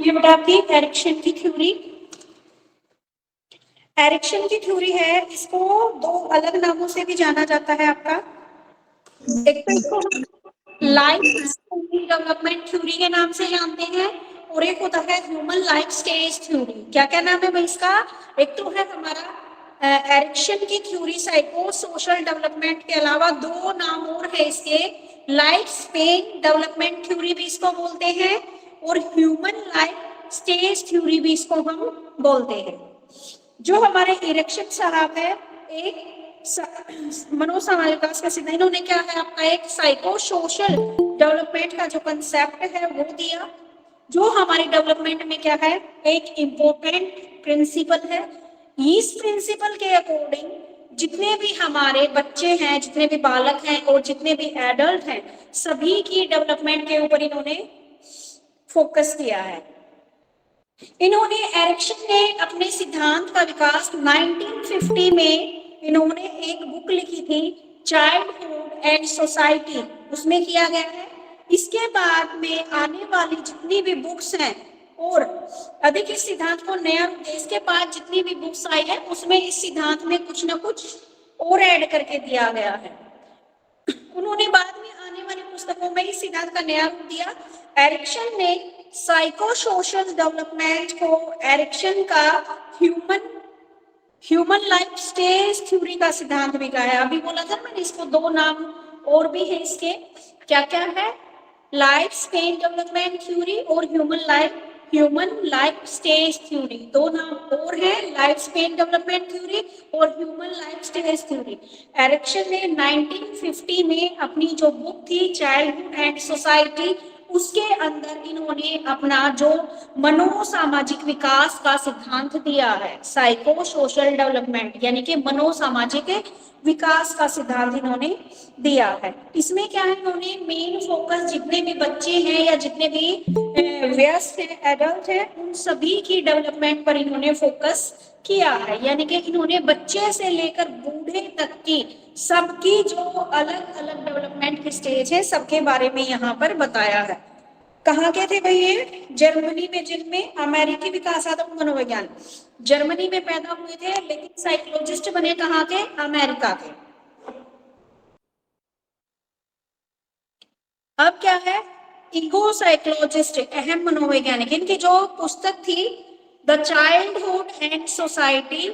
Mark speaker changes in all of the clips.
Speaker 1: ये बेटा आपकी एरिक्सन की थ्योरी। एरिक्सन की थ्योरी है, इसको दो अलग नामों से भी जाना जाता है आपका। एक तो इसको लाइफ डेवलपमेंट थ्योरी के नाम से जानते हैं और एक होता है ह्यूमन लाइफ स्टेज थ्योरी। क्या क्या नाम है भाई इसका? एक तो है हमारा एरिक्सन की थ्योरी साइको सोशल डेवलपमेंट के अलावा दो नाम और है इसके, लाइफ स्पेन डेवलपमेंट थ्योरी भी इसको बोलते हैं और ह्यूमन लाइफ स्टेज थ्योरी भी इसको हम बोलते हैं। जो हमारे इरेक्शन साहब है, एक मनोसामाजिक विकास का सिद्धांत, इन्होंने क्या है आपका एक साइको सोशल डेवलपमेंट का जो कंसेप्ट है वो दिया। जो हमारे डेवलपमेंट में क्या है एक इम्पोर्टेंट प्रिंसिपल है। इस प्रिंसिपल के अकॉर्डिंग जितने भी हमारे बच्चे हैं, जितने भी बालक हैं और जितने भी एडल्ट हैं, सभी की डेवलपमेंट के ऊपर इन्होंने फोकस किया है। इन्होंने एरिक्सन ने अपने सिद्धांत का विकास 1950 में इन्होंने एक बुक लिखी थी चाइल्डहुड एंड सोसाइटी, उसमें किया गया है। इसके बाद में आने वाली जितनी भी बुक्स हैं और अधिक इस सिद्धांत को नया रूप देने के बाद जितनी भी बुक्स आई है उसमें इस सिद्धांत में कुछ ना कुछ और ऐड करके दिया गया है। उन्होंने बाद में आने वाली पुस्तकों में इस सिद्धांत का नया रूप दिया। एरिक्सन ने साइको सोशल डेवलपमेंट को एरिक्सन का ह्यूमन लाइफ स्टेज थ्योरी का सिद्धांत भी कहा है। अभी बोला था मैंने इसको दो नाम और भी है इसके, क्या क्या है, लाइफ स्पेन डेवलपमेंट थ्योरी और ह्यूमन लाइफ स्टेज थ्योरी। दो नाम और है, लाइफ स्पेन डेवलपमेंट थ्योरी और human life stage theory. Erikson ने 1950 में अपनी जो बुक थी चाइल्डहुड एंड सोसाइटी, उसके अंदर इन्होंने अपना जो मनोसामाजिक विकास का सिद्धांत दिया है, साइको सोशल डेवलपमेंट यानी कि मनोसामाजिक विकास का सिद्धांत इन्होंने दिया है। इसमें क्या है, इन्होंने मेन फोकस जितने भी बच्चे हैं या जितने भी वयस्क हैं, एडल्ट हैं, उन सभी की डेवलपमेंट पर इन्होंने फोकस किया है। यानी कि इन्होंने बच्चे से लेकर बूढ़े तक की सबकी जो अलग अलग डेवलपमेंट की स्टेज है सबके बारे में यहाँ पर बताया है। कहाँ के थे भाई ये? जर्मनी में, जिनमें अमेरिकी विकासात्मक मनोविज्ञान, जर्मनी में पैदा हुए थे लेकिन साइकोलॉजिस्ट बने कहाँ के? अमेरिका के। अब क्या है, ईगो साइकोलॉजिस्ट, अहम मनोवैज्ञानिक, इनकी जो पुस्तक थी द चाइल्डहुड एंड सोसाइटी,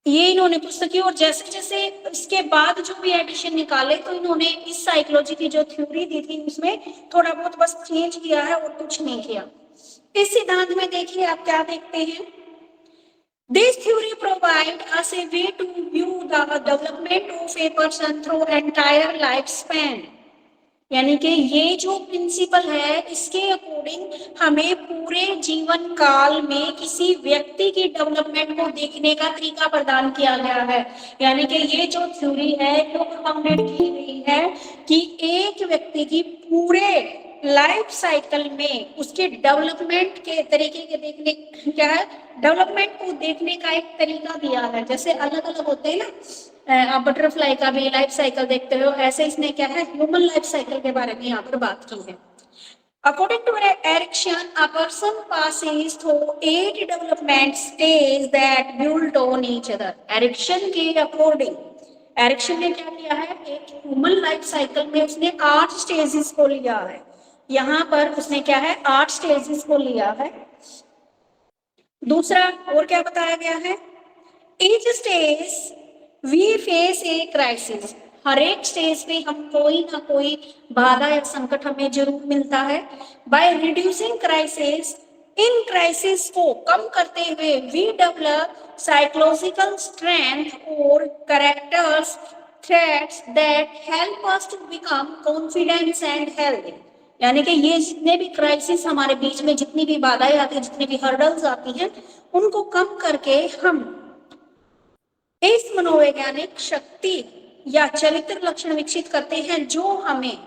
Speaker 1: ये इन्होंने पुस्तक की। और जैसे जैसे इसके बाद जो भी एडिशन निकाले तो इन्होंने इस साइकोलॉजी की जो थ्योरी दी थी उसमें थोड़ा बहुत बस चेंज किया है और कुछ नहीं किया। इस सिद्धांत में देखिए आप क्या देखते हैं, this theory provide us a way to view the development of a person through entire life span. यानी कि ये जो प्रिंसिपल है इसके अकॉर्डिंग हमें पूरे जीवन काल में किसी व्यक्ति की डेवलपमेंट को देखने का तरीका प्रदान किया गया है। यानी कि ये जो थ्योरी है वो प्रोपाउंडेड की गई है कि एक व्यक्ति की पूरे लाइफ साइकिल में उसके डेवलपमेंट के तरीके के देखने, क्या है, डेवलपमेंट को देखने का एक तरीका दिया है। जैसे अलग अलग होते हैं ना, आप बटरफ्लाई का भी लाइफ साइकिल देखते हो, ऐसे इसने क्या है ह्यूमन लाइफ साइकिल के बारे में यहाँ पर बात की है। According to Erickson, a person passes through 8 development stages that build on each other. Erickson के अकॉर्डिंग, एरिक्सन ने क्या किया है, एक ह्यूमन लाइफ साइकिल में उसने 8 स्टेजेस को लिया है। यहाँ पर उसने क्या है 8 स्टेजेस को लिया है। दूसरा और क्या बताया गया है, each stage we face a crisis, हर एक स्टेज पे हम कोई ना कोई बाधा या संकट हमें जरूर मिलता है। बाय रिड्यूसिंग क्राइसिस, इन क्राइसिस को कम करते हुए वी डेवलप साइकोलॉजिकल स्ट्रेंथ और characters threats that help us to become confidence and healthy. यानी कि ये जितने भी क्राइसिस हमारे बीच में, जितनी भी बाधाएं आती है, जितनी भी हर्डल्स आती हैं, उनको कम करके हम इस मनोवैज्ञानिक शक्ति या चरित्र लक्षण विकसित करते हैं जो हमें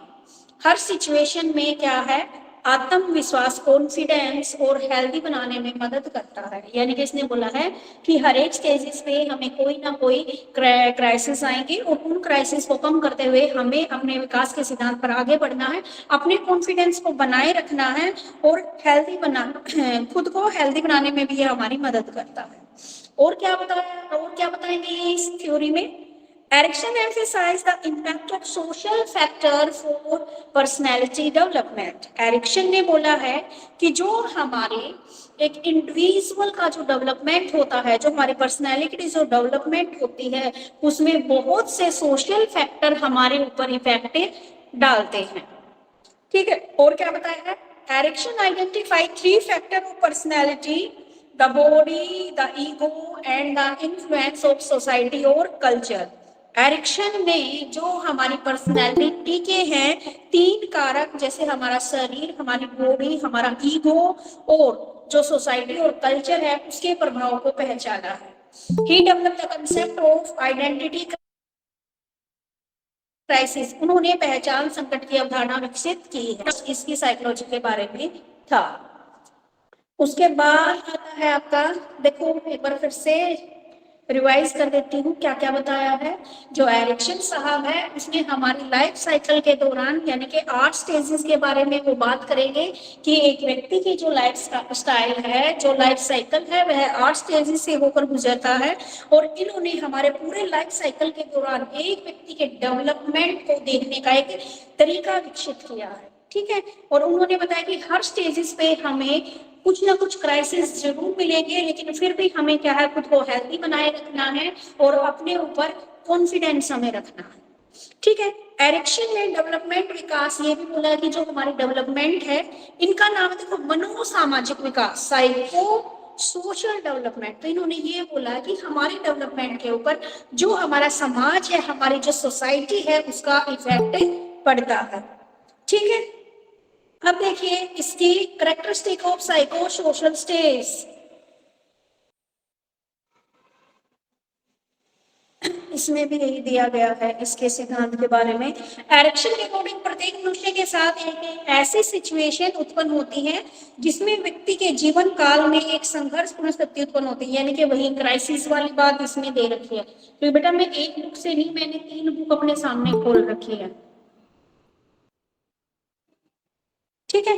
Speaker 1: हर सिचुएशन में क्या है आत्मविश्वास, कॉन्फिडेंस और हेल्दी बनाने में मदद करता है। यानी कि इसने बोला है कि हर एक स्टेजेस पे हमें कोई ना कोई क्राइसिस आएंगे और उन क्राइसिस को कम करते हुए हमें अपने विकास के सिद्धांत पर आगे बढ़ना है, अपने कॉन्फिडेंस को बनाए रखना है और हेल्दी बना खुद को हेल्दी बनाने में भी ये हमारी मदद करता है। और क्या बताएंगे ये इस थ्योरी में? Erickson emphasized the impact of social factor for personality development. Erikson ने बोला है कि जो हमारे एक इंडिविजुअल का जो डेवलपमेंट होता है, जो हमारी पर्सनैलिटी की जो डेवलपमेंट होती है, उसमें बहुत से सोशल फैक्टर हमारे ऊपर इफेक्ट डालते हैं। ठीक है, और क्या बताया है? Erikson identify 3 factor of personality, the body, the ego and the influence of society और कल्चर। एरिक्सन ने जो हमारी पर्सनैलिटी के हैं 3 कारक, जैसे हमारा शरीर, हमारी बॉडी, हमारा ईगो और जो सोसाइटी और कल्चर है, उसके प्रभाव को पहचाना है। He developed the concept of identity crisis. उन्होंने पहचान संकट की अवधारणा विकसित की है, इसकी साइकोलॉजी के बारे में था। उसके बाद आता है आपका, देखो एक बार फिर से रिवाइज कर देती हूँ क्या क्या बताया है। जो एरिक्सन साहब है उसने हमारी लाइफ साइकिल के दौरान यानी कि 8 स्टेजेस के बारे में वो बात करेंगे कि एक व्यक्ति की जो लाइफ स्टाइल है, जो लाइफ साइकिल है, वह 8 स्टेजेस से होकर गुजरता है। और इन्होंने हमारे पूरे लाइफ साइकिल के दौरान एक व्यक्ति के डेवलपमेंट को देखने का एक तरीका विकसित किया है। ठीक है, और उन्होंने बताया कि हर स्टेजेस पे हमें कुछ ना कुछ क्राइसिस जरूर मिलेंगे, लेकिन फिर भी हमें क्या है, खुद को हेल्दी बनाए रखना है और अपने ऊपर कॉन्फिडेंस हमें रखना है। ठीक है, एरिक्सन ने डेवलपमेंट विकास ये भी बोला कि जो हमारी डेवलपमेंट है, इनका नाम देखो मनोसामाजिक विकास, साइको सोशल डेवलपमेंट। तो इन्होंने ये बोला कि हमारे डेवलपमेंट के ऊपर जो हमारा समाज है, हमारी जो सोसाइटी है, उसका इफेक्ट पड़ता है। ठीक है, अब देखिए इसकी characteristic of psycho social stage. इसमें भी यही दिया गया है इसके सिद्धांत के बारे में। एरिक्सन के अकॉर्डिंग प्रत्येक मनुष्य के साथ एक ऐसी सिचुएशन उत्पन्न होती है जिसमें व्यक्ति के जीवन काल में एक संघर्षपूर्ण स्थिति उत्पन्न होती है, यानी कि वही क्राइसिस वाली बात इसमें दे रखी है। तो बेटा मैं एक बुक से नहीं, मैंने 3 बुक अपने सामने खोल रखी है। ठीक है,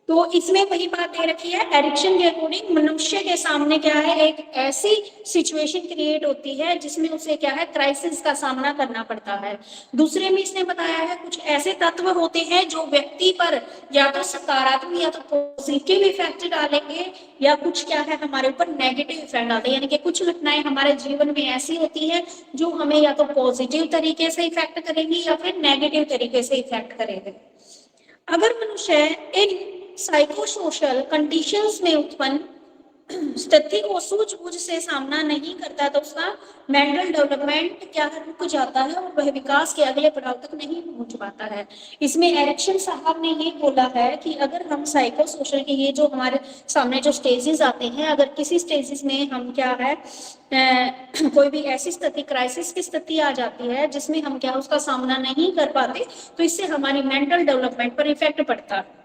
Speaker 1: तो इसमें वही बात दे रखी है। एरिक्सन के अकॉर्डिंग मनुष्य के सामने क्या है, एक ऐसी सिचुएशन क्रिएट होती है जिसमें उसे क्या है, क्राइसिस का सामना करना पड़ता है। दूसरे में इसने बताया है कुछ ऐसे तत्व होते हैं जो व्यक्ति पर या तो सकारात्मक या तो पॉजिटिव इफेक्ट डालेंगे, या कुछ क्या है हमारे ऊपर नेगेटिव इफेक्ट डालते हैं। यानी कि कुछ घटनाएं हमारे जीवन में ऐसी होती है जो हमें या तो पॉजिटिव तरीके से इफेक्ट करेंगी या फिर नेगेटिव तरीके से इफेक्ट करेंगे। अगर मनुष्य इन साइकोसोशल कंडीशंस में उत्पन्न स्थिति को सूझबूझ से सामना नहीं करता तो उसका मेंटल डेवलपमेंट क्या है, रुक जाता है और वह विकास के अगले पड़ाव तक नहीं पहुंच पाता है। इसमें एरिक्सन साहब ने ये बोला है कि अगर हम साइकोसोशल के ये जो हमारे सामने जो स्टेजेस आते हैं, अगर किसी स्टेजेस में हम क्या है कोई भी ऐसी स्थिति, क्राइसिस की स्थिति आ जाती है जिसमें हम क्या उसका सामना नहीं कर पाते, तो इससे हमारी मेंटल डेवलपमेंट पर इफेक्ट पड़ता है।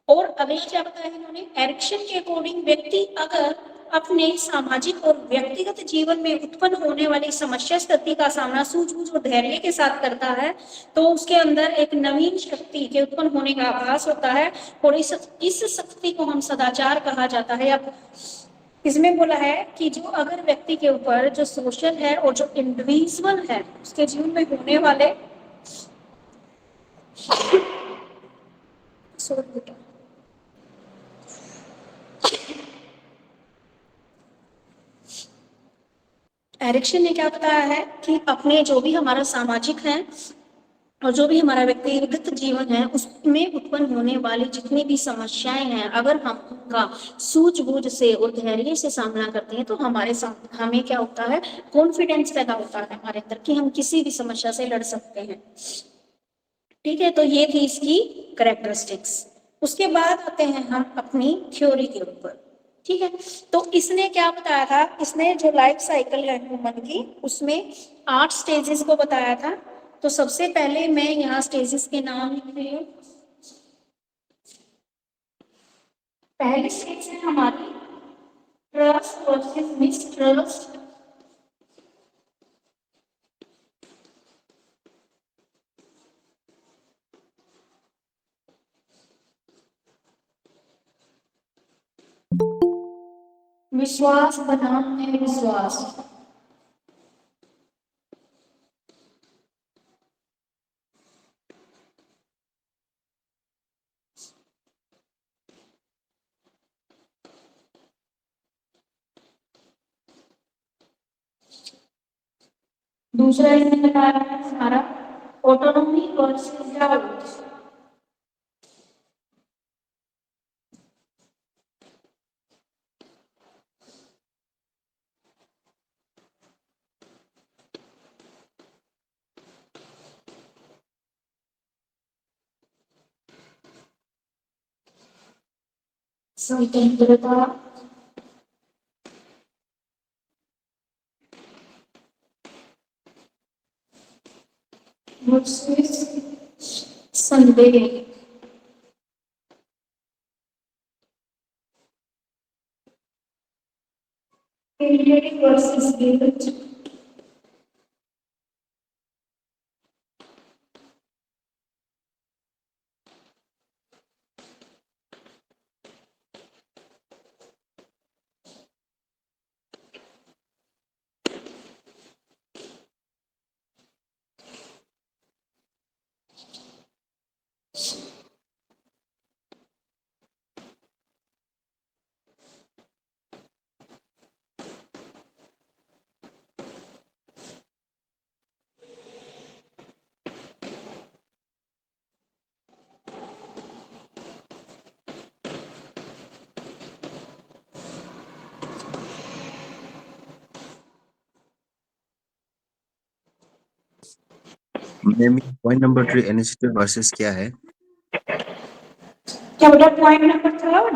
Speaker 1: और अगला क्या बताया इन्होंने, एरिक्सन के अकॉर्डिंग व्यक्ति अगर अपने सामाजिक और व्यक्तिगत जीवन में उत्पन्न होने वाली समस्या स्थिति का सामना सूझबूझ और धैर्य के साथ करता है तो उसके अंदर एक नवीन शक्ति के उत्पन्न होने का आभास होता है, और इस शक्ति को हम सदाचार कहा जाता है। अब इसमें बोला है कि जो अगर व्यक्ति के ऊपर जो सोशल है और जो इंडिविजुअल है उसके जीवन में होने वाले एरिक्सन ने क्या बताया है कि अपने जो भी हमारा सामाजिक है और जो भी हमारा व्यक्तिगत जीवन है उसमें उत्पन्न होने वाली जितनी भी समस्याएं हैं, अगर हम उनका सूझबूझ से और धैर्य से सामना करते हैं तो हमारे साथ हमें क्या होता है, कॉन्फिडेंस पैदा होता है हमारे अंदर कि हम किसी भी समस्या से लड़ सकते हैं। ठीक है, तो ये थी इसकी कैरेक्टरिस्टिक्स। उसके बाद आते हैं हम अपनी थ्योरी के ऊपर। ठीक है, तो इसने क्या बताया था, इसने जो लाइफ साइकिल है ह्यूमन की उसमें 8 स्टेजेस को बताया था। तो सबसे पहले मैं यहाँ स्टेजेस के नाम लिख रही हूँ। पहली स्टेज है हमारी ट्रस्ट वर्सेस मिसट्रस्ट। विश्वास बनाम विश्वास। दूसरा इसमें बताया है हमारा ऑटोनॉमी वर्सेस डाउट। स्वतंत्रता वर्सेस संदेह। Creative versus guilt.
Speaker 2: Ma'am point number 3 initiative versus क्या है?
Speaker 1: क्या बेटा point number third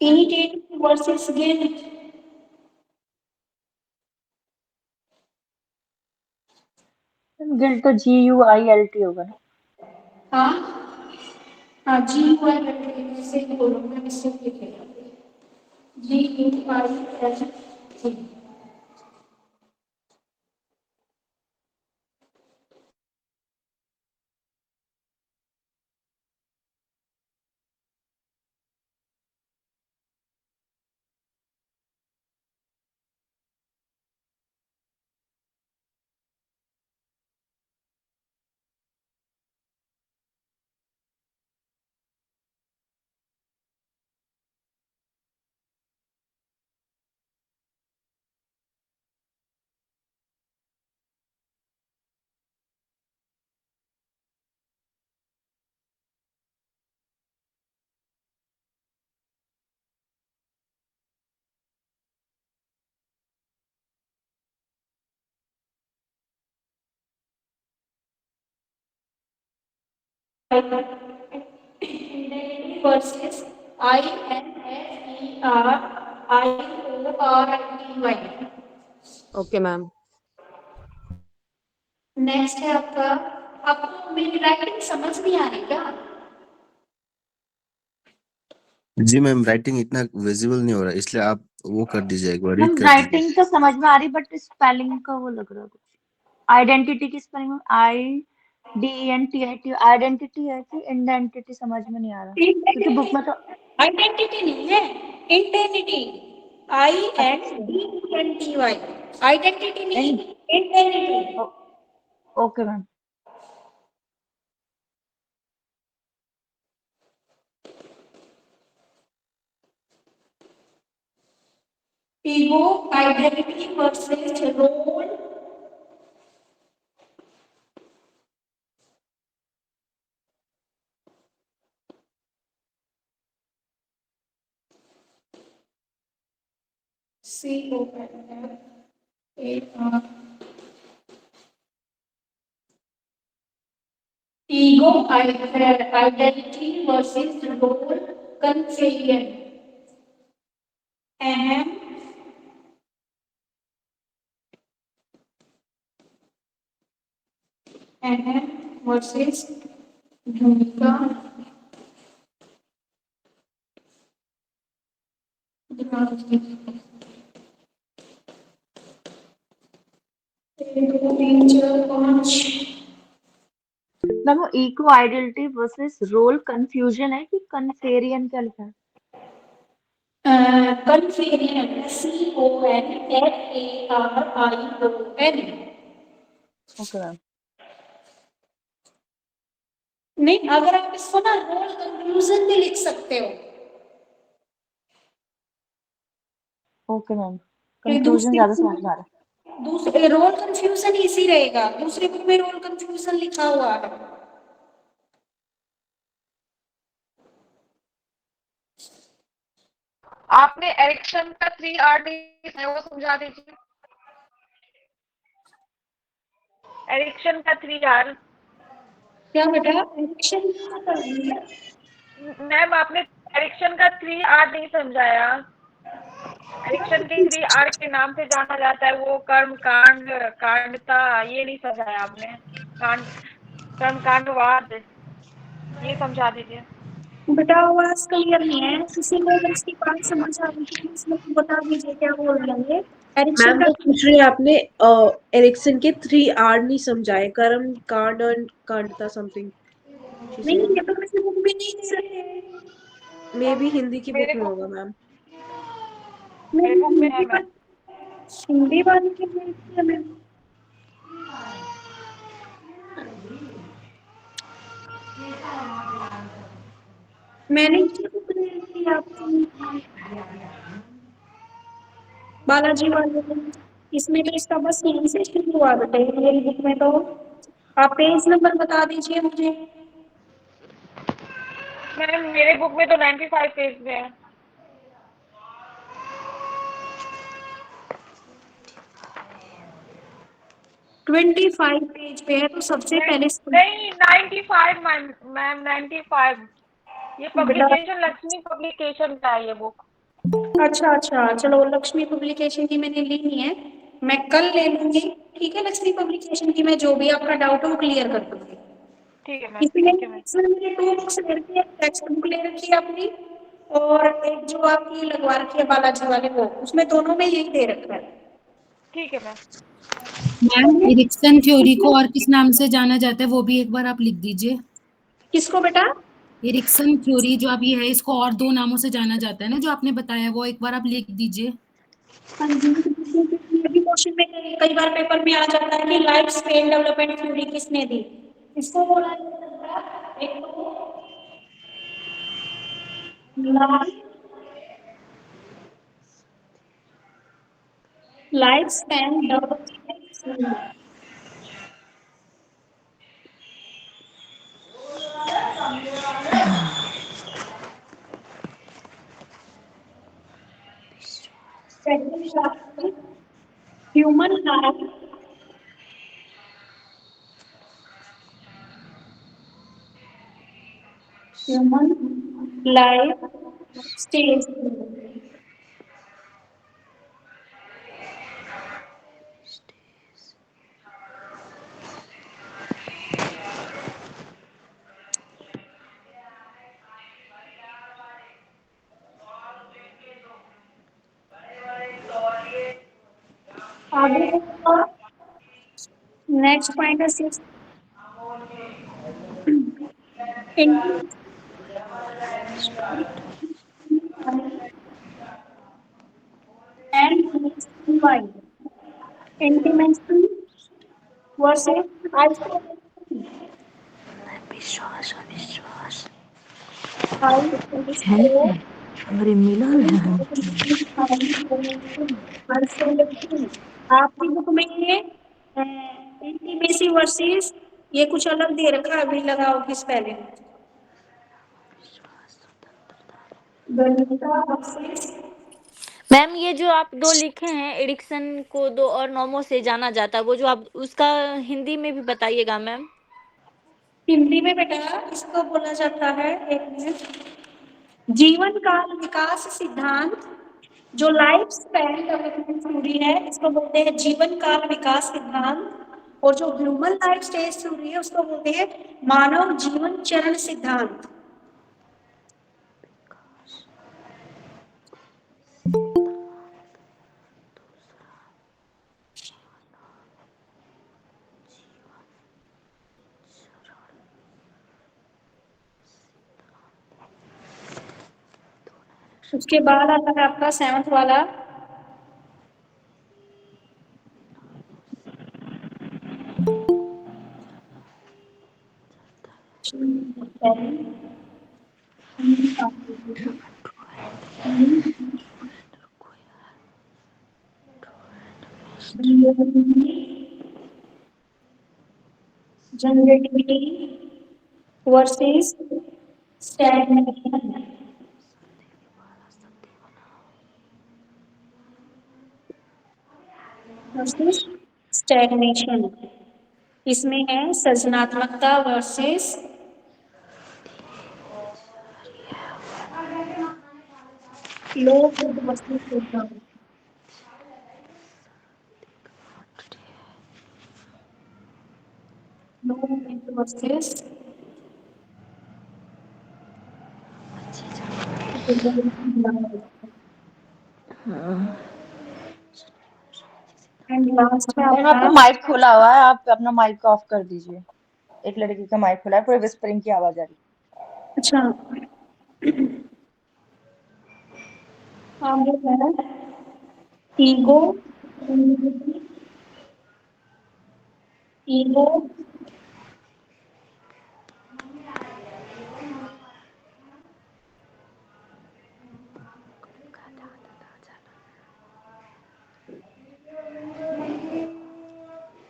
Speaker 1: initiative versus guilt.
Speaker 3: Guilt तो GUILT होगा ना।
Speaker 1: हाँ हाँ जी यू आई ऐसे ही बोलो मैं मिस्टेक लिखेगा GUILT। versus INFERIORITY।
Speaker 4: Okay ma'am.
Speaker 1: Next है आपका, आपको मेरी राइटिंग समझ नहीं आ रही क्या?
Speaker 2: जी मैम, राइटिंग इतना विजिबल नहीं हो रहा, इसलिए आप वो कर दीजिए, एक बार रीड
Speaker 3: मैम
Speaker 2: कर दीजिए।
Speaker 3: राइटिंग तो समझ में आ रही बट स्पेलिंग का वो लग रहा है कुछ। आइडेंटिटी की स्पेलिंग में IDENTITY आइडेंटिटी है कि इंडेंटिटी समझ में नहीं आ रहा क्योंकि बुक में तो
Speaker 1: आइडेंटिटी नहीं है, इंटेनिटी।
Speaker 3: अच्छा
Speaker 1: INDENTY। आइडेंटिटी नहीं, identity.
Speaker 3: Okay ma'am.
Speaker 1: Ego identity versus role. CONFAR। Ego identity versus role confusion. अहम अहम वर्सेस भूमिका। एक, दो, तीन, चार, पाँच।
Speaker 3: मैम वो ego identity versus role confusion है कि कन्फेरियन क्या लिखा है?
Speaker 1: कन्फेरियन, CONFARION।
Speaker 3: Okay ma'am.
Speaker 1: नहीं, अगर आप इसको ना रोल कंफ्यूजन भी लिख सकते हो।
Speaker 3: ओके मैम,
Speaker 1: ये
Speaker 3: कंफ्यूजन ज्यादा समझ में आ रहा है।
Speaker 1: दूसरे रोल कंफ्यूजन इसी रहेगा, दूसरे बुक में रोल कंफ्यूजन लिखा हुआ है।
Speaker 4: आपने एरिक्सन का 3R है वो समझा दीजिए। एरिक्सन का 3R।
Speaker 1: क्या बेटा, एडिक्शन क्या कर रही है?
Speaker 4: मैम आपने एरिक्सन का 3R नहीं समझाया। एरिक्सन के 3R के नाम से जाना जाता है, वो कर्म कांड, कांडता, ये नहीं समझाया आपने। कांड, कर्म कांडवाद, ये समझा दीजिए।
Speaker 1: बेटा आवाज क्लियर नहीं है, किसी को अगर इसकी बात समझ आ रही है इसमें तो बता दीजिए क्या बोल रही है। एडिक्शन
Speaker 5: मैम
Speaker 1: का
Speaker 5: वो पूछ रही है आपने एरिक्सन के 3R नहीं समझाए, कर्म कांड और कांडता समथिंग।
Speaker 1: नहीं, ये तो किसी बुक में नहीं दे रहे हैं।
Speaker 5: मे बी हिंदी की बुक
Speaker 4: मेरे
Speaker 5: में
Speaker 4: को
Speaker 5: होगा मैम।
Speaker 4: मेरे
Speaker 1: नहीं,
Speaker 4: बुक में है मैम।
Speaker 1: हिंदी वाली की देखी है मैं। मैंने ये बुक नहीं ली आपकी, बालाजी वाले में। इसमें तो इसका बस यहीं से शुरू हुआ बेटे, मेरी बुक में तो। आप पेज नंबर बता दीजिए मुझे।
Speaker 4: मैम मेरे बुक में तो 95 पेज में है।
Speaker 1: 25 पेज पे है, तो सबसे पहले
Speaker 4: नहीं 95 मैम 95। ये
Speaker 1: बेटा,
Speaker 4: पब्लिकेशन लक्ष्मी पब्लिकेशन का है ये बुक।
Speaker 1: अच्छा अच्छा, चलो लक्ष्मी पब्लिकेशन की मैंने ली नहीं है, मैं कल ले लूंगी। ठीक है, लक्ष्मी पब्लिकेशन की मैं जो भी आपका डाउट है वो क्लियर कर दूंगी।
Speaker 4: ठीक है मैम,
Speaker 1: इसमें
Speaker 4: थैंक यू मैम।
Speaker 1: इसमें मैंने 2 बुक्स ले रखी है, टेक्स्ट बुक ले रखी है अपनी, और एक जो आपकी लगवा रखी है बालाजी वाले, वो उसमें दोनों में यही दे रखा है।
Speaker 4: ठीक है मैम।
Speaker 6: मैम एरिक्सन थ्योरी को और किस नाम से जाना जाता है वो भी एक बार आप लिख दीजिए।
Speaker 1: किसको बेटा?
Speaker 6: एरिक्सन थ्योरी जो अभी है इसको और 2 नामों से जाना जाता है ना, जो आपने बताया वो एक बार आप लिख दीजिए।
Speaker 1: हाँ जी, ये भी क्वेश्चन में कई बार पेपर में आ जाता है कि लाइफ स्पेन डेवलपमेंट थ्योरी किसने दी। इसको बोला जाता है एक तो life span development theory. Human life human life stage. आगे नेक्स्ट पॉइंट है 6 and why intimacy versus isolation.
Speaker 3: विश्वास विश्वास
Speaker 1: How is so
Speaker 3: अरे मिलन है।
Speaker 1: isolation. आपकी बुक में ये इंटीमेसी वर्सेस ये कुछ अलग दे रखा है, अभी लगाओ किस पहले गणिता वर्सेस।
Speaker 7: मैम ये जो आप 2 लिखे हैं एरिक्सन को 2 और नामों से जाना जाता है, वो जो आप उसका हिंदी में भी बताइएगा मैम।
Speaker 1: हिंदी में बेटा इसको बोला जाता है, एक मिनट, जीवन काल विकास सिद्धांत। जो लाइफ स्पैन डेवलपमेंट थ्योरी है इसको बोलते हैं जीवन काल विकास सिद्धांत, और जो ह्यूमन लाइफ स्टेज थ्योरी है उसको बोलते हैं मानव जीवन चरण सिद्धांत। उसके बाद आता है आपका 7th वाला generativity versus stagnation versus stagnation. इसमें है सृजनात्मकता versus low versus program. Low versus and last है
Speaker 3: मैम आपका
Speaker 1: आपका
Speaker 3: माइक खुला हुआ है, आप अपना माइक ऑफ कर दीजिए। एक लड़की का माइक खुला है, पूरे विस्परिंग की आवाज आ रही है।
Speaker 1: अच्छा आगे है ego ego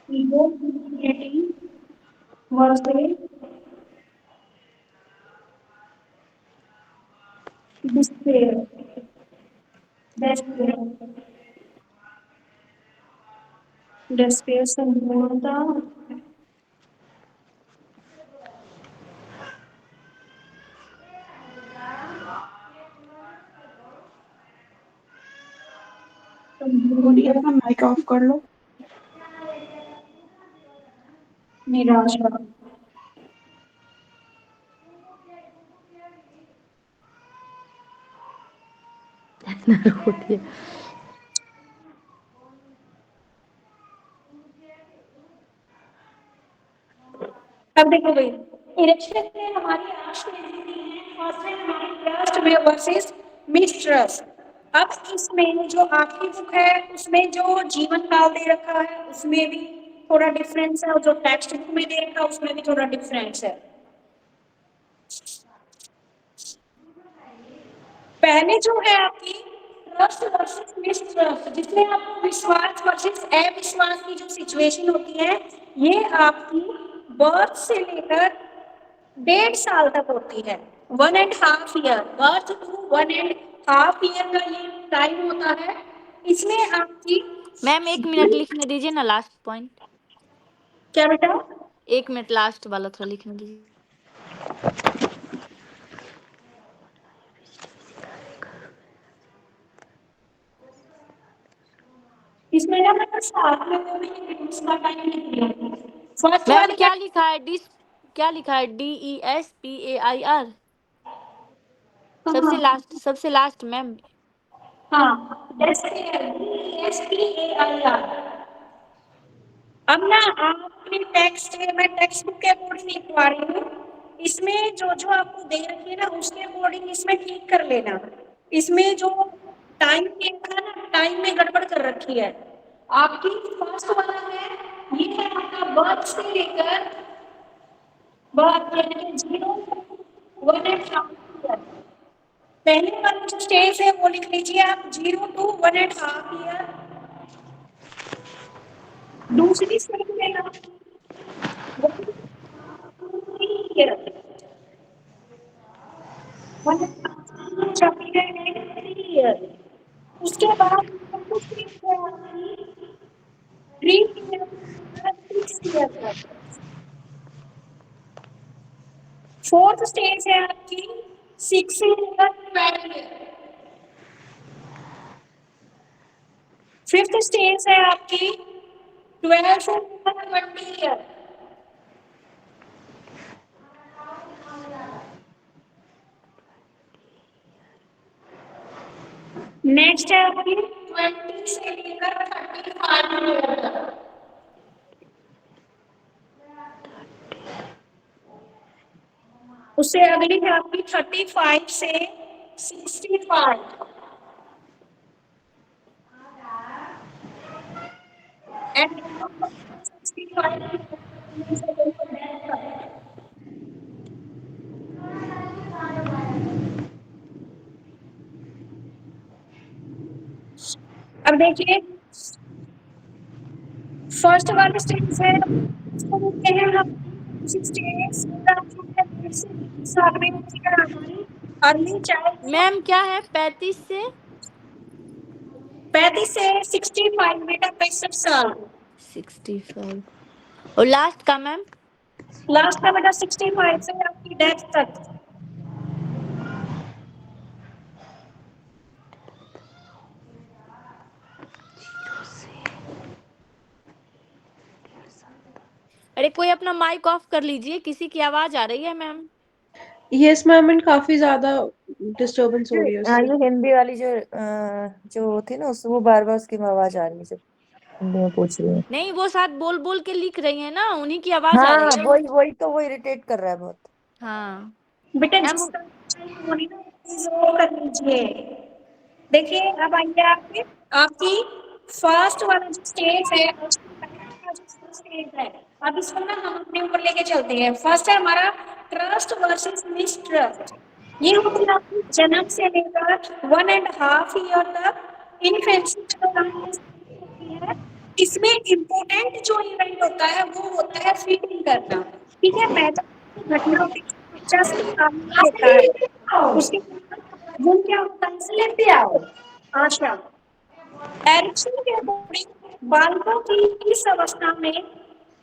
Speaker 1: ego versus despair despair despair संपूर्णता
Speaker 5: बोलिए अपना माइक ऑफ कर लो।
Speaker 1: निराशा। अब देखो भाई इलेक्शन में हमारी राष्ट्र नीति है फर्स्ट है हमारी ट्रस्ट में वर्सेस मिसट्रस्ट। अब इसमें जो आपकी बुक है उसमें जो जीवन काल दे रखा है उसमें भी थोड़ा डिफरेंस है और जो टेक्स्ट बुक में दे रखा है उसमें भी थोड़ा डिफरेंस है। पहले जो है आपकी ट्रस्ट वर्सेस मिसट्रस्ट जिसमें आपको विश्वास वर्सेस अविश्वास की जो सिचुएशन होती है ये आपकी बर्थ से लेकर 1.5 साल तक होती है 1.5 ईयर बर्थ टू 1.5 ईयर का ये टाइम होता है। इसमें आपकी
Speaker 7: मैम 1 मिनट लिखने दीजिए ना लास्ट पॉइंट।
Speaker 1: क्या बेटा
Speaker 7: 1 मिनट लास्ट वाला थोड़ा लिखने दीजिए।
Speaker 1: इसमें ना मैं साथ में वो भी उसका टाइम लिख दिया फर्स्ट
Speaker 7: मैम
Speaker 1: वाले का
Speaker 7: क्या लिखा है DESPAIR सबसे लास्ट मैम।
Speaker 1: हाँ SPAIR। अब ना आपने टेक्स्ट मैं टेक्स्ट बुक के अकॉर्डिंग लिखवा रही हूँ इसमें जो जो आपको दे रखी है ना उसके अकॉर्डिंग इसमें ठीक कर लेना। इसमें जो टाइम था ना टाइम में गड़बड़ कर रखी है। आपकी फर्स्ट वाला है ये है आपका बर्थ से लेकर बर्थ यानी कि 0 1 एंड हाफ ईयर। पहले वाला जो स्टेज है वो लिख लीजिए आप 0 to 1.5 ईयर। दूसरी स्टेज है ना 1 to 3 ईयर 1.5 ईयर। उसके बाद कुछ स्टेज है आपकी 3 ईयर 6 ईयर तक। फोर्थ स्टेज है आपकी 6 से लेकर 12 ईयर। फिफ्थ स्टेज है आपकी 12 से लेकर 20 ईयर। नेक्स्ट है आपकी 20 से लेकर 35 ईयर तक। उससे अगली है आपकी 35 से 65 and 65 अब देखिए फर्स्ट वाली स्टेज है इसको बोलते हैं हम स्टेज साल में हमारी अर्ली चाइल्ड
Speaker 7: मैम क्या है 35 से
Speaker 1: 35 से 65 बेटा 65 साल
Speaker 7: 65 और लास्ट का मैम
Speaker 1: लास्ट का बेटा 65 से आपकी डेथ तक
Speaker 7: अरे कोई अपना माइक ऑफ कर लीजिए, किसी की आवाज आ रही है मैम।
Speaker 5: यस मैम एंड काफी ज्यादा डिस्टरबेंस हो रही है
Speaker 8: हाँ
Speaker 5: उससे।
Speaker 8: ये हिंदी वाली जो थी ना वो बार बार उसकी आवाज आ रही है जब हिंदी में पूछ रही है।
Speaker 7: नहीं वो साथ बोल बोल के लिख रही है ना, उन्हीं की आवाज आ
Speaker 8: हाँ
Speaker 7: रही है।
Speaker 8: वही तो वो इरिटेट कर रहा है बहुत।
Speaker 7: हाँ
Speaker 1: बेटा
Speaker 7: मैम
Speaker 1: जिसका होनी ना प्लीज वो कर लीजिए। देखिए अब आइए आपकी फर्स्ट वाला जो स्टेज है स्टेज है अब इसको ना हम अपने ऊपर लेके चलते हैं। फर्स्ट है हमारा ट्रस्ट वर्सेस मिसट्रस्ट। ये होती है आपकी जन्म से लेकर 1.5 ईयर तक इन्फेंसी होती है। इसमें इम्पोर्टेंट जो इवेंट होता है वो होता है फीडिंग करना। ठीक है पैदा घटना होती है बच्चा से सामने होता है उसके वो क्या होता है इसे लेते आओ आशा एरिक्सन के अकॉर्डिंग बालकों की इस अवस्था में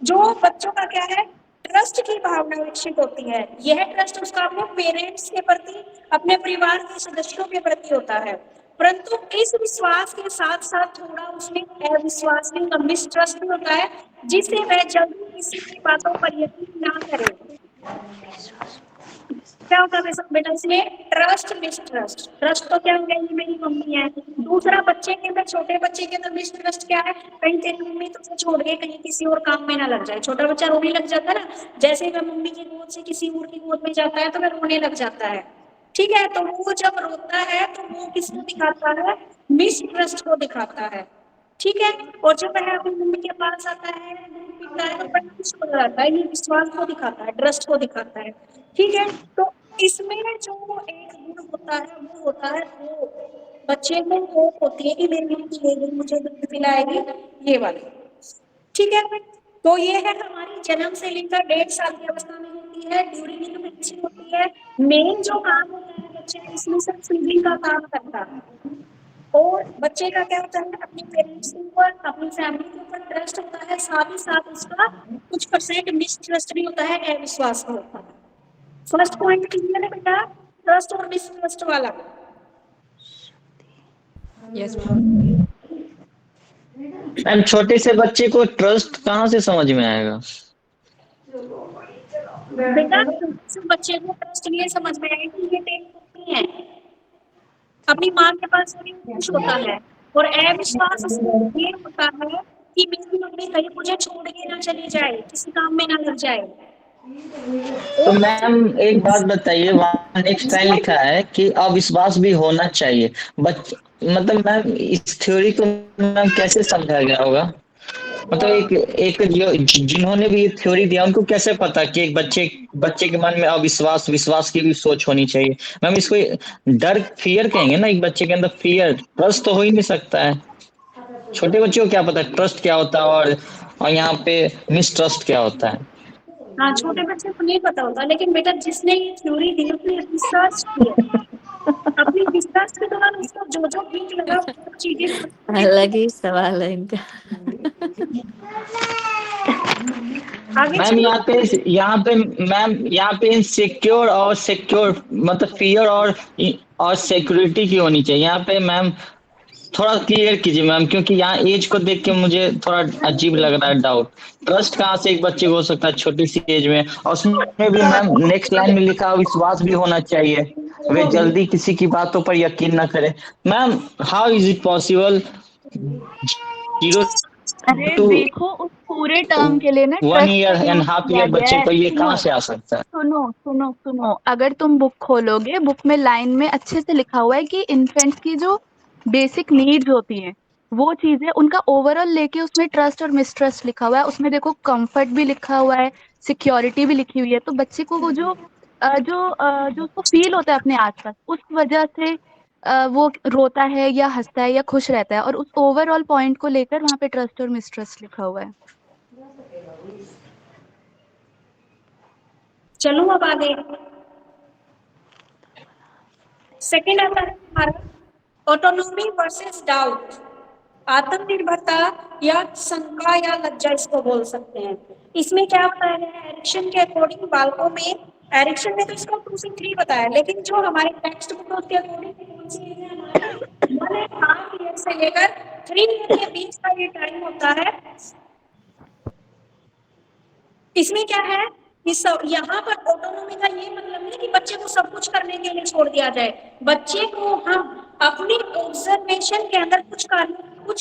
Speaker 1: जो बच्चों का क्या है ट्रस्ट की भावना विकसित होती है। यह ट्रस्ट उसका अपने पेरेंट्स के प्रति अपने परिवार के सदस्यों के प्रति होता है, परंतु इस विश्वास के साथ साथ थोड़ा उसमें अविश्वास भी मिसट्रस्ट भी होता है जिससे वह जल्दी किसी की बातों पर यकीन ना करे। क्या होता है बेटा इसमें ट्रस्ट मिसट्रस्ट। ट्रस्ट तो क्या हो गया ये मेरी मम्मी है। दूसरा बच्चे के अंदर छोटे बच्चे के अंदर मिसट्रस्ट क्या है कहीं तेरी मम्मी तुझे छोड़ के कहीं किसी और काम में ना लग जाए। छोटा बच्चा रोने लग जाता है ना, जैसे वह मम्मी की गोद से किसी और की गोद में जाता है तो वह रोने लग जाता है। ठीक है तो वो जब रोता है तो वो किसको दिखाता है मिसट्रस्ट को दिखाता है। ठीक है और जब वह अपनी मम्मी के पास आता है दूध पीता है तो बड़ा खुश हो जाता है। ये विश्वास को दिखाता है ट्रस्ट को दिखाता है। ठीक है तो इसमें जो एक गुण होता है वो होता है वो बच्चे को होप होती है कि मेरी मम्मी लेगी मुझे दूध पिलाएगी ये वाली। ठीक है तो ये है हमारी जन्म से लेकर 1.5 साल की अवस्था में होती है। ड्यूरिंग इन्फेंसी होती है। मेन जो काम होता है बच्चे इसमें सिर्फ फीडिंग का काम करता है और बच्चे का क्या होता है अपने पेरेंट्स के ऊपर अपनी फैमिली के ऊपर ट्रस्ट होता है, साथ ही साथ उसका कुछ परसेंट मिसट्रस्ट भी होता है अविश्वास होता है। फर्स्ट पॉइंट क्लियर है बेटा ट्रस्ट और मिसट्रस्ट वाला।
Speaker 8: यस
Speaker 9: मैम छोटे से बच्चे को ट्रस्ट कहाँ से समझ में आएगा?
Speaker 1: बेटा बच्चे को ट्रस्ट ये समझ में आएगा कि ये तेरी मम्मी है, अपनी माँ के पास खुश होता है और अविश्वास ये होता है कि मेरी मम्मी कहीं मुझे छोड़ के ना चली जाए किसी काम में ना लग जाए।
Speaker 9: तो मैम एक बात बताइए, वहाँ नेक्स्ट टाइम लिखा है कि अविश्वास भी होना चाहिए मतलब मैम इस थ्योरी को मैम कैसे समझा गया होगा? मतलब एक जिन्होंने भी ये थ्योरी दिया उनको कैसे पता कि एक बच्चे के मन में अविश्वास विश्वास की भी सोच होनी चाहिए? मैम इसको डर फियर कहेंगे ना, एक बच्चे के अंदर फियर ट्रस्ट तो हो ही नहीं सकता है। छोटे बच्चे को क्या पता ट्रस्ट क्या होता है और यहाँ पे मिसट्रस्ट क्या होता है।
Speaker 1: हाँ छोटे बच्चे को नहीं पता होता लेकिन बेटा जिसने ये थ्योरी दी उसने रिसर्च किया अपनी रिसर्च के दौरान उसको जो जो ठीक लगा वो चीजें
Speaker 7: अलग ही सवाल है इनका।
Speaker 9: मैम यहाँ पे इनसिक्योर और सिक्योर मतलब फियर और सिक्योरिटी की होनी चाहिए। यहाँ पे मैम थोड़ा क्लियर कीजिए मैम, क्योंकि यहाँ एज को देख के मुझे थोड़ा अजीब लग रहा है डाउट। ट्रस्ट कहाँ से एक बच्चे को हो सकता है छोटी सी एज में? और उसमें भी मैम नेक्स्ट लाइन में लिखा विश्वास भी होना चाहिए, वे जल्दी किसी की बातों पर यकीन न करें। Ma'am how is it possible 0
Speaker 3: अरे
Speaker 9: टू
Speaker 3: देखो, उस पूरे टर्म के लिए ना
Speaker 9: 1
Speaker 3: ट्रस्ट
Speaker 9: ईयर
Speaker 3: का
Speaker 9: एंड
Speaker 3: यूज
Speaker 9: हाफ
Speaker 3: किया
Speaker 9: ईयर
Speaker 3: गया
Speaker 9: बच्चे
Speaker 3: है।
Speaker 9: को ये
Speaker 3: सुनो
Speaker 9: कहाँ से आ सकता है?
Speaker 3: सुनो सुनो सुनो, अगर तुम बुक खोलोगे, बुक में लाइन में अच्छे से लिखा हुआ है कि इन्फेंट्स की जो बेसिक नीड्स होती हैं वो चीजें उनका ओवरऑल लेके उसमें ट्रस्ट और मिसट्रस्ट लिखा हुआ है। उसमें देखो कंफर्ट भी लिखा हुआ है, सिक्योरिटी भी लिखी हुई है। तो बच्चे को वो जो उसको फील होता है अपने आसपास, उस वजह से वो रोता है या हंसता है या खुश रहता है, और उस ओवरऑल पॉइंट को लेकर वहां पे ट्रस्ट और मिसट्रस्ट लिखा हुआ है।
Speaker 1: चलो अब आगे, सेकंड आता है हमारा ऑटोनॉमी वर्सेस डाउट, आत्मनिर्भरता या शंका या लज्जा इसको बोल सकते हैं। इसमें क्या बताया गया है एरिक्सन के अकॉर्डिंग, बालकों में एरिक्सन ने तो इसको 2 से 3 बताया, लेकिन जो हमारे टेक्स्ट बुक है उसके अकॉर्डिंग कौन सी एज है हमारी 1.5 ईयर से लेकर 3 ईयर के बीच का ये टाइम होता है। इसमें क्या है कि सब यहाँ पर ऑटोनॉमी का ये मतलब नहीं कि बच्चे को सब कुछ करने के लिए छोड़ दिया जाए, बच्चे को हम अपनी ऑब्जर्वेशन के अंदर कुछ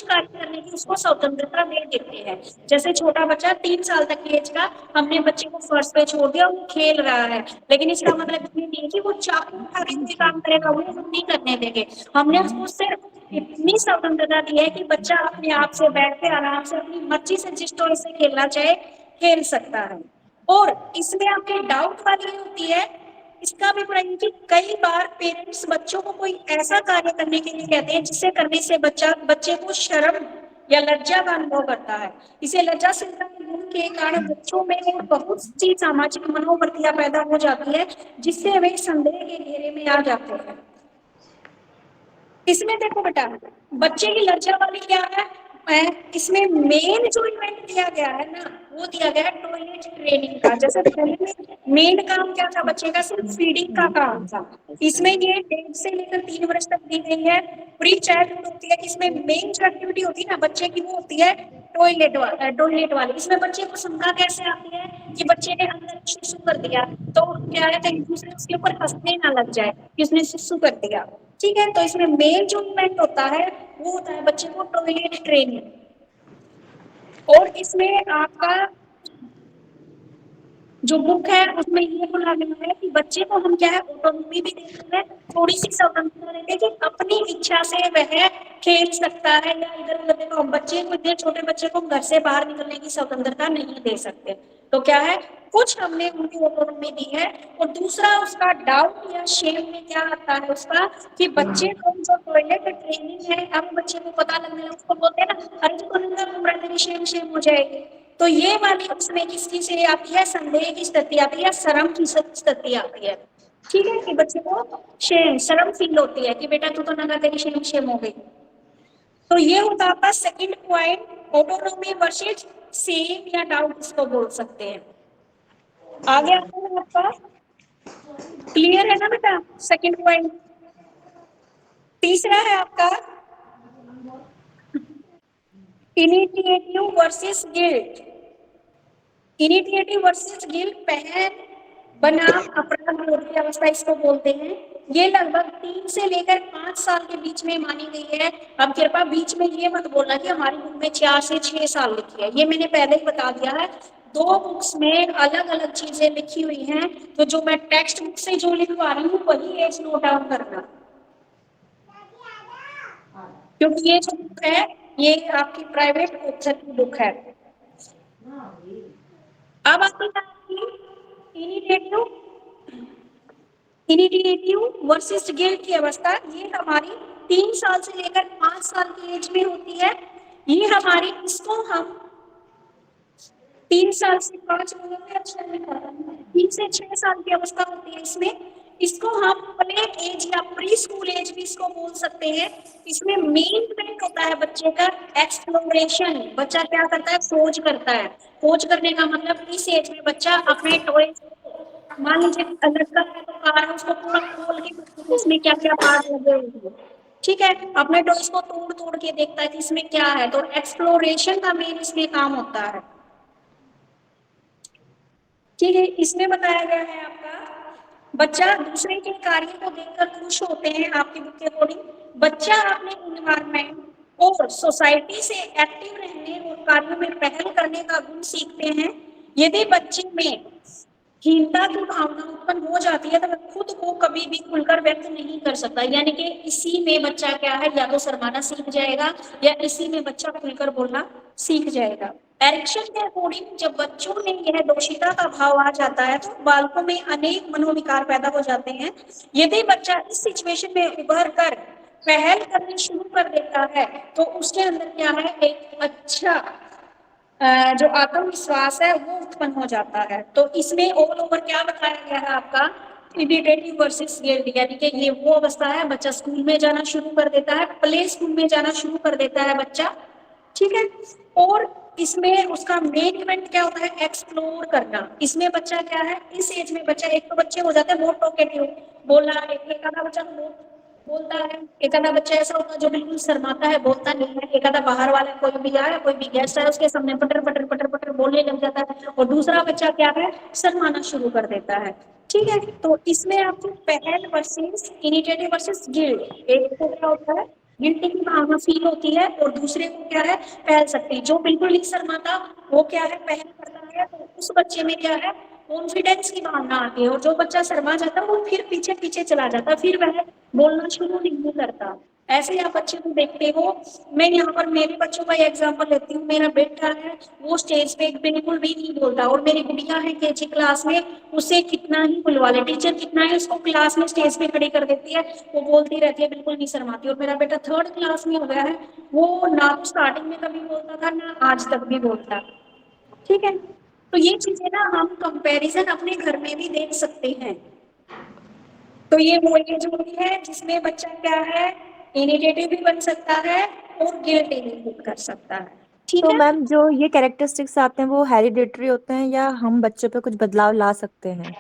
Speaker 1: कार्य करने की उसको स्वतंत्रता दे देते हैं। जैसे छोटा बच्चा 3 साल तक की एज का, हमने बच्चे को फर्श पे छोड़ दिया, वो खेल रहा है, लेकिन इसका मतलब ये नहीं कि वो चाकू उठा के कोई काम करेगा, वो हम नहीं करने देंगे। हमने उसको सिर्फ इतनी स्वतंत्रता दी है कि बच्चा अपने आप से बैठ के आराम से अपनी मर्जी से जिस टॉय से खेलना चाहे खेल सकता है। और इसमें आपके डाउट वाली होती है, इसका भी पढ़ाई कि कई बार पेरेंट्स बच्चों को कोई ऐसा कार्य करने के लिए कहते हैं जिसे करने से बच्चे को शर्म या लज्जा का अनुभव करता है। इसे लज्जाशीलता के गुण के कारण बच्चों में और बहुत सी सामाजिक मनोवृत्तियां पैदा हो जाती है, जिससे वे संदेह के घेरे में आ जाते हैं। इसमें देखो बेटा, बच्चे की लज्जा वाली क्या है, इसमें मेन जो इवेंट दिया गया है ना, वो दिया गया है टॉयलेट ट्रेनिंग का। जैसे पहले मेन काम क्या था बच्चे का, सिर्फ फीडिंग का काम था। इसमें ये 1.5 से लेकर 3 वर्ष तक दी गई है। प्री चाइल्डहुड होती है, इसमें मेन जो एक्टिविटी होती है ना बच्चे की, वो होती है टॉयलेट वाली। इसमें बच्चे को शंका कैसे आती है कि बच्चे ने अंदर शिशु कर दिया, तो क्या है कि दूसरे उसके ऊपर हंसने ना लग जाए कि उसने शिशु कर दिया। ठीक है, तो इसमें मेन जो इवेंट होता है वो होता है बच्चे को टॉयलेट ट्रेनिंग। और इसमें आपका जो बुक है उसमें ये बोला गया है कि बच्चे को हम क्या है ऑटोनॉमी भी देते हैं, थोड़ी सी स्वतंत्रता देते हैं कि अपनी इच्छा से वह खेल सकता है या इधर उधर। देखो हम बच्चे को, इतने छोटे बच्चे को घर से बाहर निकलने की स्वतंत्रता नहीं दे सकते, तो क्या है कुछ हमने उनकी ऑटोनॉमी दी है। और दूसरा उसका डाउट या शेम में क्या आता है उसका, कि बच्चे को जो टॉयलेट ट्रेनिंग है, अब बच्चे को पता लगने लगा, उसको बोलते हैं ना अरे तू अंदर घूम रहा है, तेरी शेम हो जाएगी। तो ये वाली उसमें किसकी से आती है, संदेह की स्थिति आती है या शर्म की स्थिति आती है। ठीक है, कि बच्चे को शर्म फील होती है कि बेटा तू तो नंगा, तेरी शेम हो गई। तो ये होता है आपका second point, autonomy versus same या डाउट इसको बोल सकते हैं। आगे आता है आपका, क्लियर है ना बेटा सेकंड पॉइंट। तीसरा है आपका initiative versus guilt. Initiative versus guilt पहल बनाम अपराध विरोधी अवस्था इसको बोलते हैं। ये लगभग 3 से लेकर 5 साल के बीच में मानी गई है। अब कृपया बीच में ये मत बोलना कि हमारी बुक में 4 से 6 साल लिखी है, ये मैंने पहले ही बता दिया है। 2 बुक्स में अलग अलग चीजें लिखी हुई हैं, तो जो मैं टेक्स्ट बुक से जो लिखवा रही हूँ वही एज नोट डाउन करना, क्योंकि ये जो बुक है ये आपकी प्राइवेट ऑथर की बुक है। अब आपकी इनिशिएटिव वर्सेस गिल्ट की अवस्था, ये हमारी 3 साल से लेकर 5 साल की एज में होती है। ये हमारी, इसको हम 3 साल से 5 अच्छा नहीं करता, 3 से 6 साल की अवस्था होती है इसमें। इसको हम प्ले एज या प्री स्कूल एज भी इसको बोल सकते हैं। इसमें मेन इवेंट होता है बच्चे का एक्सप्लोरेशन। बच्चा क्या करता है, खोज करता है। खोज करने का मतलब इस एज में बच्चा अपने टॉय, मान लीजिए लड़का है तो कार है, उसको पूरा खोल के इसमें क्या क्या पार्ट लगे हुए हैं, ठीक है, अपने टॉयज को तोड़ तोड़ के देखता है कि इसमें क्या है। तो एक्सप्लोरेशन का मेन इसमें काम होता है। ठीक है, इसमें बताया गया है आपका बच्चा दूसरे के कार्य को देखकर खुश होते हैं। आपकी बुक के अकॉर्डिंग बच्चा अपने एनवायरनमेंट और सोसाइटी से एक्टिव रहने और कार्यों में पहल करने का गुण सीखते हैं। यदि बच्चे में हीनता की भावना उत्पन्न हो जाती है तो वह खुद को कभी भी खुलकर व्यक्त नहीं कर सकता, यानी कि इसी में बच्चा क्या है, या तो शर्माना सीख जाएगा या इसी में बच्चा खुलकर बोलना सीख जाएगा। एरिक्सन के अकॉर्डिंग जब बच्चों में यह दोषिता का भाव आ जाता है तो बालकों में अनेक मनोविकार पैदा हो जाते हैं। यदि बच्चा इस सिचुएशन में उभर कर पहल करनी शुरू कर देता है तो उसके अंदर क्या है, एक अच्छा जो आत्मविश्वास है वो उत्पन्न हो जाता है। तो इसमें ऑल ओवर क्या बताया गया है आपका, इमिटेटिव वर्सेस गिल्ट, यानी कि ये वो अवस्था है, बच्चा स्कूल में जाना शुरू कर देता है, प्ले स्कूल में जाना शुरू कर देता है बच्चा, ठीक है। और इसमें उसका मेन इवेंट क्या होता है, एक्सप्लोर करना। इसमें बच्चा क्या है, इस एज में बच्चा, एक तो बच्चे हो जाते हैं बहुत टॉकेटिव, बोलना, एक आधा बच्चा तो बहुत बोलता है, एक आधा बच्चा ऐसा होता है जो बिल्कुल शर्माता है, बोलता नहीं है, एक आधा बाहर वाला कोई भी आया, कोई भी गेस्ट आया, उसके सामने पटर पटर पटर पटर बोलने लग जाता है, और दूसरा बच्चा क्या है, शर्माना शुरू कर देता है, ठीक है। तो इसमें आपको पहल वर्सेस इनिशिएटिव वर्सेस गिल्ट, एक को क्या होता है, गिल्टी की भावना फील होती है, और दूसरे को क्या है, पहल शक्ति। जो बिल्कुल नहीं शर्माता वो क्या है, पहल करता है, तो उस बच्चे में क्या है, कॉन्फिडेंस की भावना आती है, और जो बच्चा शर्मा जाता है वो फिर पीछे पीछे चला जाता है, फिर वह बोलना शुरू नहीं करता। ऐसे आप बच्चे को देखते हो, मैं यहाँ पर मेरे बच्चों का एग्जांपल लेती हूँ। मेरा बेटा है वो स्टेज पे बिल्कुल भी नहीं बोलता, और मेरी गुड़िया है केजी क्लास में, उसे कितना ही बुलवा ले टीचर, कितना ही उसको क्लास में स्टेज पे खड़ी कर देती है, वो बोलती रहती है, बिल्कुल नहीं शर्माती। और मेरा बेटा 3rd क्लास में हो गया है, वो ना तो स्टार्टिंग में कभी बोलता था ना आज तक भी बोलता, ठीक है। तो ये चीजें ना हम कंपैरिजन अपने घर में भी देख सकते हैं। तो ये वो एज होती है जिसमें बच्चा क्या है, इनिशिएटिव भी बन सकता है और गिल्टी भी कर सकता है, ठीक
Speaker 8: तो
Speaker 1: है।
Speaker 8: मैम जो ये कैरेक्टरिस्टिक्स आते हैं वो हेरिडिटरी होते हैं या हम बच्चों पे कुछ बदलाव ला सकते हैं?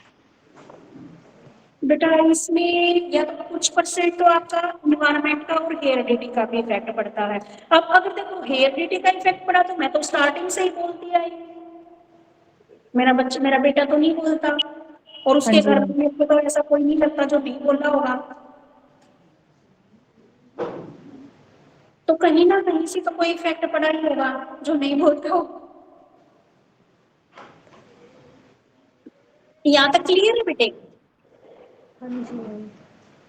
Speaker 1: बेटा इसमें या तो कुछ % तो आपका इन्वायरमेंट का और हेरिडिटी का भी इफेक्ट पड़ता है। अब अगर देखो हेरिडिटी का इफेक्ट पड़ा तो मैं तो स्टार्टिंग से ही बोलती आई, मेरा बेटा तो नहीं बोलता, और उसके
Speaker 8: हाँ जी
Speaker 1: घर
Speaker 8: मैम।
Speaker 1: में मेरे को तो ऐसा कोई नहीं लगता जो नहीं बोल रहा होगा। तो कहीं ना कहीं से तो कोई इफेक्ट पड़ा ही होगा जो नहीं बोलता हो। यहाँ तक क्लियर है बेटे?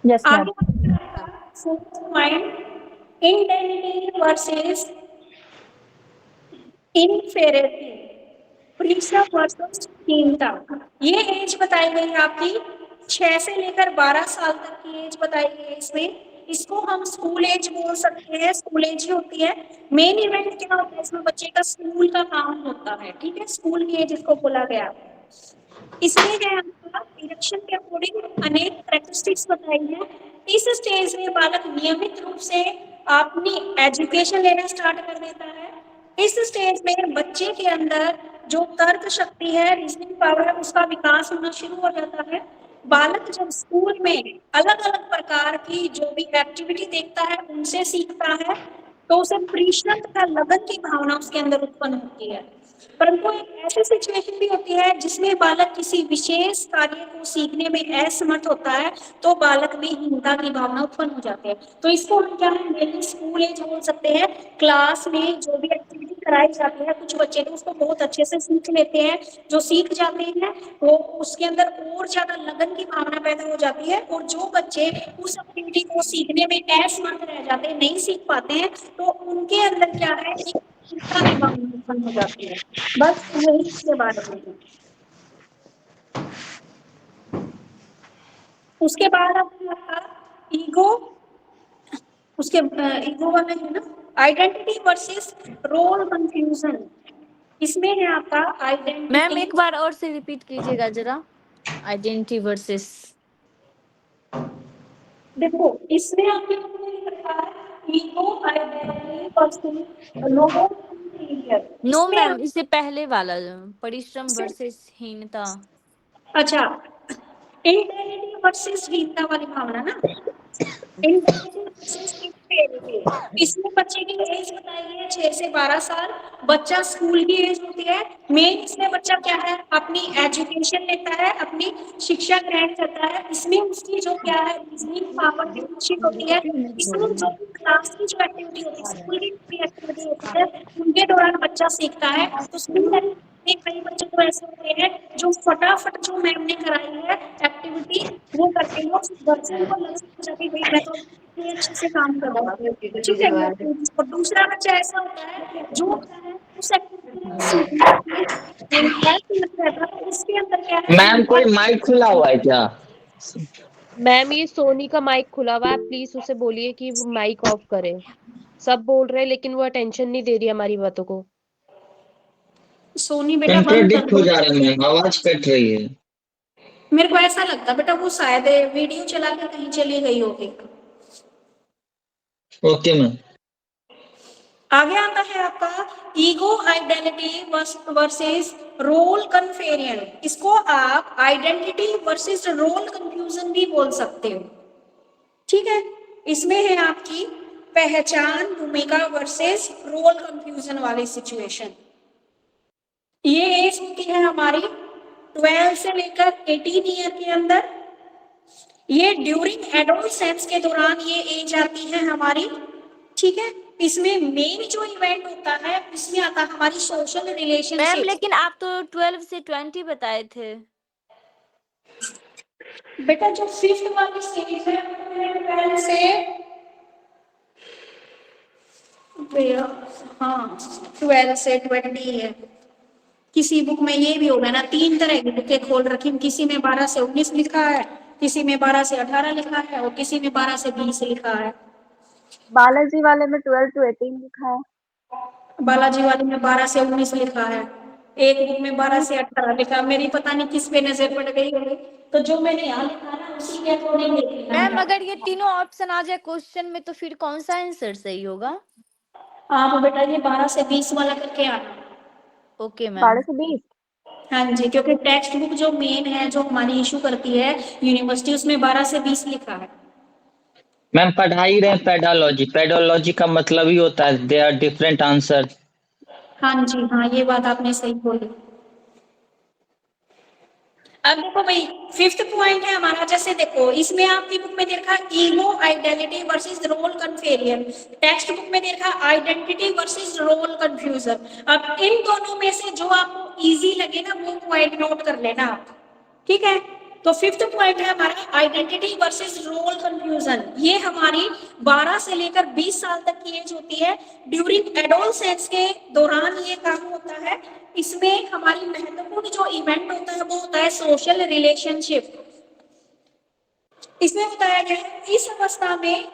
Speaker 8: Yes ma'am.
Speaker 1: आगे पॉइंट इंटेलिजेंस वर्सेस इनफेरिटी, प्रीसा वर्सेस हीनता। ये एज बताई गई आपकी 6 से लेकर 12 साल तक की एज बताई गई है इसमें। इसको हम स्कूल एज बोल सकते हैं, स्कूल एज ही होती है। मेन इवेंट क्या होता है इसमें, बच्चे का स्कूल का काम होता है, ठीक है, स्कूल की एज इसको बोला गया। इसमें है आपका इरेक्शन के अकॉर्डिंग अनेक कैरेक्टरिस्टिक्स बताई है। इस स्टेज में बालक नियमित रूप से अपनी एजुकेशन लेना स्टार्ट कर देता है। इस स्टेज में बच्चे के अंदर जो तर्क शक्ति है, रीजनिंग पावर है, उसका विकास होना शुरू हो जाता है। बालक जब स्कूल में अलग अलग प्रकार की जो भी एक्टिविटी देखता है उनसे सीखता है तो उसे प्रीष्णा तथा लगन की भावना उसके अंदर उत्पन्न होती है। परंतु एक ऐसी सिचुएशन भी होती है जिसमें बालक किसी विशेष कार्य को सीखने में असमर्थ होता है तो बालक में हीनता की भावना उत्पन्न हो जाती है। तो इसको हम क्या है, मेनली स्कूल एज बोल सकते हैं। क्लास में जो भी एक्टिविटी कराई जाती है, कुछ बच्चे तो उसको बहुत अच्छे से सीख लेते हैं, जो सीख जाते हैं वो उसके अंदर और ज्यादा लगन की भावना पैदा हो जाती है। और जो बच्चे उस एक्टिविटी को सीखने में असमर्थ रह जाते हैं, नहीं सीख पाते हैं, तो उनके अंदर क्या है, एक हीनता की भावना उत्पन्न हो जाती है। बस यही इसके बारे में है। उसके बाद आपका ईगो, उसके ईगो वाला है ना, आइडेंटिटी वर्सेस रोल कंफ्यूजन। इसमें है आपका
Speaker 7: मैम
Speaker 1: आइडेंटिटी।
Speaker 7: एक बार और से रिपीट कीजिएगा जरा, आइडेंटिटी वर्सेस।
Speaker 1: देखो इसमें आपके रखा है ego, identity versus role confusion.
Speaker 7: No ma'am, इससे पहले वाला परिश्रम वर्सेस हीनता।
Speaker 1: अच्छा, इंटेलिजेंस वर्सेस हीनता वाली भावना ना, इंटेलिजेंस वर्सेस इसमें बच्चे की एज बताइए 6 से 12 साल, बच्चा स्कूल की एज होती है। मेन इसमें बच्चा क्या है, अपनी एजुकेशन लेता है, अपनी शिक्षा ग्रहण करता है। इसमें उसकी जो क्या है, रीजनिंग पावर भी अच्छी होती है। इसमें जो क्लास की जो एक्टिविटी होती है, स्कूल की जो एक्टिविटी होती है, उनके दौरान बच्चा सीखता है। तो स्कूल में कई बच्चे तो ऐसे होते हैं जो फटाफट जो मैम ने कराई है एक्टिविटी वो करते हैं, घर से उनको लग जाता है भाई मैं तो इतने अच्छे से काम कर रहा हूँ, ठीक है। और दूसरा बच्चा ऐसा होता है जो क्या है उस एक्टिविटी को सीखने के लिए इंटरेस्ट रहता है, तो उसके अंदर क्या है
Speaker 9: मैम कोई माइक खुला हुआ है क्या?
Speaker 10: मैम ये सोनी का माइक खुला हुआ है, प्लीज उसे बोलिए कि वो माइक ऑफ करे। सब बोल रहे हैं लेकिन वो अटेंशन नहीं दे रही हमारी बातों को।
Speaker 1: सोनी बेटा बंद कर
Speaker 9: कंट्राडिक्ट हो
Speaker 1: दो।
Speaker 9: जा रहा है मैम, आवाज कट रही है।
Speaker 1: मेरे को ऐसा लगता है बेटा वो शायद वीडियो चला के कहीं चली गई होगी।
Speaker 9: Okay ma'am.
Speaker 1: आगे आता है आपका ईगो आइडेंटिटी वर्सेस रोल कन्फेरियन। इसको आप आइडेंटिटी वर्सेस रोल कंफ्यूजन भी बोल सकते हो, ठीक है। इसमें है आपकी पहचान भूमिका वर्सेस रोल कंफ्यूजन वाली सिचुएशन। ये एज होती है हमारी 12 से लेकर 18 ईयर के अंदर। ये ड्यूरिंग एडोलसेंस के दौरान ये एज आती है हमारी, ठीक है। इसमें मेन जो इवेंट होता है इसमें आता है हमारी सोशल
Speaker 7: मैम
Speaker 1: रिलेशनशिप।
Speaker 7: लेकिन आप तो 12 से 20 बताए थे।
Speaker 1: बेटा जो फिफ्थ वाली स्टेज है वो 12 से हाँ 12 से 20 है। किसी बुक में ये भी होगा ना, 3 तरह की बुकें खोल रखी, किसी में 12 से 19 लिखा है, किसी में 12 से 18 लिखा है और किसी में 12 से 20 लिखा है।
Speaker 3: बालाजी वाले में 12 to 18 लिखा है।
Speaker 1: बालाजी वाले में 12 से 19 लिखा है, एक बुक में 12 से 18 लिखा। मेरी पता नहीं किस पे नजर पड़ गई होगी, तो जो मैंने यहाँ लिखा ना उसी के अकॉर्डिंग लिखना
Speaker 7: मैम
Speaker 1: है।
Speaker 7: अगर ये तीनों ऑप्शन आ जाए क्वेश्चन में तो फिर कौन सा आंसर सही होगा?
Speaker 1: आप बेटा ये 12 से 20 वाला करके आना।
Speaker 7: Okay ma'am.
Speaker 3: 12 से 20।
Speaker 1: हाँ जी, क्योंकि टेक्स्ट बुक जो मेन है जो हमारी इशू करती है यूनिवर्सिटी, उसमें 12 से 20 लिखा है।
Speaker 9: मैम पढ़ा ही रहे पेडोलॉजी, पेडोलॉजी का मतलब ही होता है दे आर डिफरेंट आंसर।
Speaker 1: हाँ जी हाँ, ये बात आपने सही बोली। अब देखो भाई फिफ्थ पॉइंट है हमारा, जैसे देखो इसमें आपकी बुक में देखा ego identity versus role confusion, textbook में देखा आइडेंटिटी वर्सेस रोल कंफ्यूजन। अब इन दोनों में से जो आपको इजी लगे ना वो पॉइंट नोट कर लेना आप, ठीक है। तो फिफ्थ पॉइंट है हमारा आइडेंटिटी वर्सेस रोल कंफ्यूजन। ये हमारी 12 से लेकर 20 साल तक की एज होती है। ड्यूरिंग एडोलसेंस के दौरान ये काम होता है। इसमें हमारी महत्वपूर्ण जो इवेंट होता है वो होता है सोशल रिलेशनशिप। इसमें बताया गया है इस अवस्था में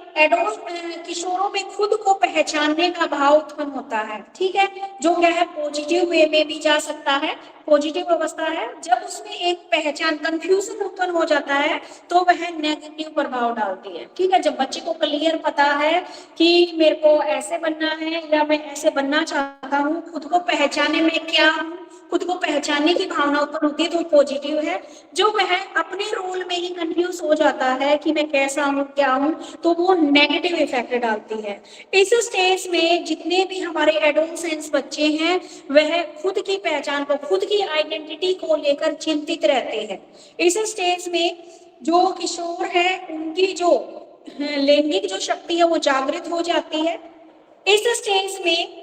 Speaker 1: किशोरों में खुद को पहचानने का भाव उत्पन्न होता है, ठीक है। जो क्या है पॉजिटिव वे में भी जा सकता है, पॉजिटिव अवस्था है। जब उसमें एक पहचान कंफ्यूजन उत्पन्न हो जाता है तो वह नेगेटिव प्रभाव डालती है, ठीक है। जब बच्चे को क्लियर पता है कि मेरे को ऐसे बनना है या मैं ऐसे बनना चाहता हूँ, खुद को पहचाने में क्या हूँ, खुद को पहचानने की भावना उत्पन्न होती है तो पॉजिटिव है। जो वह अपने रोल में ही कंफ्यूज हो जाता है कि मैं कैसा हूँ क्या हूँ, तो वो नेगेटिव इफेक्ट डालती है। इस स्टेज में जितने भी हमारे एडोलसेंस बच्चे हैं वह खुद की पहचान को, खुद की आइडेंटिटी को लेकर चिंतित रहते हैं। इस स्टेज में जो किशोर है उनकी जो लैंगिक जो शक्ति है वो जागृत हो जाती है। इस स्टेज में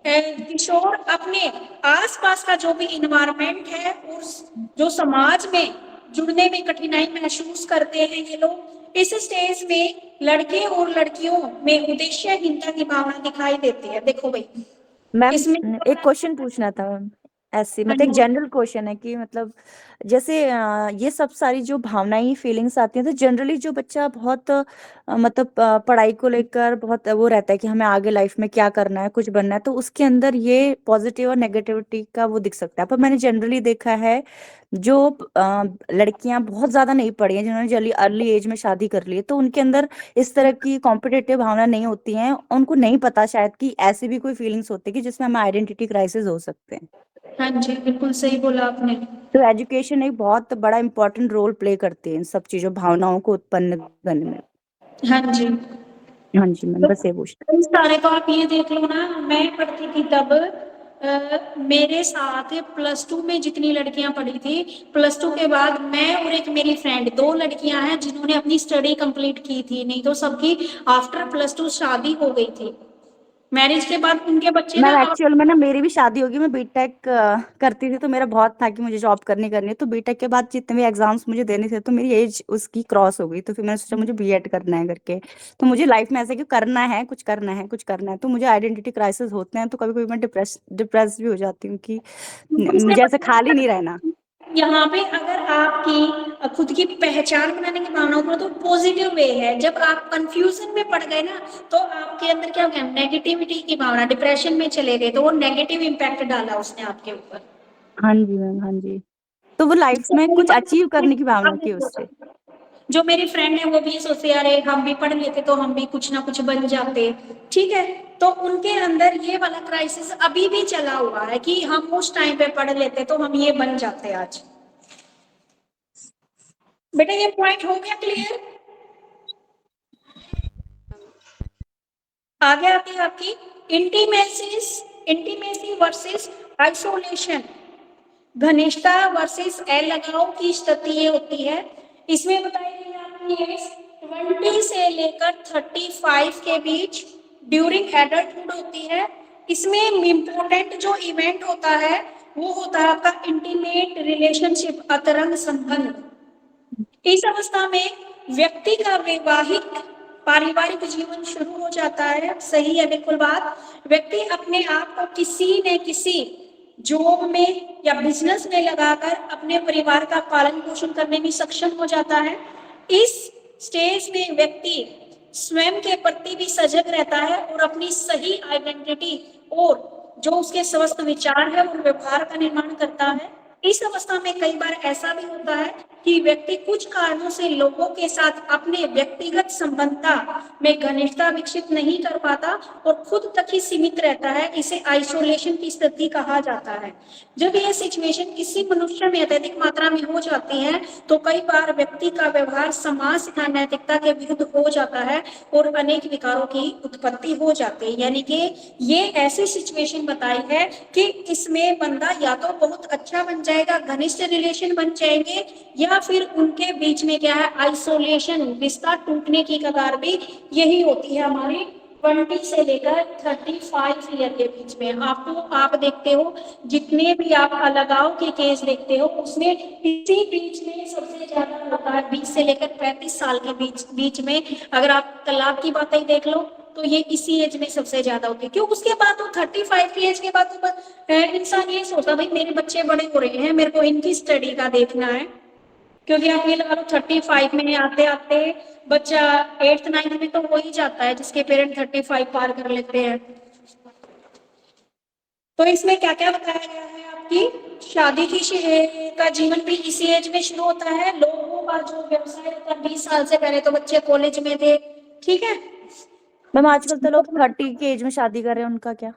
Speaker 1: किशोर अपने आसपास का जो भी इन्वायरमेंट है और जो समाज में जुड़ने में कठिनाई महसूस करते हैं ये लोग। इस स्टेज में लड़के और लड़कियों में उद्देश्यहीनता की भावना दिखाई देती है। देखो भाई
Speaker 8: मैम
Speaker 1: इसमें
Speaker 8: एक क्वेश्चन पूछना था मैम, ऐसे
Speaker 1: हाँ
Speaker 8: मतलब एक
Speaker 1: जी।
Speaker 8: जनरल क्वेश्चन है कि मतलब जैसे ये सब सारी जो भावनाएं फीलिंग्स आती हैं तो जनरली जो बच्चा बहुत मतलब पढ़ाई को लेकर बहुत वो रहता है कि हमें आगे लाइफ में क्या करना है, कुछ बनना है, तो उसके अंदर ये पॉजिटिव और नेगेटिविटी का वो दिख सकता है। पर मैंने जनरली देखा है जो लड़कियां बहुत ज्यादा नहीं पढ़ी हैं, जिन्होंने जल्दी अर्ली एज में शादी कर ली है, तो उनके अंदर इस तरह की कॉम्पिटिटिव भावना नहीं होती हैं, उनको नहीं पता शायद कि ऐसी भी कोई फीलिंग्स होती है कि जिसमें हमें आइडेंटिटी क्राइसिस हो सकते हैं।
Speaker 1: हाँ जी बिल्कुल सही बोला आपने।
Speaker 8: तो एजुकेशन एक बहुत बड़ा इंपॉर्टेंट रोल प्ले करती है इन सब चीजों भावनाओं को उत्पन्न करने में।
Speaker 1: हाँ जी
Speaker 8: हाँ जी मैम, बस ये पूछना।
Speaker 1: कई सारे तो आप ये देख लो ना, मैं पढ़ती थी तब मेरे साथ +2 में जितनी लड़कियां पढ़ी थी, +2 के बाद मैं और एक मेरी फ्रेंड, 2 लड़कियां हैं जिन्होंने अपनी स्टडी कंप्लीट की थी, नहीं तो सबकी आफ्टर +2 शादी हो गई थी। मैरिज के बाद उनके बच्चे ना
Speaker 8: मैम एक्चुअल में ना मेरी भी शादी होगी, मैं बीटेक करती थी, तो मेरा बहुत था कि मुझे जॉब करनी है, तो बीटेक के बाद जितने भी एग्जाम्स मुझे देने थे तो मेरी एज उसकी क्रॉस हो गई, तो फिर मैंने सोचा मुझे बीएड करना है करके। तो मुझे लाइफ में ऐसा कि करना है, कुछ करना है, कुछ करना है, तो मुझे आइडेंटिटी क्राइसिस होते हैं, तो कभी कभी मैं डिप्रेस भी हो जाती हूँ कि मुझे ऐसे खाली नहीं रहना।
Speaker 1: यहाँ पे अगर आपकी खुद की पहचान बनाने की भावना हो तो पॉजिटिव वे है। जब आप कंफ्यूजन में पड़ गए ना, तो आपके अंदर क्या हो गया, नेगेटिविटी की भावना, डिप्रेशन में चले गए, तो वो नेगेटिव इम्पैक्ट डाला उसने आपके ऊपर।
Speaker 8: हाँ जी मैम, हाँ जी। तो वो लाइफ में कुछ अचीव करने की भावना थी उससे।
Speaker 1: जो मेरी फ्रेंड है वो भी सोचते यार हम भी पढ़ लेते तो हम भी कुछ ना कुछ बन जाते, ठीक है। तो उनके अंदर ये वाला क्राइसिस अभी भी चला हुआ है कि हम उस टाइम पे पढ़ लेते तो हम ये बन जाते आज। बेटा ये पॉइंट हो गया क्लियर? आगे आती है आपकी इंटीमेसी वर्सेस आइसोलेशन, घनिष्ठता वर्सेस अलगाव की स्थिति ये होती है। इसमें बताई गई आपकी एज 20 से लेकर 35 के बीच ड्यूरिंग एडल्टहुड होती है। इसमें इम्पोर्टेंट जो इवेंट होता है वो होता है आपका इंटीमेट रिलेशनशिप, अंतरंग संबंध। इस अवस्था में व्यक्ति का वैवाहिक पारिवारिक जीवन शुरू हो जाता है। सही है बिल्कुल बात। व्यक्ति अपने आप को किसी न किसी जॉब में या बिजनेस में लगाकर अपने परिवार का पालन पोषण करने में सक्षम हो जाता है। इस स्टेज में व्यक्ति स्वयं के प्रति भी सजग रहता है और अपनी सही आइडेंटिटी और जो उसके स्वस्थ विचार है और व्यवहार का निर्माण करता है। इस अवस्था में कई बार ऐसा भी होता है कि व्यक्ति कुछ कारणों से लोगों के साथ अपने व्यक्तिगत संबंधता में घनिष्ठता विकसित नहीं कर पाता और खुद तक ही सीमित रहता है। इसे आइसोलेशन की स्थिति कहा जाता है। जब यह सिचुएशन किसी मनुष्य में अत्यधिक मात्रा में हो जाती है तो कई बार व्यक्ति का व्यवहार समाज तथा नैतिकता के विरुद्ध हो जाता है और अनेक विकारों की उत्पत्ति हो जाती है। यानी कि ये ऐसी सिचुएशन बताई है कि इसमें बंदा या तो बहुत अच्छा बन जाएगा, घनिष्ठ रिलेशन बन जाएंगे, या फिर उनके बीच में क्या है, आइसोलेशन, रिश्ता टूटने की कगार भी यही होती है हमारी 20 से लेकर 35 ईयर के बीच में। आप देखते हो जितने भी आप अलगाव के केस देखते हो उसमें इसी बीच में सबसे ज्यादा होता है 20 से लेकर 35 साल के बीच में। अगर आप तलाक की बातें देख लो तो ये इसी एज में सबसे ज्यादा होती है। क्यों? उसके बाद तो 35 की एज के बाद तो इंसान ये सोचता भाई मेरे बच्चे बड़े हो रहे हैं, मेरे को इनकी स्टडी का देखना है। क्योंकि आप ये लगा लो 35 में आते आते बच्चा 8th 9th में तो हो ही जाता है जिसके पेरेंट 35 पार कर लेते हैं। तो इसमें क्या क्या बताया गया है, आपकी शादी का जीवन भी इसी एज में शुरू होता है। लोगों का जो व्यवसाय होता है 20 साल से पहले तो बच्चे कॉलेज में थे, ठीक है।
Speaker 8: मैम आजकल तो लोग 30 की एज में शादी कर रहे हैं, उनका क्या?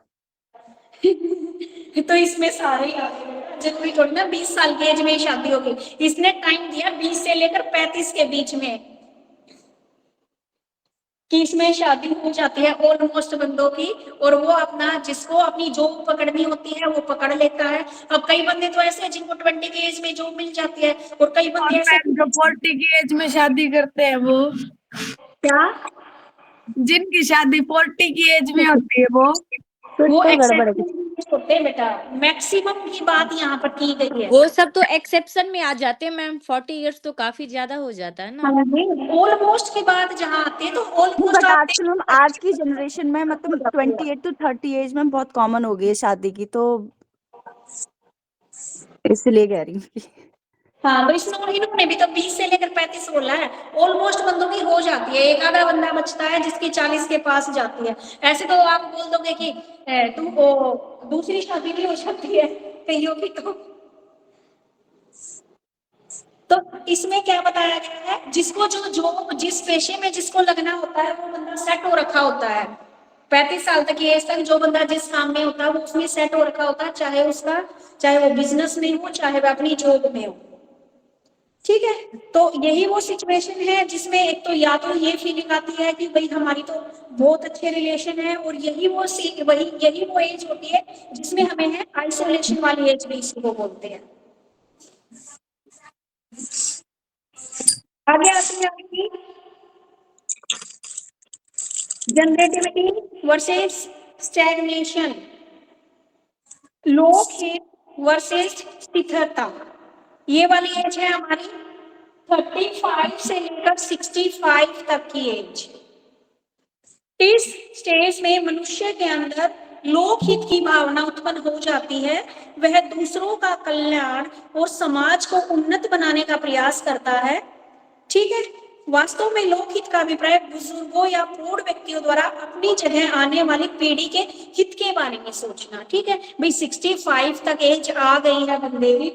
Speaker 1: तो इसमें सारे ही आ गए, जरूरी थोड़ी ना 20 साल की एज में शादी होगी। इसने टाइम दिया 20 से लेकर 35 के बीच में कि इसमें शादी हो जाती है ऑलमोस्ट बंदों की, और वो अपना जिसको अपनी जॉब पकड़नी होती है वो पकड़ लेता है। अब कई बंदे तो ऐसे हैं जिनको 20 की एज में जॉब मिल जाती है और कई बंदे ऐसे
Speaker 6: जो 40 की एज में शादी करते हैं वो,
Speaker 1: क्या
Speaker 6: जिनकी शादी 40 की एज में होती है वो
Speaker 1: वो
Speaker 8: तो गड़बड़ है
Speaker 1: एक्सेप्ट होते हैं बेटा। मैक्सिमम की बात यहाँ पर की गई है।
Speaker 7: वो सब तो एक्सेप्शन में आ जाते हैं मैम। 40 इयर्स तो काफी ज्यादा हो जाता है ना।
Speaker 1: ऑलमोस्ट की बात जहाँ आती है तो ऑलमोस्ट
Speaker 8: बट आजकल मैम आज की जनरेशन में मतलब 28 to 30 एज में बहुत कॉमन हो गई है शादी की, तो इसलिए कह रही हूँ।
Speaker 1: हाँ, तो इन्होंने भी तो 20 से लेकर 35 बोला है। ऑलमोस्ट बंदों की हो जाती है, एक आधा बंदा बचता है जिसकी 40 के पास जाती है। ऐसे तो आप बोल दोगे कि तुम दूसरी शादी भी हो सकती है कईयों की। तो इसमें क्या बताया गया है, जिसको जो जिस पेशे में जिसको लगना होता है वो बंदा सेट हो रखा होता है। 35 साल तक की एज तक जो बंदा जिस काम में होता है वो उसमें सेट हो रखा होता है, चाहे वो बिजनेस में हो चाहे वो अपनी जॉब में हो, ठीक है, तो यही वो सिचुएशन है जिसमें एक तो या तो ये फीलिंग आती है कि भाई हमारी तो बहुत अच्छे रिलेशन है, और यही वो एज होती है जिसमें हमें है आइसोलेशन वाली एज भी इसी को बोलते हैं। आगे आते हैं आपकी जनरेटिविटी वर्सेस स्टैग्नेशन, लोकहित वर्सेस स्थिरता। ये वाली एज है हमारी 35 से लेकर 65 तक की एज। इस स्टेज में मनुष्य के अंदर लोकहित की भावना उत्पन्न हो जाती है, वह दूसरों का कल्याण और समाज को उन्नत बनाने का प्रयास करता है। ठीक है, वास्तव में लोकहित का अभिप्राय बुजुर्गों या प्रौढ़ व्यक्तियों द्वारा अपनी जगह आने वाली पीढ़ी के हित के बारे में सोचना। ठीक है भाई, 65 तक एज आ गई है बंदे की,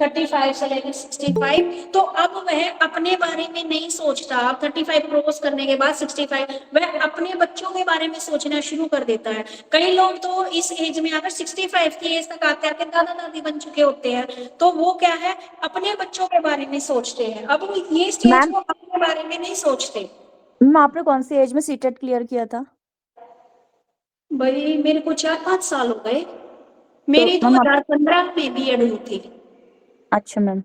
Speaker 1: 35 से लेकर 65, तो अब वह अपने बारे में नहीं सोचता। अब 35 क्रॉस करने के बाद 65 वह अपने बच्चों के बारे में सोचना शुरू कर देता है। कई लोग तो इस एज में आकर 65 की एज तक आते आते दादा दादी बन चुके होते हैं, तो वो क्या है, अपने बच्चों के बारे में सोचते हैं। अब ये स्टेज
Speaker 8: मैम
Speaker 1: वो अपने बारे में नहीं सोचते।
Speaker 8: मैम आपने कौन सी एज में सीटेट क्लियर किया था?
Speaker 1: भाई मेरे को 4-5 साल हो गए, मेरी
Speaker 8: मैम
Speaker 1: 2015 में बीएड हुई थी।
Speaker 8: अच्छा मैम,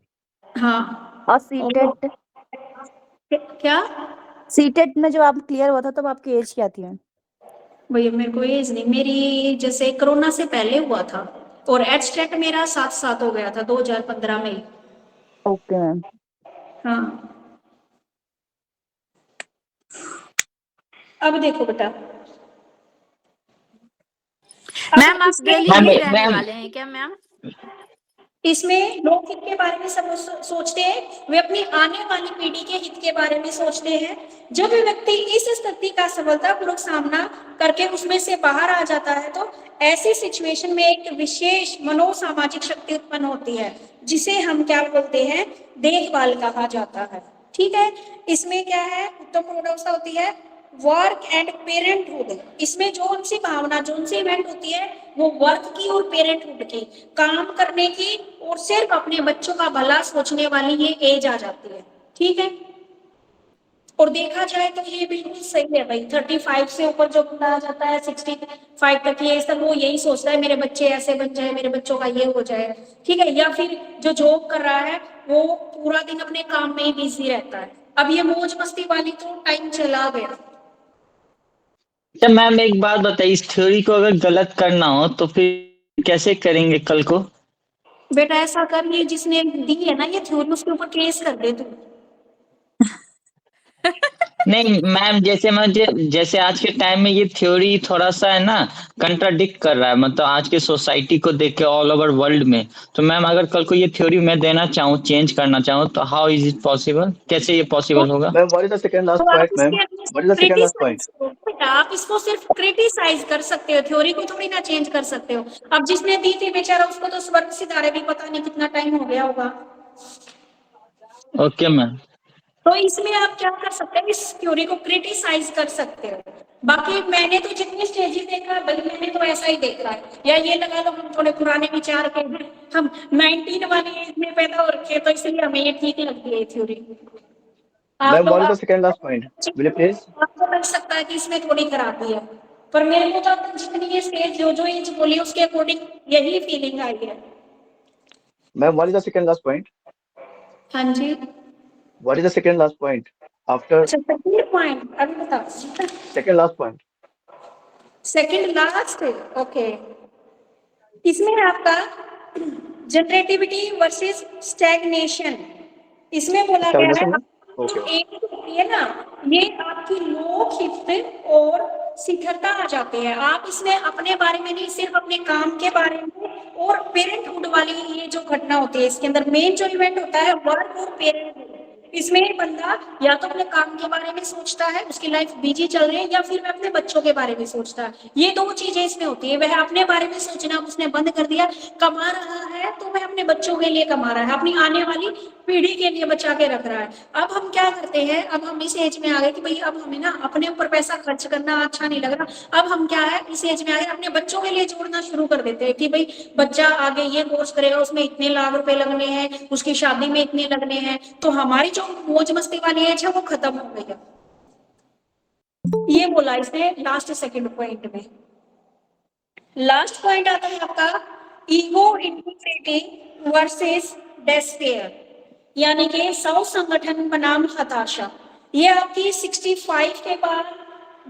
Speaker 1: हाँ,
Speaker 8: और सीटेट
Speaker 1: क्या
Speaker 8: सीटेट में जो आप क्लियर हुआ था तब आपकी एज क्या थी मैम?
Speaker 1: भैया मेरे को एज नहीं, मेरी जैसे कोरोना से पहले हुआ था, और एब्स्ट्रैक्ट मेरा 7 हो गया था 2015 में ही।
Speaker 8: Okay ma'am.
Speaker 1: हाँ, अब देखो बेटा,
Speaker 7: मैम आप दिल्ली
Speaker 9: मैम
Speaker 7: में रहने
Speaker 9: मैम
Speaker 7: वाले हैं क्या मैम?
Speaker 1: इसमें लोकहित के बारे में सब सोचते हैं, वे अपनी आने वाली पीढ़ी के हित के बारे में सोचते हैं। जब व्यक्ति इस स्थिति का सफलतापूर्वक सामना करके उसमें से बाहर आ जाता है, तो ऐसी सिचुएशन में एक विशेष मनोसामाजिक शक्ति उत्पन्न होती है, जिसे हम क्या बोलते हैं, देखभाल कहा जाता है। ठीक है, इसमें क्या है, उत्तम पूर्णावस्था होती है, वर्क एंड पेरेंटहुड। इसमें जो सी भावना, जो सी इवेंट होती है, वो वर्क की और पेरेंटहुड की, काम करने की और सिर्फ अपने बच्चों का भला सोचने वाली ये एज आ जाती है। ठीक है, और देखा जाए तो ये बिल्कुल सही है भाई। 35 से ऊपर जो बंदा आ जाता है 65 तक की एज तक, वो यही सोचता है मेरे बच्चे ऐसे बन जाए, मेरे बच्चों का ये हो जाए। ठीक है, या फिर जो जॉब कर रहा है वो पूरा दिन अपने काम में ही बिजी रहता है। अब ये मौज मस्ती वाली तो टाइम चला गया।
Speaker 9: अच्छा मैम एक बात बताइए, इस थ्योरी को अगर गलत करना हो तो फिर कैसे करेंगे कल को?
Speaker 1: बेटा ऐसा कर, ये जिसने दी है ना ये थ्योरी, उसके ऊपर केस कर दे तू।
Speaker 9: नहीं मैम, जैसे आज के टाइम में ये थ्योरी थोड़ा सा है ना कंट्राडिक्ट कर रहा है, मतलब आज के सोसाइटी को देख के ऑल ओवर वर्ल्ड में। तो मैम अगर कल को ये थ्योरी मैं देना चाहूँ, चेंज करना चाहूँ, तो हाउ इज इट पॉसिबल, कैसे ये पॉसिबल होगा?
Speaker 11: Ma'am what is the second last point ma'am? What is the second last point?
Speaker 1: बेटा आप इसको सिर्फ क्रिटिसाइज कर सकते हो, थ्योरी को थोड़ी ना चेंज कर सकते हो। अब जिसने दी थी बेचारा, उसको तो स्वर्ग सितारे भी पता नहीं कितना टाइम हो गया होगा।
Speaker 9: Okay ma'am.
Speaker 1: तो इसमें आप क्या कर सकते हैं, इस थ्योरी को क्रिटिसाइज कर सकते हो। बाकी मैंने तो जितनी स्टेजेस देखा है भाई, मैंने तो ऐसा ही देखा है। या ये लगा लो हम थोड़े पुराने विचार के हैं, हम 19 वाली एज में पैदा हो रखे, तो इसलिए हमें ये ठीक लगती है theory.
Speaker 11: Ma'am what is the second last point? Will you please?
Speaker 1: आपको लग सकता है कि इसमें थोड़ी खराबी है, पर मेरे को तो जितनी ये स्टेज जो एज बोली उसके अकॉर्डिंग यही फीलिंग आई है।
Speaker 11: Ma'am what is the second last point?
Speaker 1: हाँ जी,
Speaker 11: what is the second last point after
Speaker 1: second point अभी बताओ।
Speaker 11: Second last point?
Speaker 1: Second last, okay. इसमें आपका जनरेटिविटी वर्सेस स्टैग्नेशन, इसमें बोला गया है एक होती है ना, ये आपकी लोकहित और शिथिलता आ जाते हैं। आप इसमें अपने बारे में नहीं, सिर्फ अपने काम के बारे में और पेरेंटहुड वाली ये जो घटना होती है, इसके अंदर मेन जो इवेंट होता है वर्क और पेरेंटहुड। इसमें बंदा या तो अपने काम के बारे में सोचता है, उसकी लाइफ बिजी चल रही है, या फिर वह अपने बच्चों के बारे में सोचता है। ये दो चीजें इसमें होती है। वह अपने बारे में सोचना उसने बंद कर दिया, कमा रहा है तो वह अपने बच्चों के लिए कमा रहा है, अपनी आने वाली पीढ़ी के लिए बचा के रख रहा है। अब हम क्या करते हैं, अब हम इस एज में आ गए कि भाई अब हमें ना अपने ऊपर पैसा खर्च करना अच्छा नहीं लग रहा। अब हम क्या है, इस एज में आ गए अपने बच्चों के लिए जोड़ना शुरू कर देते हैं कि भाई बच्चा आगे ये कोर्स करेगा, उसमें इतने लाख रुपए लगने हैं, उसकी शादी में इतने लगने हैं, तो हमारी जो मौज मस्ती वाली एज है वो खत्म हो गई है। ये बोला इसने लास्ट सेकंड पॉइंट में। लास्ट पॉइंट आता है आपका ईगो इंटीग्रिटी वर्सेस डेस्पेयर, यानी कि सौ संगठन बनाम हताशा। ये आपकी 65 के बाद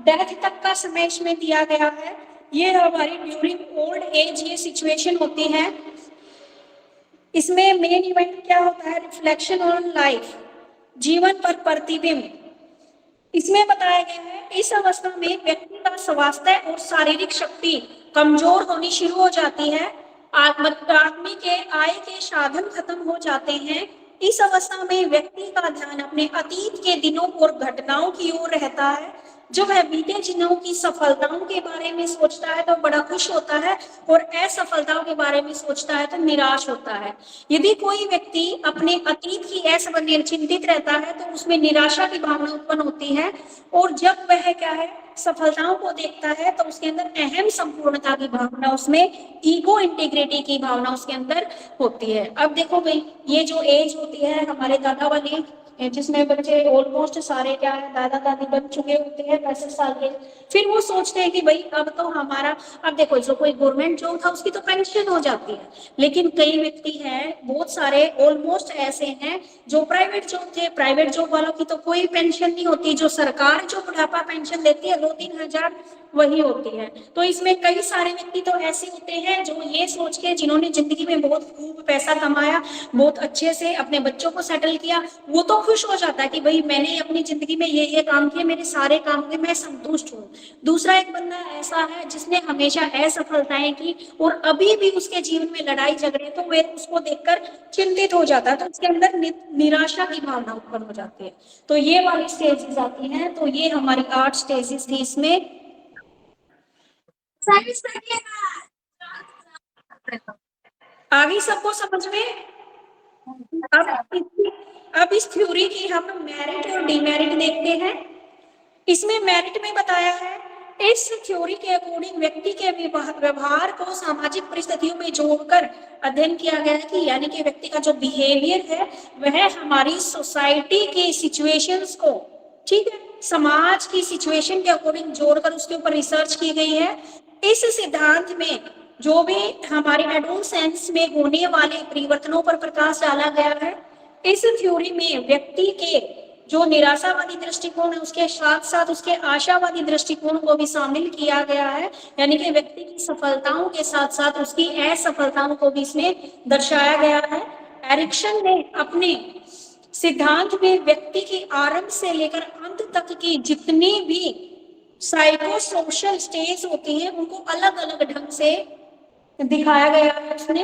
Speaker 1: डेथ तक का समय इसमें दिया गया है। ये हमारी ड्यूरिंग ओल्ड एज ये सिचुएशन होती है। इसमें मेन इवेंट क्या होता है, रिफ्लेक्शन ऑन लाइफ, जीवन पर प्रतिबिंब। इसमें बताया गया है इस अवस्था में व्यक्ति का स्वास्थ्य और शारीरिक शक्ति कमजोर होनी शुरू हो जाती है, आदमी के आय के साधन खत्म हो जाते हैं। इस अवस्था में व्यक्ति का ध्यान अपने अतीत के दिनों और घटनाओं की ओर रहता है। जब वह बीते दिनों की सफलताओं के बारे में सोचता है तो बड़ा खुश होता है, और असफलताओं के बारे में सोचता है तो निराश होता है। यदि कोई व्यक्ति अपने अतीत की असफलता चिंतित रहता है तो उसमें निराशा की भावना उत्पन्न होती है, और जब वह क्या है सफलताओं को देखता है तो उसके अंदर अहम संपूर्णता की भावना, उसमें ईगो इंटीग्रिटी की भावना उसके अंदर होती है। अब देखो भाई, ये जो एज होती है हमारे दादा वाली, जिसमें बच्चे ऑलमोस्ट सारे क्या है दादा दादी बन चुके होते हैं 65 साल के, फिर वो सोचते हैं कि भाई अब तो हमारा, अब देखो जो कोई गवर्नमेंट जॉब था उसकी तो पेंशन हो जाती है, लेकिन कई व्यक्ति हैं, बहुत सारे ऑलमोस्ट ऐसे हैं जो प्राइवेट जॉब थे, प्राइवेट जॉब वालों की तो कोई पेंशन नहीं होती, जो सरकार जो बुढ़ापा पेंशन देती है 2-3 हजार वही होती है। तो इसमें कई सारे व्यक्ति तो ऐसे होते हैं जो ये सोच के, जिन्होंने जिंदगी में बहुत खूब पैसा कमाया, बहुत अच्छे से अपने बच्चों को सेटल किया, वो तो खुश हो जाता है कि भाई मैंने अपनी जिंदगी में ये काम किए, मेरे सारे काम में मैं संतुष्ट हूँ। दूसरा एक बंदा ऐसा है जिसने हमेशा असफलताएं की और अभी भी उसके जीवन में लड़ाई झगड़े, तो वे उसको देखकर चिंतित हो जाता है, तो उसके अंदर निराशा की भावना उत्पन्न हो जाती है। तो ये वाली स्टेजेस आती हैं। तो ये हमारी 8 स्टेजेस थी। इसमें आगे सबको समझ में? अब इस थ्योरी की हम मेरिट और डिमेरिट देखते हैं। इसमें मेरिट में बताया है, इस थ्योरी के अकॉर्डिंग व्यक्ति के व्यवहार को सामाजिक परिस्थितियों में जोड़कर अध्ययन किया गया है कि यानी कि व्यक्ति का जो बिहेवियर है वह हमारी सोसाइटी की सिचुएशंस को, ठीक है, समाज की सिचुएशन के अकॉर्डिंग जोड़कर उसके ऊपर रिसर्च की गई है। इस सिद्धांत में जो भी हमारे एडोलसेंस में होने वाले परिवर्तनों पर प्रकाश डाला गया है। इस थ्योरी में व्यक्ति के जो निराशावादी दृष्टिकोण है उसके साथ साथ उसके आशावादी दृष्टिकोण को भी शामिल किया गया है, यानी कि व्यक्ति की सफलताओं के साथ साथ उसकी असफलताओं को भी इसमें दर्शाया गया है। एरिक्सन ने अपने सिद्धांत में व्यक्ति की आरंभ से लेकर अंत तक की जितनी भी साइको सोशल स्टेज होती है उनको अलग अलग ढंग से दिखाया गया है। उसने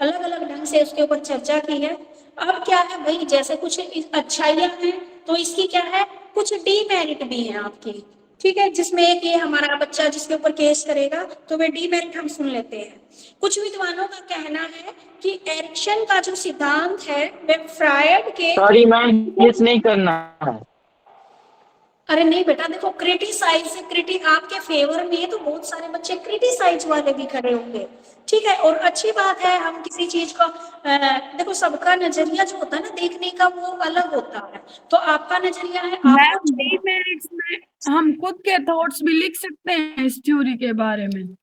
Speaker 1: अलग अलग ढंग से उसके ऊपर चर्चा की है। अब क्या है भाई, जैसे कुछ अच्छाइयां हैं तो इसकी क्या है, कुछ डीमेरिट भी है आपकी, ठीक है, जिसमें एक ये हमारा बच्चा जिसके ऊपर केस करेगा तो वे डीमेरिट हम सुन लेते हैं। कुछ विद्वानों का कहना है कि एरिक्सन का जो सिद्धांत है वह फ्रायड के,
Speaker 9: सॉरी मैम, केस नहीं करना है।
Speaker 1: अरे नहीं बेटा, देखो क्रिटिसाइज आपके फेवर में है तो बहुत सारे बच्चे क्रिटिसाइज वाले भी खड़े होंगे, ठीक है। और अच्छी बात है, हम किसी चीज को देखो सबका नजरिया जो होता है ना देखने का वो अलग होता है, तो आपका नजरिया है
Speaker 12: डीमेरिट्स में हम खुद के थॉट्स भी लिख सकते हैं इस थ्योरी के बारे में।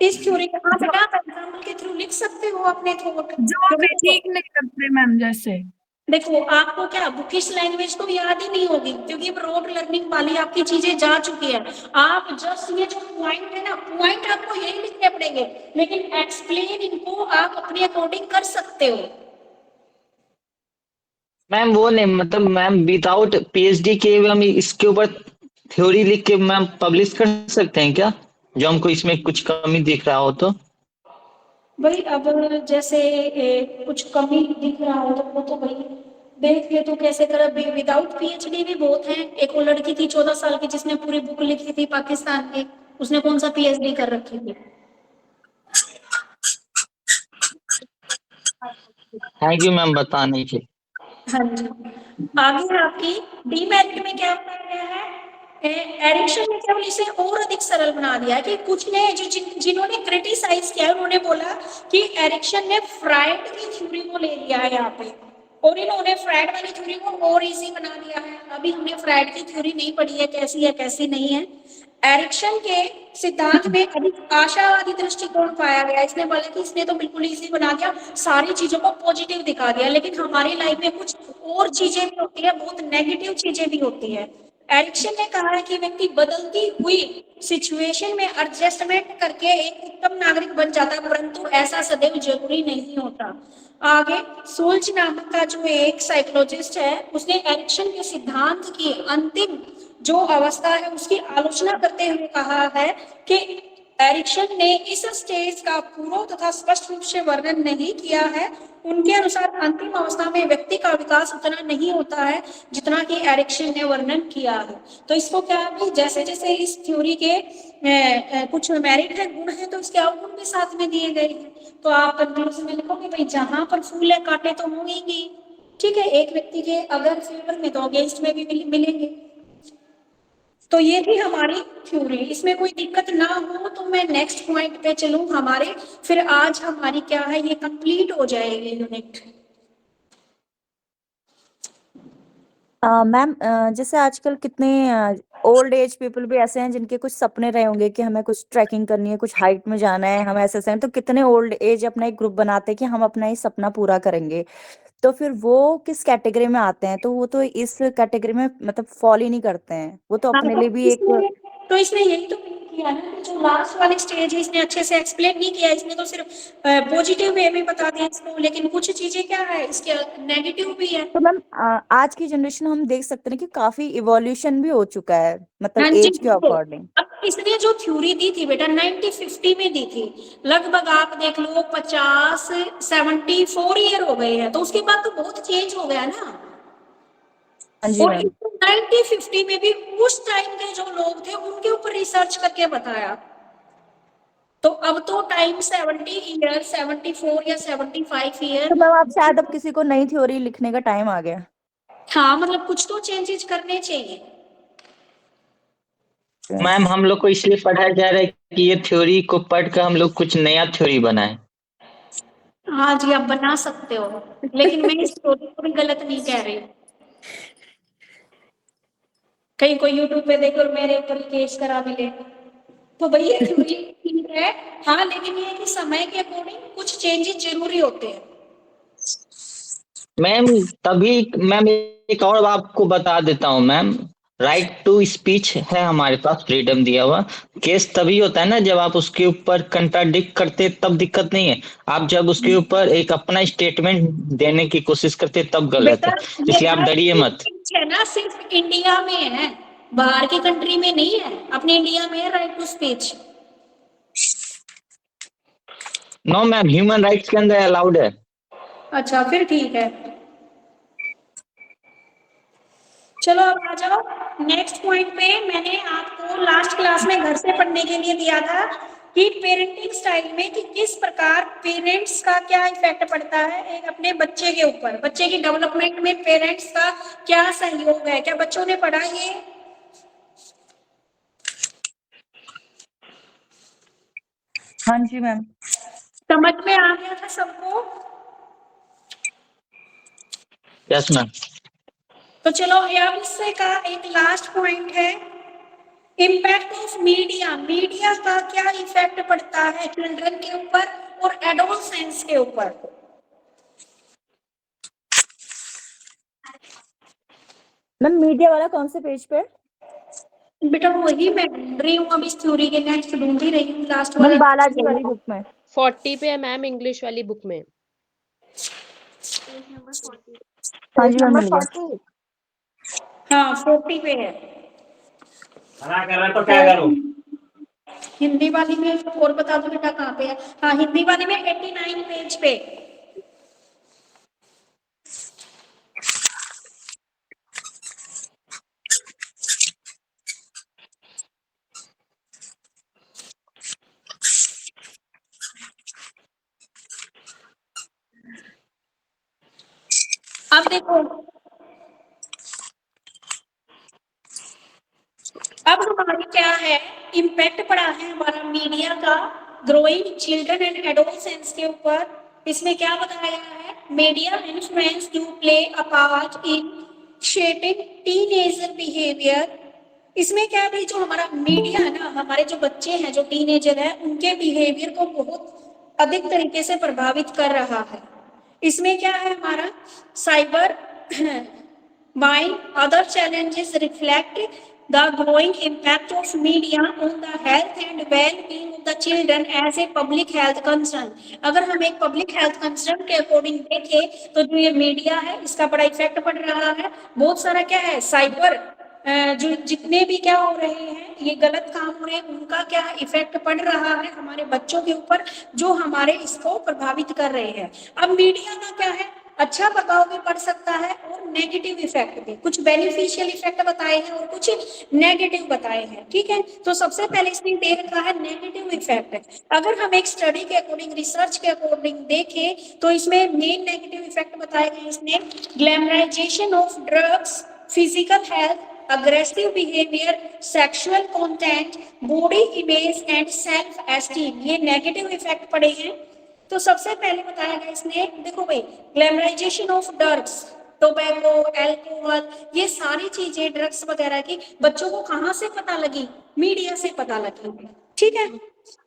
Speaker 1: इस थ्योरी के आप एग्जाम्पल के थ्रू लिख सकते हो अपने थॉट
Speaker 12: जो हमें ठीक नहीं करते मैम। जैसे
Speaker 1: देखो आपको क्या बुकिश लैंग्वेज तो याद ही नहीं होगी क्योंकि ब्रॉड लर्निंग वाली आपकी चीजें जा चुकी है। आप जस्ट ये जो पॉइंट है ना, पॉइंट आपको यही लिखने पड़ेंगे, लेकिन एक्सप्लेन इनको आप अपने अकॉर्डिंग कर सकते हो।
Speaker 9: मैम वो नहीं, मतलब मैम विदाउट पीएचडी के हम इसके ऊपर थ्योरी लिख के मैम पब्लिश कर सकते हैं क्या, जो हमको इसमें कुछ कमी दिख रहा हो तो?
Speaker 1: भाई अब जैसे कुछ कमी दिख रहा हो तो वो तो भाई देख ले तू कैसे कर, विदाउट पीएचडी भी बहुत हैं। एक वो लड़की थी 14 साल की जिसने पूरी बुक लिखी थी पाकिस्तान की, उसने कौन सा पीएचडी कर रखी थी।
Speaker 9: थैंक यू मैम बताने के लिए।
Speaker 1: हाँ जी, आगे है आपकी डीमेरिट में क्या बताया गया है। एरिक्सन ने केवल इसे और अधिक सरल बना दिया कि कुछ ने जिन्होंने क्रिटिसाइज किया उन्होंने बोला कि एरिक्सन ने फ्राइड की थ्योरी को ले लिया है यहाँ पे, और इन्होंने फ्राइड वाली थ्योरी को और इजी बना दिया है। अभी हमने फ्राइड की थ्योरी नहीं पढ़ी है कैसी नहीं है। एरिक्सन के सिद्धांत में अधिक आशावादी दृष्टिकोण पाया गया। इसने बोला कि इसने तो बिल्कुल इजी बना दिया, सारी चीजों को पॉजिटिव दिखा दिया, लेकिन हमारी लाइफ में कुछ और चीजें भी होती है, बहुत नेगेटिव चीजें भी होती है। एरिक्सन ने कहा है कि व्यक्ति बदलती हुई सिचुएशन में एडजस्टमेंट करके एक उत्तम नागरिक बन जाता है, परंतु ऐसा सदैव जरूरी नहीं होता। आगे सोल्ज नामक का जो एक साइकोलॉजिस्ट है, उसने एरिक्सन के सिद्धांत की अंतिम जो अवस्था है उसकी आलोचना करते हुए कहा है कि एरिक्सन ने इस स्टेज का पूर्ण तथा स्पष्ट रूप से वर्णन नहीं किया है। उनके अनुसार अंतिम अवस्था में व्यक्ति का विकास उतना नहीं होता है जितना कि एरिक्सन ने वर्णन किया है। तो इसको क्या है, जैसे जैसे इस थ्योरी के कुछ मेरिट है, गुण है, तो इसके अवगुण भी साथ में दिए गए हैं। तो आप कंक्लूजन में लिखोगे भाई जहां पर फूल है कांटे तो होंगे। ठीक है, एक व्यक्ति के अगर फेवर में तो अगेंस्ट में भी मिलेंगे। तो ये थी हमारी थ्योरी। इसमें कोई दिक्कत ना हो तो मैं नेक्स्ट पॉइंट पे चलूं हमारे, फिर आज हमारी क्या है ये कंप्लीट हो जाएगी यूनिट।
Speaker 8: मैम जैसे आजकल कितने ओल्ड एज पीपल भी ऐसे हैं जिनके कुछ सपने रहे होंगे कि हमें कुछ ट्रैकिंग करनी है, कुछ हाइट में जाना है, हम ऐसे हैं, तो कितने ओल्ड एज अपना एक ग्रुप बनाते हैं कि हम अपना ये सपना पूरा करेंगे। तो फिर वो किस कैटेगरी में आते हैं? तो वो तो इस कैटेगरी में मतलब फॉल ही नहीं करते हैं, वो तो अपने लिए भी एक
Speaker 1: इसने यही तो किया ना कि जो लास्ट वाली स्टेज है इसने अच्छे से एक्सप्लेन नहीं किया, इसने तो सिर्फ पॉजिटिव वे में बता दिया इसको, लेकिन कुछ चीजें क्या है इसके नेगेटिव भी है।
Speaker 8: तो मैम आज की जनरेशन हम देख सकते हैं कि काफी इवोल्यूशन भी हो चुका है,
Speaker 1: हाँ
Speaker 8: मतलब
Speaker 1: जी,
Speaker 8: एज के अकॉर्डिंग।
Speaker 1: अब इसने जो थ्योरी दी थी बेटा 1950 में दी थी, लगभग आप देख लो 74 ईयर हो गए हैं, तो उसके बाद तो बहुत चेंज हो गया ना।
Speaker 8: हाँ जी
Speaker 1: और
Speaker 8: मैम।
Speaker 1: 1950 में भी उस टाइम के जो लोग थे उनके ऊपर रिसर्च करके बताया, तो अब तो टाइम 70 ईयर 74 या 75 ईयर।
Speaker 8: तो मैम आप शायद अब किसी को नई थ्योरी लिखने का टाइम आ गया।
Speaker 1: हाँ, मतलब कुछ तो चेंजेस करने चाहिए।
Speaker 9: मैम हम लोग को इसलिए पढ़ाया जा रहा है कि ये थ्योरी को पढ़कर हम लोग कुछ नया थ्योरी बनाए।
Speaker 1: हाँ जी, आप बना सकते हो, लेकिन मैं इस थ्योरी को भी गलत नहीं कह रही। कहीं कोई यूट्यूब पे देख और मेरे ऊपर केस करा भी ले, तो भाई ये थ्योरी ठीक है, हाँ, लेकिन ये कि समय के अकॉर्डिंग कुछ चेंजेस जरूरी होते हैं।
Speaker 9: मैम तभी मैम एक और आपको बता देता हूँ मैम, राइट टू स्पीच है हमारे पास, फ्रीडम दिया हुआ। केस तभी होता है ना जब आप उसके ऊपर कंट्राडिक्ट करते, तब दिक्कत नहीं है। आप जब उसके ऊपर एक अपना स्टेटमेंट देने की कोशिश करते तब गलत है, इसलिए आप डरिए मत।
Speaker 1: है ना, सिर्फ इंडिया में है, बाहर की कंट्री में नहीं है, अपने इंडिया में है right to speech.
Speaker 9: No ma'am, human rights के अंदर अलाउड है।
Speaker 1: अच्छा, फिर ठीक है। चलो अब आ जाओ नेक्स्ट पॉइंट पे। मैंने आपको लास्ट क्लास में घर से पढ़ने के लिए दिया था कि पेरेंटिंग स्टाइल में कि किस प्रकार पेरेंट्स का क्या इफेक्ट पड़ता है एक अपने बच्चे के ऊपर, बच्चे की डेवलपमेंट में पेरेंट्स का क्या सहयोग है। क्या बच्चों ने पढ़ा ये?
Speaker 8: हाँ जी मैम।
Speaker 1: समझ में आ गया था सबको?
Speaker 9: Yes ma'am.
Speaker 1: तो चलो अब इससे का एक लास्ट पॉइंट है, इम्पैक्ट ऑफ मीडिया। मीडिया का क्या इफेक्ट पड़ता है चिल्ड्रन के ऊपर और एडोलसेंस के ऊपर।
Speaker 8: मैम मीडिया वाला कौन से पेज पे?
Speaker 1: बेटा वही मैं ढूंढ रही हूँ, अब इस थ्योरी के नेक्स्ट ढूंढ ही रही हूँ, लास्ट
Speaker 8: मैम
Speaker 1: वाला
Speaker 8: बालाजी वाली बुक में
Speaker 10: 40 पे है मैम, इंग्लिश वाली बुक में।
Speaker 8: हाँ जी मैम मिल गया।
Speaker 1: हाँ 40 पे है।
Speaker 13: मना कर रहा तो क्या करूं?
Speaker 1: हिंदी वाली में और बता दो बेटा कहाँ पे है। हाँ, हिंदी वाली में 89 पेज पे। अब देखो, अब हमारी क्या है, इम्पैक्ट पड़ा है हमारा मीडिया का ग्रोइंग चिल्ड्रन एंड एडोलसेंस के ऊपर। इसमें क्या बताया गया है, media influence do play a part in shaping teenager behaviour. इसमें क्या है भाई, जो हमारा मीडिया है ना, हमारे जो बच्चे हैं, जो टीनेजर है, उनके बिहेवियर को बहुत अधिक तरीके से प्रभावित कर रहा है। इसमें क्या है हमारा cyber while other challenges reflect the growing impact of media on the health and well-being of the children as a public health concern। अगर हम एक public health concern के अकॉर्डिंग देखें तो जो ये मीडिया है इसका बड़ा इफेक्ट पड़ रहा है। बहुत सारा क्या है, साइबर जो जितने भी क्या हो रहे हैं, ये गलत काम हो रहे हैं, उनका क्या इफेक्ट पड़ रहा है हमारे बच्चों के ऊपर, जो हमारे इसको प्रभावित कर रहे हैं। अब मीडिया का क्या है, अच्छा प्रभाव भी पड़ सकता है और नेगेटिव इफेक्ट भी, कुछ बेनिफिशियल इफेक्ट बताए हैं और कुछ नेगेटिव बताए हैं। ठीक है, तो सबसे पहले इसने दे रखा है नेगेटिव इफेक्ट। अगर हम एक स्टडी के अकॉर्डिंग, रिसर्च के अकॉर्डिंग देखें तो इसमें मेन नेगेटिव इफेक्ट बताए गए इसने, glamorisation of drugs, physical health, aggressive behavior, sexual content, body image and self esteem, ये नेगेटिव इफेक्ट पड़े हैं। तो सबसे पहले बताया गया इसने, देखो भाई, glamorisation of drugs, tobacco, alcohol, ये सारी चीजें ड्रग्स वगैरह की बच्चों को कहाँ से पता लगी, मीडिया से पता लगी। ठीक है,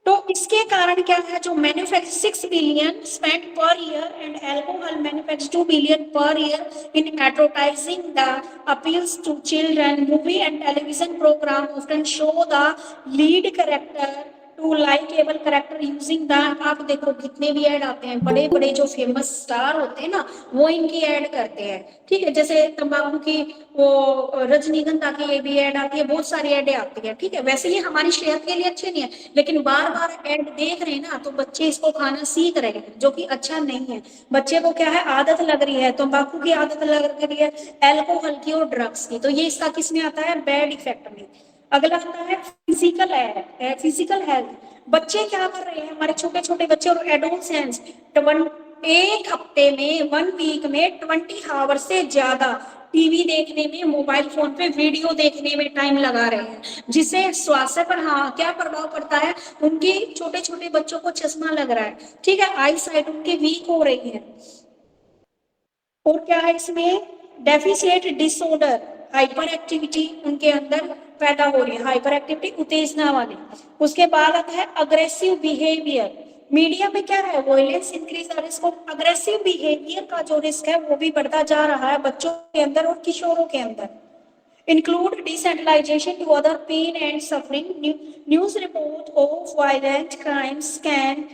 Speaker 1: तो इसके कारण क्या है, जो manufacture 6 billion spend per year and alcohol manufacture 2 billion per year in advertising the appeals to children. Movie and television programme often show the lead character to likeable character using the, आप देखो कितने भी add आते हैं, बड़े बड़े जो famous star होते हैं ना, वो इनकी ऐड करते हैं। ठीक है, जैसे तंबाकू की वो रजनीगंधा की ये भी ऐड आती है, बहुत सारी ऐड आती है। ठीक है, वैसे ये हमारी सेहत के लिए अच्छे नहीं है, लेकिन बार बार ऐड देख रहे हैं ना, तो बच्चे इसको खाना सीख रहे हैं, जो कि अच्छा नहीं है। बच्चे को क्या है, आदत लग रही है, तंबाकू की आदत लग रही है, अल्कोहल की और ड्रग्स की, तो ये इसका किसमें आता है, बैड इफेक्ट में। अगला आता है फिजिकल है, फिजिकल हेल्थ। बच्चे क्या कर रहे हैं, हमारे छोटे छोटे बच्चे और एडोलसेंस, एक हफ्ते में, 1 वीक में 20 आवर से ज्यादा टीवी देखने में, मोबाइल फोन पे वीडियो देखने में टाइम लगा रहे हैं, जिससे स्वास्थ्य पर हाँ क्या प्रभाव पड़ता है, उनके छोटे छोटे बच्चों को चश्मा लग रहा है। ठीक है, आई साइट उनकी वीक हो रही है। और क्या है इसमें, डेफिशिएट डिसऑर्डर, हाइपर एक्टिविटी उनके अंदर पैदा हो रही है, हाइपर एक्टिविटी उत्तेजना वाली। उसके बाद आता है अग्रेसिव बिहेवियर। मीडिया में क्या है, वायलेंस इंक्रीज और इसको अग्रेसिव बिहेवियर का जो रिस्क है वो भी बढ़ता जा रहा है बच्चों के अंदर और किशोरों के अंदर। Include decentralisation to other pain and suffering, news report of violent crimes can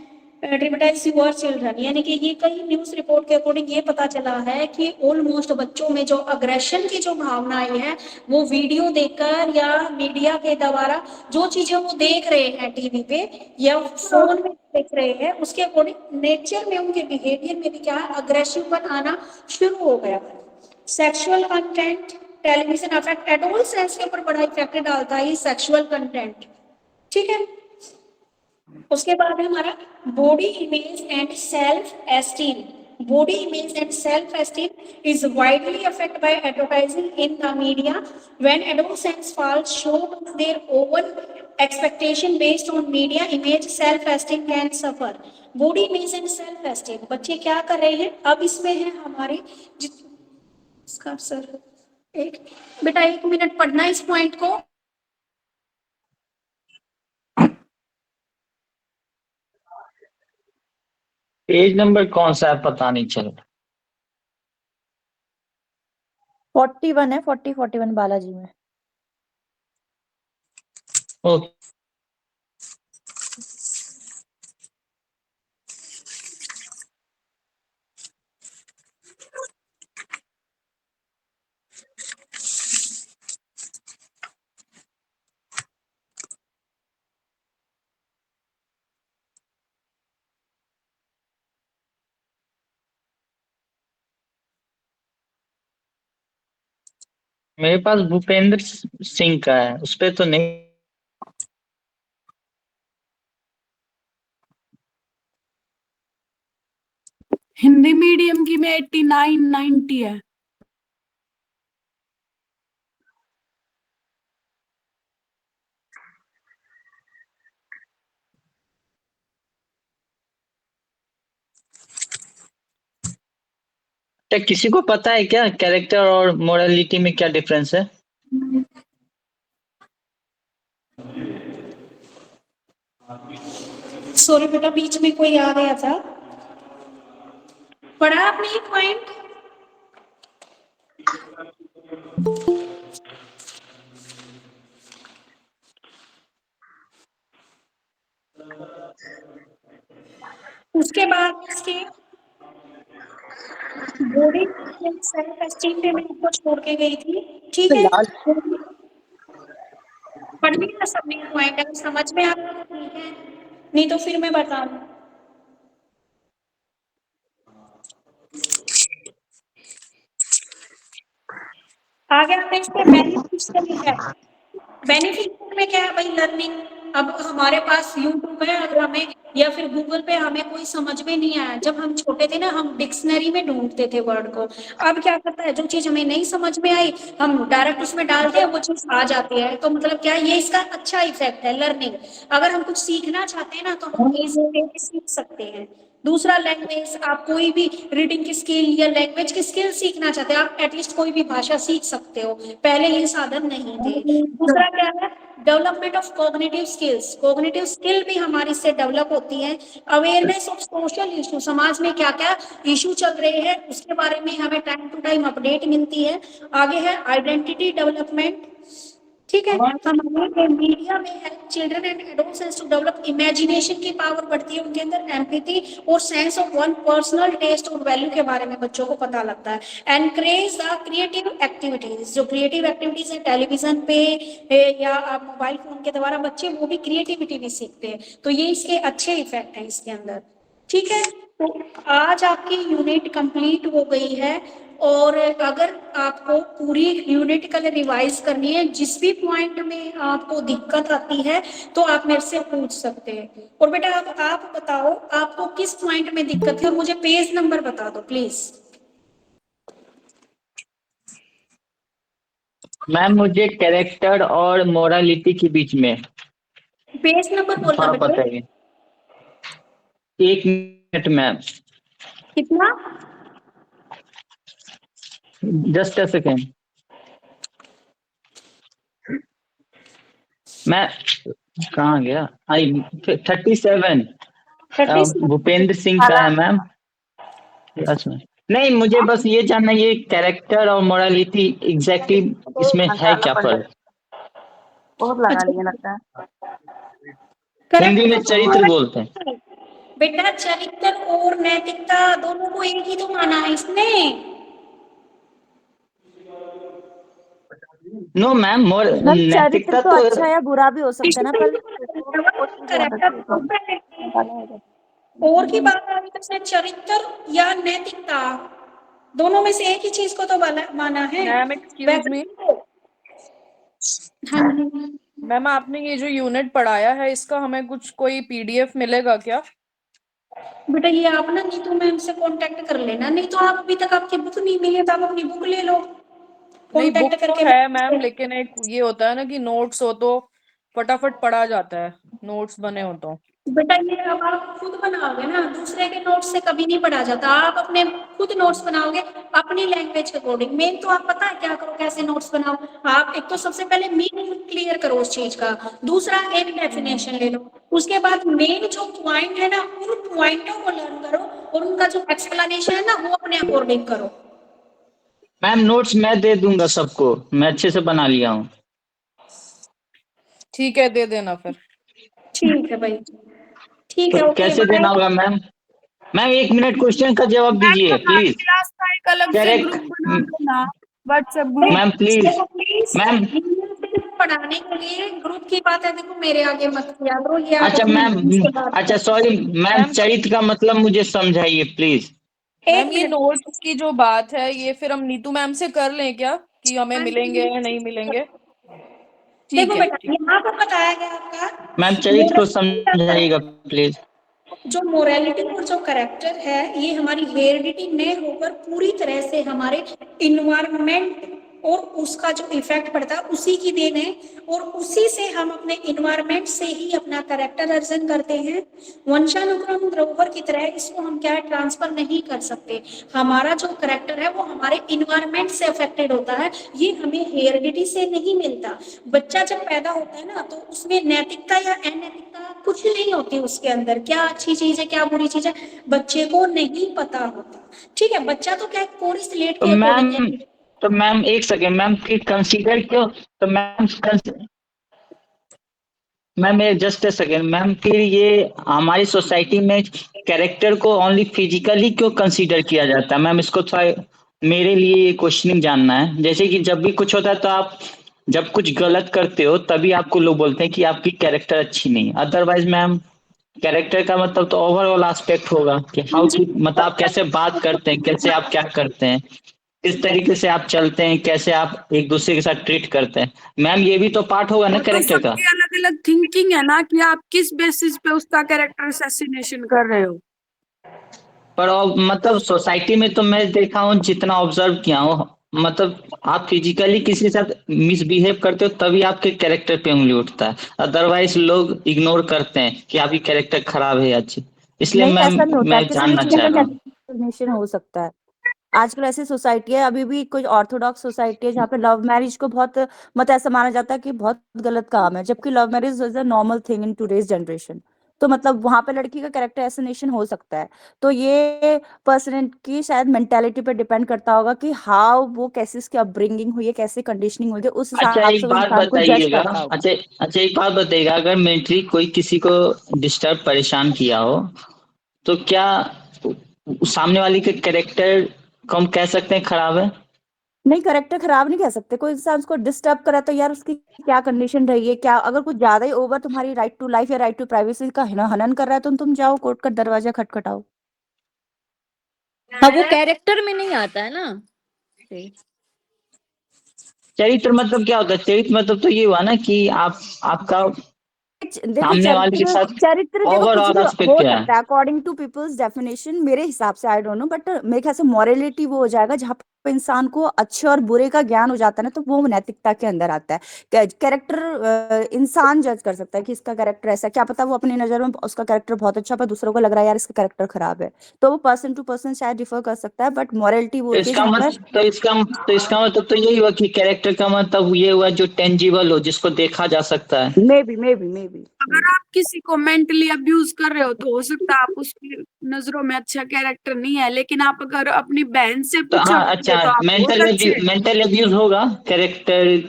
Speaker 1: ट्रिब्यूटाइज यूर चिल्ड्रन, यानी कि ये कई न्यूज रिपोर्ट के अकॉर्डिंग ये पता चला है कि ऑलमोस्ट बच्चों में जो अग्रेशन की जो भावनाएं हैं, वो वीडियो देखकर या मीडिया के द्वारा जो चीजें वो देख रहे हैं टीवी पे या फोन में देख रहे हैं, उसके अकॉर्डिंग नेचर में, उनके बिहेवियर में भी क्या है, अग्रेसिव आना शुरू हो गया है। Sexual content, television affect, adolescence के ऊपर बड़ा इफेक्ट डालता है ये सेक्सुअल कंटेंट। ठीक है, उसके बाद है हमारा body image and self esteem. Body image and self esteem is widely affected by advertising in the media. When adolescents fall short of their own expectation based on media image, self esteem can suffer. Body image and self esteem, बच्चे क्या कर रहे हैं, अब इसमें है हमारे इसका सर, एक बेटा 1 मिनट पढ़ना इस पॉइंट को।
Speaker 9: पेज नंबर कौन सा है पता नहीं चल रहा।
Speaker 8: 41 है, 41 बालाजी में।
Speaker 9: ओके, मेरे पास भूपेंद्र सिंह का है, उस पे तो नहीं।
Speaker 12: हिंदी मीडियम की में 89 90 है।
Speaker 9: बेटा किसी को पता है क्या कैरेक्टर और मोरालिटी में क्या डिफरेंस है?
Speaker 1: सॉरी बेटा, बीच में कोई आ गया था। पढ़ा आपने ये पॉइंट? उसके बाद इसके बॉडी सेल्फ एस्टीम पे मैं आपको छोड़ के गई थी, ठीक है? पढ़ लिया सबने पॉइंट? अगर समझ में आ रहा है तो ठीक है, नहीं तो फिर मैं बताऊं। आगे आते हैं इसके बेनिफिट्स में क्या है। बेनिफिट में क्या है भाई? लर्निंग। अब हमारे पास यूट्यूब है, अगर हमें या फिर गूगल पे हमें कोई समझ में नहीं आया, जब हम छोटे थे ना हम डिक्शनरी में ढूंढते थे वर्ड को। अब क्या करता है, जो चीज हमें नहीं समझ में आई हम डायरेक्ट उसमें डालते हैं, वो चीज आ जाती है। तो मतलब क्या है, ये इसका अच्छा इफेक्ट है लर्निंग। अगर हम कुछ सीखना चाहते हैं ना तो हम इजीली सीख सकते हैं। दूसरा, लैंग्वेज। आप कोई भी रीडिंग की स्किल या लैंग्वेज की स्किल सीखना चाहते हैं, आप एटलीस्ट कोई भी भाषा सीख सकते हो, पहले ये साधन नहीं थे। दूसरा क्या है, development of cognitive skills. Cognitive skill भी हमारी इससे डेवलप होती है। अवेयरनेस ऑफ सोशल इशू, समाज में क्या क्या इशू चल रहे हैं उसके बारे में हमें टाइम टू टाइम अपडेट मिलती है। आगे है आइडेंटिटी डेवलपमेंट, ठीक है? हमारे मीडिया में help children and adolescents to develop imagination की पावर बढ़ती है उनके अंदर, एम्पैथी और sense of one personal taste और वैल्यू के बारे में बच्चों को पता लगता है। एनकरेज द क्रिएटिव एक्टिविटीज, जो क्रिएटिव एक्टिविटीज है टेलीविजन पे या आप मोबाइल फोन के द्वारा बच्चे वो भी क्रिएटिविटी भी सीखते हैं। तो ये इसके अच्छे इफेक्ट हैं इसके अंदर, ठीक है? तो आज आपकी यूनिट कंप्लीट हो गई है, और अगर आपको पूरी यूनिट कल रिवाइज करनी है, जिस भी पॉइंट में आपको दिक्कत आती है तो आप मेरे से पूछ सकते हैं। और बेटा आप बताओ आपको किस पॉइंट में दिक्कत है और मुझे पेज नंबर बता दो प्लीज।
Speaker 9: मैम मुझे कैरेक्टर और मोरालिटी के बीच में
Speaker 1: पेज नंबर बोलना बेटा।
Speaker 9: बताइए। 1 मिनट मैम।
Speaker 1: कितना?
Speaker 9: Just a second. मैं कहाँ गया? 37 भूपेंद्र सिंह का है मैम। नहीं, मुझे बस ये जानना, ये कैरेक्टर और मोरालिटी एग्जैक्टली इसमें है क्या फर्क?
Speaker 8: बहुत लगा लिया लगता है।
Speaker 9: हिंदी में चरित्र बोलते हैं
Speaker 1: बेटा। चरित्र और नैतिकता दोनों को एक ही तो माना है इसने।
Speaker 9: नो मैम,
Speaker 8: चरित्र तो अच्छा या बुरा भी हो सकता है ना, पर
Speaker 1: और की बात आ रही तो चरित्र या नैतिकता दोनों में से एक ही चीज को तो माना है।
Speaker 14: Ma'am excuse me.
Speaker 1: हाँ
Speaker 14: मैम आपने ये जो यूनिट पढ़ाया है इसका हमें कुछ कोई PDF मिलेगा क्या?
Speaker 1: बेटा ये आप ना नीतू मैम से कांटेक्ट कर लेना, नहीं तो आप अभी तक आपकी बुक नहीं मिली तो आप अपनी बुक ले लो।
Speaker 14: नहीं, बुक तो है मैम, लेकिन एक ये होता है ना कि नोट्स हो तो फटाफट पढ़ा जाता है, नोट्स बने हो तो।
Speaker 1: बेटा ये अब आप खुद बनाओगे ना, दूसरे के नोट्स से कभी नहीं पढ़ा जाता। आप अपने खुद नोट्स बनाओगे अपनी लैंग्वेज के अकॉर्डिंग। मेन तो आप पता है क्या करो, कैसे नोट्स बनाओ। आप एक तो सबसे पहले मीनिंग क्लियर करो उस चीज का, दूसरा एक डेफिनेशन ले लो, उसके बाद मेन जो पॉइंट है ना उन पॉइंटों को लर्न करो और उनका जो एक्सप्लेनेशन है ना वो अपने अकॉर्डिंग करो।
Speaker 9: मैम नोट्स मैं दे दूंगा सबको, मैं अच्छे से बना लिया हूँ।
Speaker 14: ठीक है, दे देना फिर।
Speaker 1: ठीक है भाई, ठीक है।
Speaker 9: तो कैसे देना होगा मैम? मैम 1 मिनट क्वेश्चन का जवाब दीजिए प्लीज।
Speaker 12: क्लास का एक अलग से ग्रुप बना देना, WhatsApp group.
Speaker 9: Ma'am please ma'am.
Speaker 1: पढ़ाने के लिए ग्रुप की बात है, देखो मेरे आगे मत किया करो ये।
Speaker 9: अच्छा मैम, अच्छा सॉरी मैम, चरित्र का मतलब मुझे समझाइए प्लीज।
Speaker 14: मैम ये नोट्स की जो बात है ये फिर हम नीतू मैम से कर लें क्या, कि हमें मिलेंगे या नहीं मिलेंगे?
Speaker 1: देखो बेटा यहाँ पर बताया गया आपका,
Speaker 9: मैम चरित्र को समझाइएगा प्लीज।
Speaker 1: जो मोरालिटी और जो कैरेक्टर है ये हमारी हेरिडिटी में होकर पूरी तरह से हमारे इन्वायरमेंट और उसका जो इफेक्ट पड़ता है उसी की देन है, और उसी से हम अपने इन्वायरमेंट से ही अपना कैरेक्टर अर्जन करते हैं। वंशानुक्रम धरोहर की तरह इसको हम क्या है, ट्रांसफर नहीं कर सकते। हमारा जो कैरेक्टर है वो हमारे इन्वायरमेंट से अफेक्टेड होता है, ये हमें हेरिडिटी से नहीं मिलता। बच्चा जब पैदा होता है ना तो उसमें नैतिकता या अनैतिकता कुछ नहीं होती उसके अंदर, क्या अच्छी चीज है क्या बुरी चीज है बच्चे को नहीं पता होता। ठीक है, बच्चा तो क्या है, कोरी स्लेट
Speaker 9: तो
Speaker 1: के
Speaker 9: मैम
Speaker 1: according है।
Speaker 9: तो मैम एक सेकेंड मैम, फिर कंसीडर क्यों, तो ma'am just a second ma'am, फिर ये हमारी सोसाइटी में कैरेक्टर को ओनली फिजिकली क्यों कंसीडर किया जाता है मैम? इसको थोड़ा मेरे लिए ये क्वेश्चनिंग जानना है। जैसे कि जब भी कुछ होता है तो आप जब कुछ गलत करते हो तभी आपको लोग बोलते हैं कि आपकी कैरेक्टर अच्छी नहीं, अदरवाइज मैम कैरेक्टर का मतलब तो ओवरऑल एस्पेक्ट होगा कि हाउ की मतलब आप कैसे बात करते हैं, कैसे आप क्या करते हैं, किस तरीके से आप चलते हैं, कैसे आप एक दूसरे के साथ ट्रीट करते हैं। मैम ये भी तो पार्ट होगा ना
Speaker 12: वो तो
Speaker 9: कैरेक्टर का।
Speaker 12: सबकी अलग अलग थिंकिंग है ना कि आप किस बेसिस पे उसका कैरेक्टर असैसिनेशन कर रहे हो।
Speaker 9: पर मतलब सोसाइटी में तो मैं देखा हूँ, जितना ऑब्जर्व किया हूँ, मतलब आप फिजिकली किसी के साथ मिसबिहेव करते हो तभी आपके कैरेक्टर पे उंगली उठता है, अदरवाइज लोग इग्नोर करते हैं कि आपकी कैरेक्टर खराब है या अच्छी। इसलिए
Speaker 8: नहीं,
Speaker 9: मैम
Speaker 8: ऐसा नहीं होता है,
Speaker 9: मैं
Speaker 8: किसी
Speaker 9: जानना
Speaker 8: किसी
Speaker 9: चाह
Speaker 8: का
Speaker 9: रहा हूँ।
Speaker 8: नेशन हो सकता है। आजकल ऐसी सोसाइटी है, अभी भी कुछ ऑर्थोडॉक्स सोसाइटी है जहाँ पे लव मैरिज को बहुत मतलब ऐसा माना जाता है कि बहुत गलत काम है, जबकि love marriage is a normal thing in today's generation. तो मतलब वहां पे लड़की का कैरेक्टर एसिनेशन हो सकता है। तो ये पर्सन की शायद मेंटेलिटी पे डिपेंड करता होगा कि हाउ वो कैसे उसकी अपब्रिंगिंग हुई है, कैसे कंडीशनिंग हुई है, उस
Speaker 9: अच्छा
Speaker 8: हिसाब से
Speaker 9: एक
Speaker 8: वो
Speaker 9: बात
Speaker 8: इंसान को जज
Speaker 9: बताइएगा,
Speaker 8: करता होगा।
Speaker 9: अच्छा एक बात बताइएगा, अगर मेंटली कोई किसी को डिस्टर्ब परेशान किया हो तो क्या सामने वाली के कैरेक्टर को हम कह सकते हैं खराब है?
Speaker 8: नहीं, कैरेक्टर खराब नहीं कह सकते। कोई इंसान उसको डिस्टर्ब करा तो यार उसकी क्या कंडीशन रही है, क्या अगर कुछ ज्यादा ही ओवर तुम्हारी राइट टू लाइफ या राइट टू प्राइवेसी का हनन कर रहा है तो तुम जाओ कोर्ट का दरवाजा खटखटाओ।
Speaker 7: हाँ, वो कैरेक्टर में नहीं आता है ना।
Speaker 9: चरित्र मतलब क्या होता है? चरित्र मतलब तो ये हुआ ना कि आप आपका
Speaker 8: देखो
Speaker 9: सामने वाले के
Speaker 8: चरित्र
Speaker 9: साथ
Speaker 8: चरित्र देखो कुछ
Speaker 9: ओवरऑल
Speaker 8: भी
Speaker 9: एस्पेक्ट
Speaker 8: हो
Speaker 9: क्या है?
Speaker 8: सकता है अकॉर्डिंग टू पीपल्स डेफिनेशन। मेरे हिसाब से आई डोंट नो, बट मेरे ख्याल से मॉरलिटी वो हो जाएगा जहाँ पे इंसान को अच्छे और बुरे का ज्ञान हो जाता है ना, तो वो नैतिकता के अंदर आता है। कैरेक्टर इंसान जज कर सकता है कि इसका कैरेक्टर ऐसा, क्या पता वो अपनी नजर में उसका कैरेक्टर बहुत अच्छा पर दूसरों को लग रहा है यार इसका कैरेक्टर खराब है, तो वो पर्सन टू पर्सन शायद डिफर कर सकता है। बट मॉरलिटी वो
Speaker 9: तो
Speaker 8: होती है
Speaker 9: इसका
Speaker 8: जहाँ
Speaker 9: मत
Speaker 8: पर
Speaker 9: तो इसका मतलब तो यही हुआ कि कैरेक्टर का मतलब ये हुआ जो टेंजिबल हो, जिसको देखा जा सकता है।
Speaker 8: मे बी
Speaker 12: अगर आप किसी को मेंटली अब्यूज कर रहे हो तो हो सकता है आप उसकी नजरों में अच्छा कैरेक्टर नहीं है, लेकिन आप अगर अपनी बहन से
Speaker 9: तो हाँ
Speaker 12: पूछोगे
Speaker 9: अच्छा,
Speaker 12: तो आप बहुत अच्छे।
Speaker 9: मेंटल अब्यूज होगा कैरेक्टर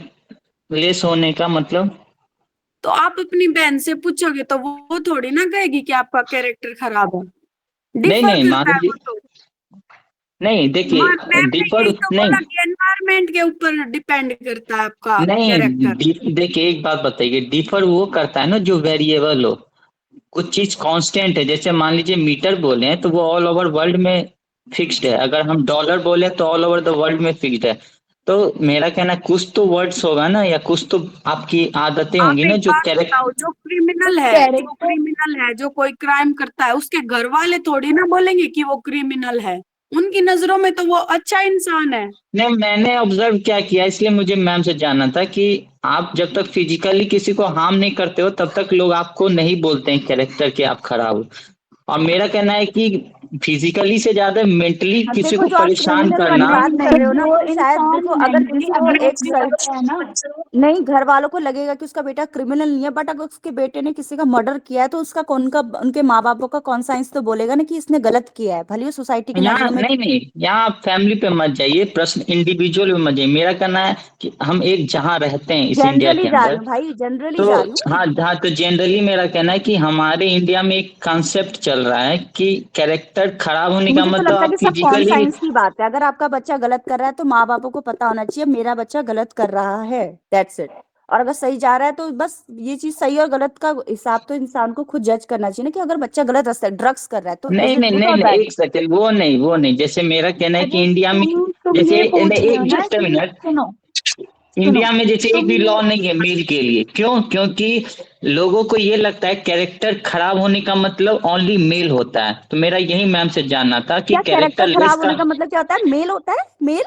Speaker 9: लेस होने का मतलब?
Speaker 12: तो आप अपनी बहन से पूछोगे तो वो थोड़ी ना कहेगी कि आपका कैरेक्टर खराब है।
Speaker 9: नहीं
Speaker 12: डिफर
Speaker 9: नहीं मान
Speaker 12: करता है वो
Speaker 9: लीजिए,
Speaker 12: तो।
Speaker 9: नहीं देखिए
Speaker 12: मैम ने
Speaker 9: डिफर
Speaker 12: यही तो
Speaker 9: नहीं
Speaker 12: बोला कि एनवायरमेंट के ऊपर डिपेंड करता है आपका
Speaker 9: नहीं
Speaker 12: कैरेक्टर।
Speaker 9: देखिए एक बात बताइए, डिफर वो करता है ना जो वेरिएबल हो, कुछ चीज कांस्टेंट है। जैसे मान लीजिए मीटर बोले हैं तो वो ऑल ओवर वर्ल्ड में फिक्स्ड है, अगर हम डॉलर बोले तो ऑल ओवर द वर्ल्ड में फिक्स्ड है। तो मेरा कहना है कुछ तो वर्ड्स होगा ना, या कुछ तो आपकी आदतें
Speaker 12: आप
Speaker 9: होंगी ना
Speaker 12: एक
Speaker 9: जो
Speaker 12: बात बताओ,
Speaker 9: कैरेक्टर।
Speaker 12: जो कोई क्राइम करता है उसके घर वाले थोड़ी ना बोलेंगे कि वो क्रिमिनल है। उनकी नजरों में तो वो अच्छा इंसान है।
Speaker 9: नहीं मैंने ऑब्जर्व क्या किया, इसलिए मुझे मैम से जानना था कि आप जब तक फिजिकली किसी को हार्म नहीं करते हो तब तक लोग आपको नहीं बोलते हैं कैरेक्टर के आप खराब हो। और मेरा कहना है कि फिजिकली से ज्यादा मेंटली
Speaker 8: अब
Speaker 9: किसी
Speaker 8: देखो
Speaker 9: को
Speaker 8: जो आप
Speaker 9: परेशान
Speaker 8: क्रिमिनल वाली
Speaker 9: करना।
Speaker 8: बात कह रहे हो ना,
Speaker 1: वो
Speaker 8: तो शायद
Speaker 1: इंसान
Speaker 8: देखो अगर
Speaker 1: मेंटली
Speaker 8: किसी को एक
Speaker 1: अवेलेबल है ना।
Speaker 8: नहीं, घर वालों को लगेगा कि उसका बेटा क्रिमिनल नहीं है, बट अगर उसके बेटे ने किसी का मर्डर किया है तो उसका कौन का उनके माँ बापों का कॉन्साइंस तो बोलेगा ना कि इसने गलत किया है, भले ही सोसाइटी की
Speaker 9: यहाँ
Speaker 8: नजरों में।
Speaker 9: नहीं नहीं, यहाँ आप फैमिली पे मत जाइए, प्रश्न इंडिविजुअल पे मत जाइए। मेरा कहना है कि हम एक जहाँ रहते हैं इस इंडिया
Speaker 8: जनरली
Speaker 9: के
Speaker 8: जा रही
Speaker 9: अंदर,
Speaker 8: हूँ भाई, जनरली
Speaker 9: तो
Speaker 8: जा रही हूँ।
Speaker 9: हाँ हाँ, तो जनरली मेरा कहना है कि हमारे इंडिया में एक कॉन्सेप्ट चल रहा है कि कैरेक्टर खराब होने का
Speaker 8: मुझे तो
Speaker 9: मतलब
Speaker 8: लगता है
Speaker 9: आप
Speaker 8: कि सब
Speaker 9: फिजिकली।
Speaker 8: कॉन्साइंस की बात है। अगर आपका बच्चा गलत कर रहा है तो माँ बापों को पता होना चाहिए मेरा बच्चा गलत कर रहा है, दैट्स इट। और अगर सही जा रहा है तो बस ये चीज सही और गलत का हिसाब तो इंसान को खुद जज करना चाहिए ना, कि अगर बच्चा गलत रास्ते ड्रग्स कर रहा है तो इज
Speaker 9: नहीं
Speaker 8: इट
Speaker 9: नहीं
Speaker 8: गुड
Speaker 9: नहीं
Speaker 8: और
Speaker 9: नहीं
Speaker 8: बैड।
Speaker 9: एक सेकंड, वो नहीं जैसे मेरा कहना है कि इंडिया में
Speaker 1: तुम
Speaker 9: जैसे
Speaker 1: ये पूछ रहे हो
Speaker 9: एक
Speaker 1: ना
Speaker 9: जस्ट
Speaker 1: कि
Speaker 9: मिनट,
Speaker 1: सुनो सुनो
Speaker 9: इंडिया में जैसे एक
Speaker 1: तुम
Speaker 9: भी
Speaker 1: ये
Speaker 9: लॉ नहीं है मेल के लिए। क्यों? क्योंकि लोगों को ये लगता है कैरेक्टर खराब होने का मतलब ओनली मेल होता है। तो मेरा यही मैम से जानना था कि
Speaker 8: क्या कैरेक्टर
Speaker 9: कैरेक्टर लेस
Speaker 8: खराब
Speaker 9: का
Speaker 8: होने का मतलब क्या होता है? मेल होता है, मेल?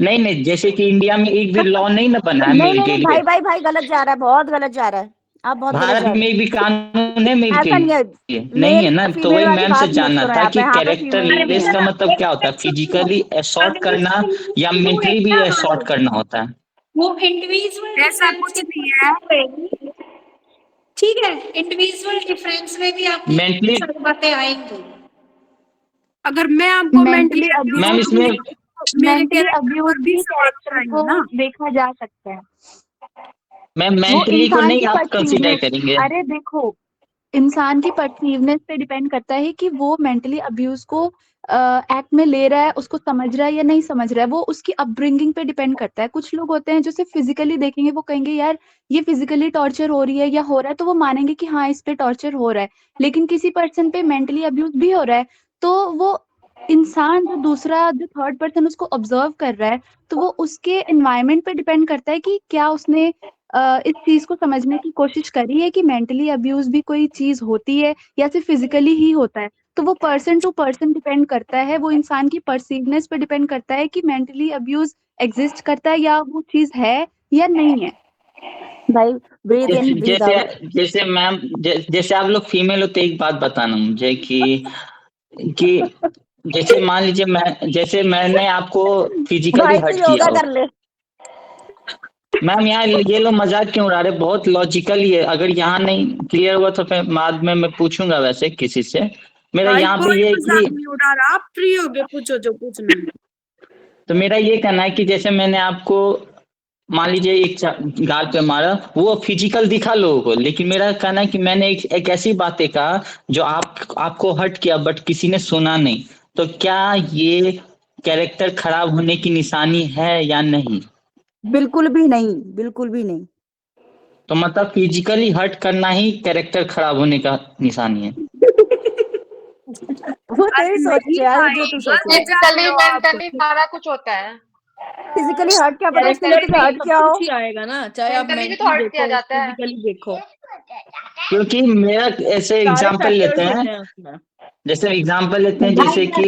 Speaker 9: नहीं नहीं, जैसे कि इंडिया में एक भी लॉ नहीं ना बना है
Speaker 8: नहीं
Speaker 9: मेल
Speaker 8: नहीं
Speaker 9: के
Speaker 8: नहीं
Speaker 9: लिए।
Speaker 8: भाई गलत जा रहा है, बहुत गलत जा रहा है, आप बहुत गलत जा
Speaker 9: भारत
Speaker 8: रहे
Speaker 9: में भी कानून है मेल
Speaker 8: हैं।
Speaker 9: के
Speaker 8: ऐसा नहीं है,
Speaker 9: लिए, नहीं
Speaker 8: मेल
Speaker 9: है ना?
Speaker 8: या
Speaker 9: तो
Speaker 8: फीमेल
Speaker 9: वही
Speaker 8: वाली
Speaker 9: मैम से
Speaker 8: बात मत
Speaker 9: जानना
Speaker 8: करो
Speaker 9: था
Speaker 8: यहाँ पे,
Speaker 9: कि
Speaker 8: यहाँ पे
Speaker 9: कैरेक्टर
Speaker 8: फीमेल
Speaker 9: लेस का मतलब क्या होता है? फिजिकली असॉल्ट करना या मेंटली भी असॉल्ट करना होता है?
Speaker 1: वो इंडिविजुअल
Speaker 12: ऐसा
Speaker 1: डिफरेंस
Speaker 12: कुछ
Speaker 1: के
Speaker 12: नहीं है।
Speaker 1: रहेगी। ठीक है, इंडिविजुअल डिफरेंस में भी आपकी
Speaker 9: मेंटली
Speaker 1: सारी बातें आएंगी।
Speaker 12: अगर मैं आपको mentally
Speaker 3: mentally
Speaker 12: abuse
Speaker 9: ma'am
Speaker 3: abuse
Speaker 9: इसमें
Speaker 12: करूंगी तो मेरे
Speaker 3: मेंटली
Speaker 12: कैरेक्टर
Speaker 3: अब्यूज
Speaker 12: पर भी
Speaker 3: भी
Speaker 12: सवाल
Speaker 3: कैरेक्टर
Speaker 12: उठाएंगे
Speaker 3: को
Speaker 12: ना।
Speaker 3: देखा जा सकता है।
Speaker 9: मैम
Speaker 3: वो
Speaker 9: मेंटली को
Speaker 3: इंसान
Speaker 9: नहीं
Speaker 3: की
Speaker 9: आप कंसीडर
Speaker 3: परसीवनेस,
Speaker 9: करेंगे?
Speaker 3: अरे देखो, इंसान की परसीवनेस पे डिपेंड करता है कि वो मेंटली अब्यूज को एक्ट में ले रहा है, उसको समझ रहा है या नहीं समझ रहा है। वो उसकी अपब्रिंगिंग पे डिपेंड करता है। कुछ लोग होते हैं जो सिर्फ फिजिकली देखेंगे, वो कहेंगे यार ये फिजिकली टॉर्चर हो रही है या हो रहा है, तो वो मानेंगे कि हाँ इस पे टॉर्चर हो रहा है। लेकिन किसी पर्सन पे मेंटली अब्यूज भी हो रहा है, तो वो इंसान जो दूसरा जो थर्ड पर्सन उसको ऑब्जर्व कर रहा है, तो वो उसके एनवायरनमेंट पे डिपेंड करता है कि क्या उसने इस चीज को समझने की कोशिश करी है कि मेंटली अब्यूज भी कोई चीज होती है या सिर्फ फिजिकली ही होता है। तो वो पर्सन टू पर्सन डिपेंड करता है, वो इंसान की परसीवनेस पे डिपेंड करता है कि मेंटली अब्यूज एग्जिस्ट करता है या वो चीज है या नहीं है।
Speaker 8: भाई ब्रीथ इन ब्रीथ
Speaker 9: जैसे
Speaker 8: आउट।
Speaker 9: जैसे मैम जैसे आप लोग फीमेल हो तो एक बात बताना मुझे कि जैसे मान लीजिए जैसे मैंने आपको फिजिकली
Speaker 8: भाई तू
Speaker 9: हर्ट किया
Speaker 8: योगा
Speaker 9: हो।
Speaker 8: कर ले।
Speaker 9: मैम यहाँ ये लोग मजाक क्यों उड़ा रहे? बहुत लॉजिकल ही है। अगर यहाँ नहीं क्लियर हुआ तो फिर बाद में मैं पूछूंगा वैसे किसी से। मेरा
Speaker 12: भाई
Speaker 9: यहाँ पे
Speaker 12: कोई
Speaker 9: ये है
Speaker 12: मजाक
Speaker 9: कि
Speaker 12: नहीं उड़ा रहा, आप फ्री हो गए, पूछो जो पूछना है।
Speaker 9: तो मेरा ये कहना है कि जैसे मैंने आपको मान लीजिए एक गाल पे मारा, वो फिजिकल दिखा लोगों को, लेकिन मेरा कहना है कि मैंने एक ऐसी बातें कहा जो आपको हर्ट किया बट किसी ने सुना नहीं। तो क्या ये कैरेक्टर खराब होने की निशानी है या नहीं?
Speaker 8: बिल्कुल भी नहीं, बिल्कुल भी नहीं।
Speaker 9: तो मतलब फिजिकली हर्ट करना ही कैरेक्टर खराब होने का निशानी है?
Speaker 8: वो
Speaker 12: अरे
Speaker 8: तेरी सोच
Speaker 12: नहीं
Speaker 8: है यार, जो
Speaker 12: भाई,
Speaker 8: तू सोच रहा है।
Speaker 12: गलत जा रहे
Speaker 10: फिजिकली
Speaker 12: हो आप।
Speaker 10: मेंटली सारा कुछ होता है।
Speaker 8: फिजिकली हर्ट क्या पता
Speaker 14: कैरेक्टर
Speaker 8: फिजिकली
Speaker 14: में
Speaker 8: हर्ट
Speaker 14: सब
Speaker 8: क्या हो।
Speaker 14: कुछ ही आएगा ना, चाहे आप
Speaker 10: मेंटली भी तो
Speaker 14: मेंटली
Speaker 10: हर्ट किया
Speaker 14: देखो
Speaker 10: जाता है।
Speaker 14: फिजिकली देखो,
Speaker 9: क्योंकि मेरा ऐसे
Speaker 14: सारे
Speaker 9: एग्जांपल लेते
Speaker 14: फैक्टर्स
Speaker 9: हैं,
Speaker 14: होते हैं उसमें।
Speaker 9: जैसे एग्जांपल लेते हैं जैसे कि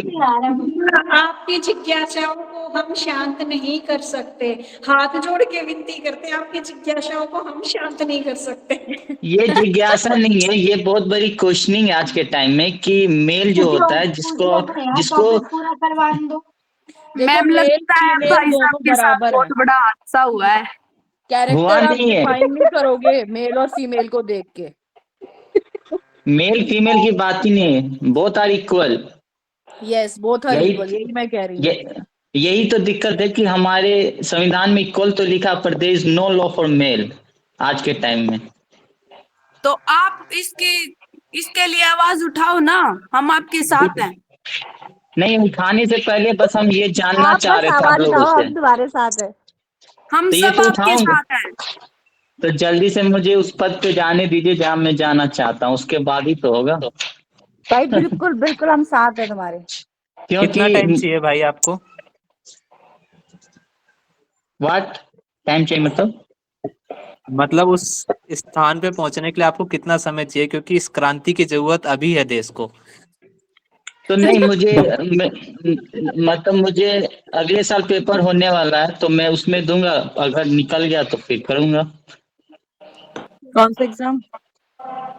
Speaker 1: आपकी जिज्ञासाओं को हम शांत नहीं कर सकते। हाथ जोड़ के विनती करते हैं, आपकी जिज्ञासाओं को हम शांत नहीं कर सकते।
Speaker 9: ये जिज्ञासा नहीं है, ये बहुत बड़ी क्वेश्चनिंग है आज के टाइम में कि मेल जो होता है जिसको जिसको
Speaker 14: देखो
Speaker 12: मैम
Speaker 14: मेल
Speaker 12: लगता है
Speaker 14: फीमेल
Speaker 12: भाई साहब
Speaker 14: दोनों
Speaker 12: के साथ
Speaker 14: बराबर
Speaker 12: बहुत
Speaker 14: हैं।
Speaker 12: बड़ा हादसा हुआ है।
Speaker 9: हुआ
Speaker 14: कैरेक्टर आप
Speaker 9: नहीं है।
Speaker 14: डिफाइन नहीं करोगे मेल और फीमेल को देख के।
Speaker 9: मेल फीमेल की बात ही नहीं है, both are equal.
Speaker 14: Yes, both are
Speaker 9: यही
Speaker 14: इक्वल, यही मैं कह रही हूँ।
Speaker 9: ये, यही तो दिक्कत है कि हमारे संविधान में इक्वल तो लिखा पर there is no law for male आज के टाइम में।
Speaker 12: तो आप इसके लिए आवाज उठाओ ना, हम आपके साथ हैं।
Speaker 9: नहीं, उठाने से पहले बस हम ये जानना
Speaker 8: आप
Speaker 9: चाह
Speaker 8: बस
Speaker 9: रहे थे आप
Speaker 8: आवाज
Speaker 9: लोगों
Speaker 8: उठाओ,
Speaker 9: से।
Speaker 8: हम तुम्हारे साथ है।
Speaker 12: हम
Speaker 9: तो ये
Speaker 12: सब
Speaker 9: तो
Speaker 12: आपके
Speaker 9: उठाऊंगा,
Speaker 12: साथ हैं।
Speaker 9: तो जल्दी से मुझे उस पद पे जाने दीजिए जहां मैं जाना चाहता हूँ, उसके बाद ही तो होगा।
Speaker 8: भाई बिल्कुल बिल्कुल हम साथ है तुम्हारे।
Speaker 15: कितना टाइम
Speaker 9: क्योंकि
Speaker 15: चाहिए भाई आपको?
Speaker 9: व्हाट टाइम चाहिए
Speaker 15: मतलब उस स्थान पे पहुंचने के लिए आपको कितना समय चाहिए, क्योंकि इस क्रांति की जरूरत अभी है देश को।
Speaker 9: तो नहीं मतलब मुझे अगले साल पेपर होने वाला है तो मैं उसमें दूंगा, अगर निकल गया तो फिर करूंगा।
Speaker 8: कौन सा एग्जाम?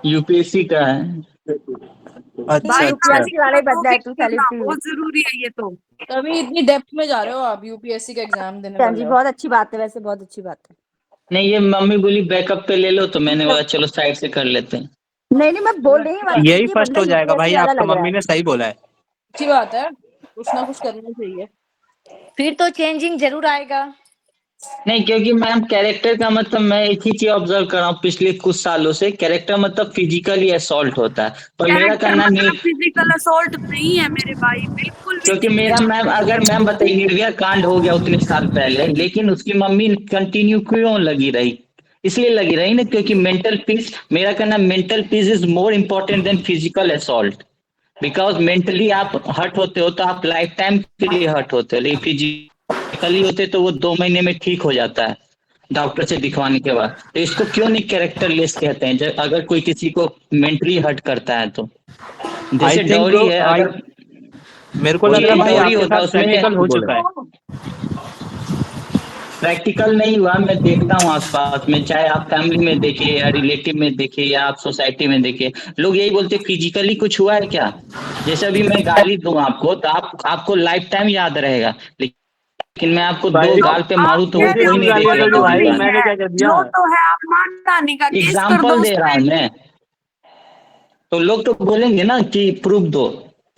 Speaker 9: यूपीएससी का है।
Speaker 15: अच्छा
Speaker 12: भाई
Speaker 15: अच्छा।
Speaker 8: यूपीएससी वाला ही बंदा है तू,
Speaker 12: करना
Speaker 8: सेलिब्रिटी।
Speaker 12: बहुत जरूरी है ये तो।
Speaker 14: तभी इतनी डेप्थ में जा रहे हो आप, यूपीएससी का एग्जाम देने
Speaker 8: हाँ
Speaker 14: वाले
Speaker 8: जी,
Speaker 14: हो।
Speaker 8: बहुत अच्छी बात है, वैसे बहुत अच्छी बात है।
Speaker 9: नहीं, ये मम्मी बोली बैकअप पे ले लो तो मैंने बोला चलो साइड से कर लेते हैं।
Speaker 8: नहीं नहीं, मैं बोल रही हूँ मतलब
Speaker 15: यही
Speaker 8: ये
Speaker 15: फर्स्ट
Speaker 8: बंदा
Speaker 15: हो जाएगा
Speaker 8: यूपीएससी
Speaker 15: भाई,
Speaker 8: वाला
Speaker 15: आपका
Speaker 8: लग रहा
Speaker 15: मम्मी
Speaker 8: है।
Speaker 15: ने सही बोला है।
Speaker 14: अच्छी बात है, कुछ ना कुछ करना चाहिए।
Speaker 7: फिर तो चेंजिंग जरूर आएगा।
Speaker 9: नहीं, क्योंकि मैम कैरेक्टर का मतलब मैं एक ही चीज ऑब्जर्व कर रहा हूँ पिछले कुछ सालों से, कैरेक्टर मतलब फिजिकली असॉल्ट होता है, पर मेरा
Speaker 12: कैरेक्टर
Speaker 9: कहना नहीं।
Speaker 12: मतलब फिजिकल असोल्ट नहीं है मेरे भाई, बिल्कुल भी
Speaker 9: क्योंकि
Speaker 12: नहीं
Speaker 9: मेरा
Speaker 12: है।
Speaker 9: मैम, अगर मैम बताइए निर्भया कांड हो गया उतने साल पहले, लेकिन उसकी मम्मी कंटिन्यू क्यों लगी रही? इसलिए लगी रही ना क्योंकि मेंटल पीस, मेरा कहना mental peace is more important then physical assault. Because mentally आप हर्ट होते हो तो आप लाइफ टाइम के लिए हर्ट होते हो, लेकिन फिजिकली होते तो वो 2 महीने में ठीक हो जाता है डॉक्टर से दिखवाने के बाद। तो इसको क्यों नहीं कैरेक्टर लेस कहते हैं जब अगर कोई किसी को मेंटली हर्ट करता है तो?
Speaker 15: आई
Speaker 9: जैसे
Speaker 15: थिंक
Speaker 9: डॉरी है, अगर
Speaker 15: मेरे को लग
Speaker 9: बोलिए,
Speaker 15: रहा है भाई
Speaker 9: डॉरी
Speaker 15: आपके
Speaker 9: होता है
Speaker 15: साथ
Speaker 9: उसमें
Speaker 15: प्रैक्टिकल हो
Speaker 9: बोलो।
Speaker 15: चुका है।
Speaker 9: प्रैक्टिकल नहीं हुआ, मैं देखता हूँ आसपास में, चाहे आप फैमिली में देखे या रिलेटिव में देखे या आप सोसाइटी में देखे, लोग यही बोलते फिजिकली कुछ हुआ है क्या। जैसे अभी मैं गाली दूं आपको तो आपको लाइफ टाइम याद रहेगा, लेकिन मैं आपको दो गाल पे मारूं तो वो कोई नहीं देखेगा।
Speaker 15: भाई मैंने क्या कर दिया?
Speaker 12: जो तो है आप मानहानि का केस कर दो
Speaker 9: एग्जाम्पल
Speaker 12: उस
Speaker 9: दे रहा हूँ मैं, तो लोग तो बोलेंगे ना कि प्रूफ दो,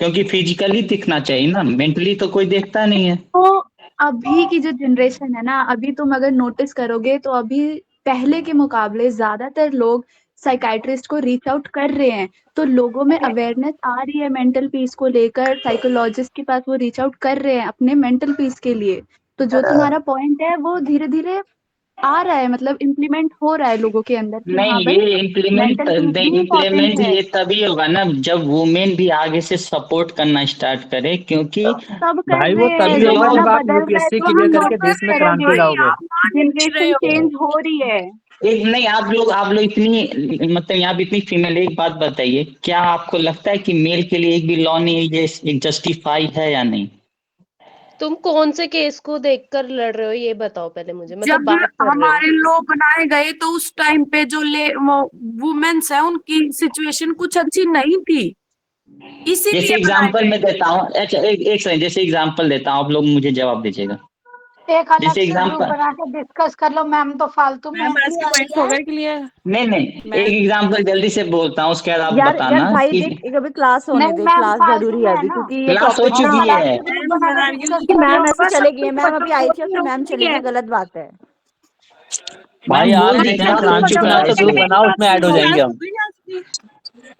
Speaker 9: क्योंकि फिजिकली दिखना चाहिए ना, मेंटली तो कोई देखता नहीं है।
Speaker 3: तो अभी की जो जनरेशन है ना, अभी तुम अगर नोटिस करोगे तो अभी पहले के मुकाबले ज्यादातर लोग साइकाइट्रिस्ट को रीच आउट कर रहे हैं, तो लोगों में अवेयरनेस आ रही है मेंटल पीस को लेकर, साइकोलॉजिस्ट के पास वो रीच आउट कर रहे हैं अपने मेंटल पीस के लिए। तो जो तुम्हारा पॉइंट है वो धीरे धीरे आ रहा है, मतलब इम्प्लीमेंट हो रहा है लोगों के अंदर कि हाँ
Speaker 9: नहीं,
Speaker 3: भाई
Speaker 9: ये इम्प्लीमेंट
Speaker 3: मेंटल पीस भी इम्पोर्टेंट है।
Speaker 9: ये तभी होगा ना जब वुमेन भी आगे से सपोर्ट करना स्टार्ट करे, क्योंकि
Speaker 3: सब कर
Speaker 15: भाई वो
Speaker 3: रहे हैं,
Speaker 15: तभी होगा
Speaker 3: जमाना
Speaker 15: जब आप
Speaker 3: बदल रहा है
Speaker 15: यूपीएससी
Speaker 3: तो
Speaker 15: क्लियर
Speaker 3: हम
Speaker 15: करके
Speaker 3: नोटिस
Speaker 15: देश में
Speaker 3: करेंगे,
Speaker 15: क्रांति लाओगे।
Speaker 3: जनरेशन चेंज हो रही है।
Speaker 9: एक नहीं, आप लोग इतनी मतलब यहाँ पे इतनी फीमेल, एक बात बताइए, क्या आपको लगता है कि मेल के लिए एक भी लॉ नहीं है, ये जस्टिफाई है या नहीं।
Speaker 10: तुम कौन से केस को देखकर लड़ रहे हो ये बताओ पहले मुझे, मतलब
Speaker 12: जब
Speaker 10: बात कर रहे हो।
Speaker 12: हमारे लॉ बनाए गए तो उस टाइम पे जो वो वुमेन्स है उनकी सिचुएशन कुछ अच्छी नहीं थी,
Speaker 9: जैसे
Speaker 12: इसीलिए बनाए
Speaker 9: एग्जांपल
Speaker 12: गए।
Speaker 9: मैं देता हूँ, अच्छा एक सेकंड, जैसे एग्जांपल देता हूँ, आप लोग मुझे जवाब दीजिएगा।
Speaker 1: एक अलग
Speaker 9: जैसे
Speaker 1: से ग्रुप
Speaker 9: एग्जांपल,
Speaker 1: बना के डिस्कस कर लो मैम, तो फालतू में
Speaker 14: आपके पॉइंट्स हो गए क्लियर?
Speaker 9: नहीं, एक एग्जांपल जल्दी से बोलता हूँ, उसके बाद आप
Speaker 8: यार
Speaker 9: बताना
Speaker 8: भाई
Speaker 9: कि
Speaker 8: देख, अभी क्लास होने
Speaker 1: नहीं
Speaker 8: दे,
Speaker 1: मैम
Speaker 8: क्लास
Speaker 1: फालतू
Speaker 8: जरूरी
Speaker 1: में
Speaker 8: है
Speaker 1: है
Speaker 8: अभी,
Speaker 1: ना,
Speaker 8: क्योंकि ये
Speaker 9: क्लास हो
Speaker 8: टॉपिक ना,
Speaker 9: चुकी
Speaker 1: अलग
Speaker 9: है।
Speaker 1: से ग्रुप बना के डिस्कस
Speaker 8: कि
Speaker 1: कर
Speaker 8: मैम
Speaker 1: लो।
Speaker 8: ऐसे
Speaker 12: बस
Speaker 8: चले
Speaker 12: अपनी
Speaker 8: गई, मैम अभी आई थी और फिर मैम चली गई,
Speaker 12: है।
Speaker 8: गलत बात है।
Speaker 15: भाई
Speaker 9: मैम
Speaker 15: आप
Speaker 9: बोल दी
Speaker 15: एक
Speaker 9: क्लास हो
Speaker 15: क्रांति को
Speaker 9: चुका
Speaker 15: नाम
Speaker 9: है,
Speaker 15: का ग्रुप
Speaker 9: इसलिए
Speaker 15: बनाओ, उसमें ऐड हो जाएंगे हम।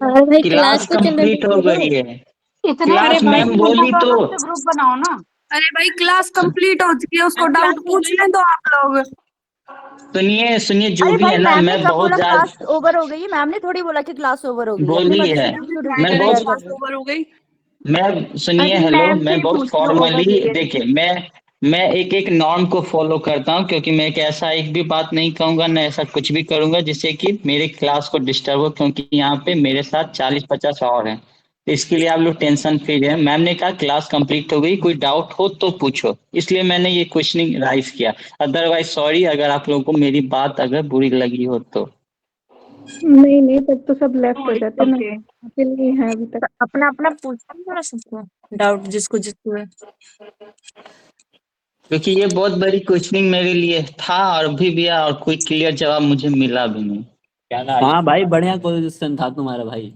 Speaker 7: हाँ भाई
Speaker 9: क्लास
Speaker 7: तो चलने
Speaker 9: कंप्लीट हो
Speaker 7: दीजिए।
Speaker 9: गई है।
Speaker 1: इतने
Speaker 9: क्लास
Speaker 1: बना
Speaker 9: मैम बोली
Speaker 1: तो
Speaker 9: तो,
Speaker 1: अलग से ग्रुप बनाओ ना।
Speaker 12: अरे भाई क्लास कंप्लीट हो चुकी है, उसको डाउट पूछने दो आप लोग।
Speaker 9: सुनिए जो
Speaker 8: अरे
Speaker 9: भी
Speaker 8: भाई
Speaker 9: है ना,
Speaker 8: मैम ने
Speaker 9: मैं
Speaker 8: कब
Speaker 9: बहुत
Speaker 8: बोला
Speaker 9: ज्यादा
Speaker 8: क्लास ओवर हो गई है? मैम ने थोड़ी बोला कि क्लास ओवर हो गई है, अपनी
Speaker 9: बोली
Speaker 8: मर्जी
Speaker 9: है।
Speaker 8: से क्यों
Speaker 9: मैं
Speaker 8: डिक्लेयर
Speaker 9: बहुत
Speaker 8: कर।
Speaker 12: ओवर हो गई।
Speaker 9: मैं सुनिए,
Speaker 3: अरे
Speaker 9: हेलो,
Speaker 3: मैम से
Speaker 9: मैं
Speaker 3: ही
Speaker 9: बहुत
Speaker 3: पूछ लो ओवर
Speaker 9: फॉर्मली,
Speaker 3: हुई है।
Speaker 9: देखिए मैं एक नॉर्म को फॉलो करता हूँ, क्योंकि मैं एक ऐसा एक भी बात नहीं कहूंगा, ना ऐसा कुछ भी करूंगा जिससे कि मेरे क्लास को डिस्टर्ब हो, क्योंकि यहाँ पे मेरे साथ 40-50 और हैं, तो इसके लिए आप लोग टेंशन फ्री रहे। मैम ने कहा क्लास कंप्लीट हो गई, कोई डाउट हो तो पूछो, इसलिए मैंने ये क्वेश्चनिंग राइज किया। अदरवाइज सॉरी अगर आप लोगों को मेरी बात अगर बुरी लगी हो तो।
Speaker 3: नहीं तब तो सब लेफ्ट हो जाते ना,
Speaker 8: ओके,
Speaker 3: अकेले ही है अभी तक।
Speaker 8: अपना अपना पूछना थोड़ा सबको डाउट, जिसको जिसको है।
Speaker 9: क्योंकि ये बहुत बड़ी क्वेश्चनिंग मेरे लिए था और अभी भी है, और कोई क्लियर जवाब मुझे मिला भी नहीं।
Speaker 15: हाँ भाई बढ़िया क्वेश्चन था तुम्हारा भाई।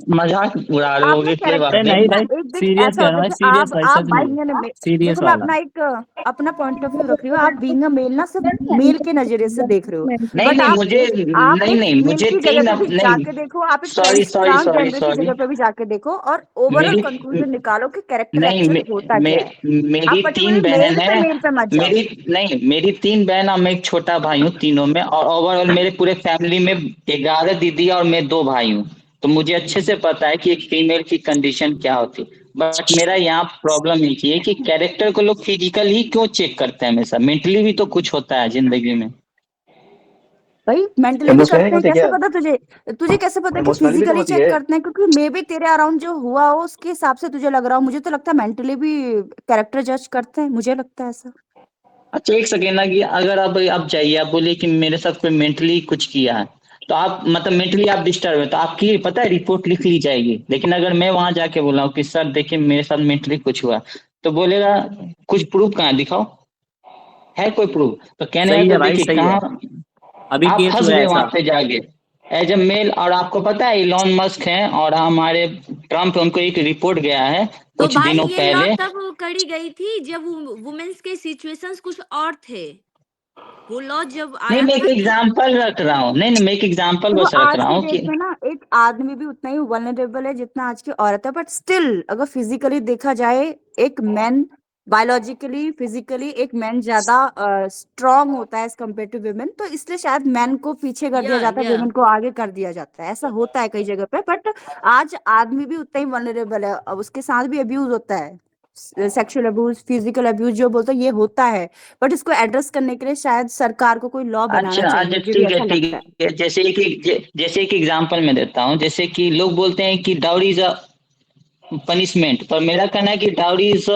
Speaker 9: मजाक उड़ा रहे
Speaker 8: आप
Speaker 9: हो
Speaker 8: ना
Speaker 9: इसलिए बात
Speaker 15: अरे
Speaker 8: कैरेक्टर
Speaker 9: है।
Speaker 15: नहीं
Speaker 8: देखो ना,
Speaker 15: भाई,
Speaker 8: एक देख
Speaker 15: सीरियस
Speaker 8: ऐसा
Speaker 15: कह
Speaker 8: होता
Speaker 15: रहा
Speaker 8: है
Speaker 15: है,
Speaker 8: कि
Speaker 15: सीरियस भाई,
Speaker 8: आप
Speaker 15: सच
Speaker 8: बाई
Speaker 15: में
Speaker 8: देखो
Speaker 15: सीरियस
Speaker 8: मैं
Speaker 15: वाला।
Speaker 8: अपना एक अपना पॉइंट ऑफ व्यू रख रही हूँ, आप बीइंग अ मेल ना सिर्फ मेल के नजरिए से देख रहे हो,
Speaker 9: नहीं
Speaker 8: बट
Speaker 9: नहीं
Speaker 8: आप
Speaker 9: मुझे
Speaker 8: आप एक
Speaker 9: नहीं
Speaker 8: फीमेल
Speaker 9: मुझे
Speaker 8: की जगह
Speaker 9: तीन
Speaker 8: पे भी
Speaker 9: नहीं,
Speaker 8: जाके देखो, आप एक
Speaker 9: सॉरी सॉरी सॉरी
Speaker 8: ट्रांसजेंडर की
Speaker 9: सॉरी,
Speaker 8: जगह पे भी जाके देखो, और ओवरऑल
Speaker 9: मेरी
Speaker 8: कंक्लूजन निकालो कि कैरेक्टर
Speaker 9: नहीं
Speaker 8: एक्चुअल होता क्या है। आप
Speaker 9: मेरी तीन
Speaker 8: पर्टिकुलर
Speaker 9: बहन है,
Speaker 8: मेल पे मत जाओ।
Speaker 9: मेरी 3 बहन और मैं एक छोटा भाई हूँ तीनों में, और ओवरऑल मेरे पूरे फैमिली में 11 दीदी और मैं 2 भाई हूँ, तो मुझे अच्छे से पता है कि एक फीमेल की कंडीशन क्या होती है। बट मेरा यहाँ प्रॉब्लम एक ही है कि कैरेक्टर को लोग फिजिकल ही क्यों चेक करते हैं हमेशा, मेंटली भी तो कुछ होता है जिंदगी में।
Speaker 8: भाई मेंटली भी
Speaker 11: इमोशनली
Speaker 8: करते
Speaker 11: नहीं
Speaker 8: हैं,
Speaker 11: होती
Speaker 8: कैसे
Speaker 11: क्या?
Speaker 8: पता तुझे? तुझे कैसे पता कि
Speaker 11: इमोशनली भी तो
Speaker 8: फिजिकली
Speaker 11: होती
Speaker 8: चेक
Speaker 11: है।
Speaker 8: करते हैं? क्योंकि मे भी तेरे अराउंड जो हुआ हो उसके हिसाब से तुझे लग रहा हो, मुझे तो लगता है मेंटली भी कैरेक्टर जज करते हैं, मुझे लगता है ऐसा।
Speaker 9: अच्छा एक सेकेंड ना, कि अगर आप जाइए, आप बोलिए कि मेरे साथ कोई मेंटली कुछ किया है, तो आप मतलब मेंटली आप डिस्टर्ब है, तो आपकी पता है रिपोर्ट लिख ली जाएगी। लेकिन अगर मैं वहां जाके बोला हूँ कि सर देखिए मेरे साथ मेंटली कुछ हुआ, तो बोलेगा कुछ प्रूफ कहाँ है, दिखाओ, है कोई प्रूफ? तो कहने
Speaker 15: सही
Speaker 9: का
Speaker 15: है
Speaker 9: तो
Speaker 15: भाई,
Speaker 9: देखिए
Speaker 15: सही है।
Speaker 9: कहाँ
Speaker 15: अभी
Speaker 9: आप
Speaker 15: केस
Speaker 9: फंस
Speaker 15: हुआ है
Speaker 9: गए वहां
Speaker 15: ऐसा।
Speaker 9: पे जाके एज ए मेल। और आपको पता है इलॉन मस्क हैं और हमारे ट्रम्प, उनको एक रिपोर्ट गया है
Speaker 7: तो
Speaker 9: कुछ
Speaker 7: भाई
Speaker 9: दिनों
Speaker 7: ये लॉ
Speaker 9: पहले।
Speaker 7: तब करी गई थी जब वुमेन्स के सिचुएशंस कुछ और थे। वो लॉ जब
Speaker 9: नहीं
Speaker 7: आया
Speaker 9: मैं एक
Speaker 7: था तो
Speaker 9: एग्जाम्पल रख रहा हूँ, नहीं मैं एक एग्जाम्पल
Speaker 8: देखो
Speaker 9: बस रख
Speaker 8: आज
Speaker 9: रहा
Speaker 8: की
Speaker 9: हूँ
Speaker 8: डेट
Speaker 9: कि
Speaker 8: में ना एक आदमी भी उतना ही वल्नरेबल है जितना आज की औरत है, बट स्टिल अगर फिजिकली देखा जाए, एक मैन बायोलॉजिकली फिजिकली एक मैन ज्यादा स्ट्रांग होता है एज कम्पेयर टू वुमेन, तो इसलिए शायद मैन को पीछे कर दिया
Speaker 7: या
Speaker 8: जाता है,
Speaker 7: या
Speaker 8: वुमेन को आगे कर दिया जाता है, ऐसा होता है कई जगह पे। बट आज आदमी भी उतना ही वल्नरेबल है, अब उसके साथ भी अब्यूज होता है, सेक्सुअल अब्यूज, फिजिकल अब्यूज जो बोलते हैं ये होता है, बट इसको एड्रेस करने के लिए शायद सरकार को कोई लॉ बनाना
Speaker 9: अच्छा
Speaker 8: चाहिए,
Speaker 9: अच्छा
Speaker 8: मुझे भी
Speaker 9: ठीक है
Speaker 8: ऐसा
Speaker 9: ठीक
Speaker 8: लगता है।
Speaker 9: है, जैसे एक एग्जांपल मैं देता हूँ, जैसे कि लोग बोलते हैं कि डाउरी इज अ पनिशमेंट, पर मेरा कहना है कि dowry is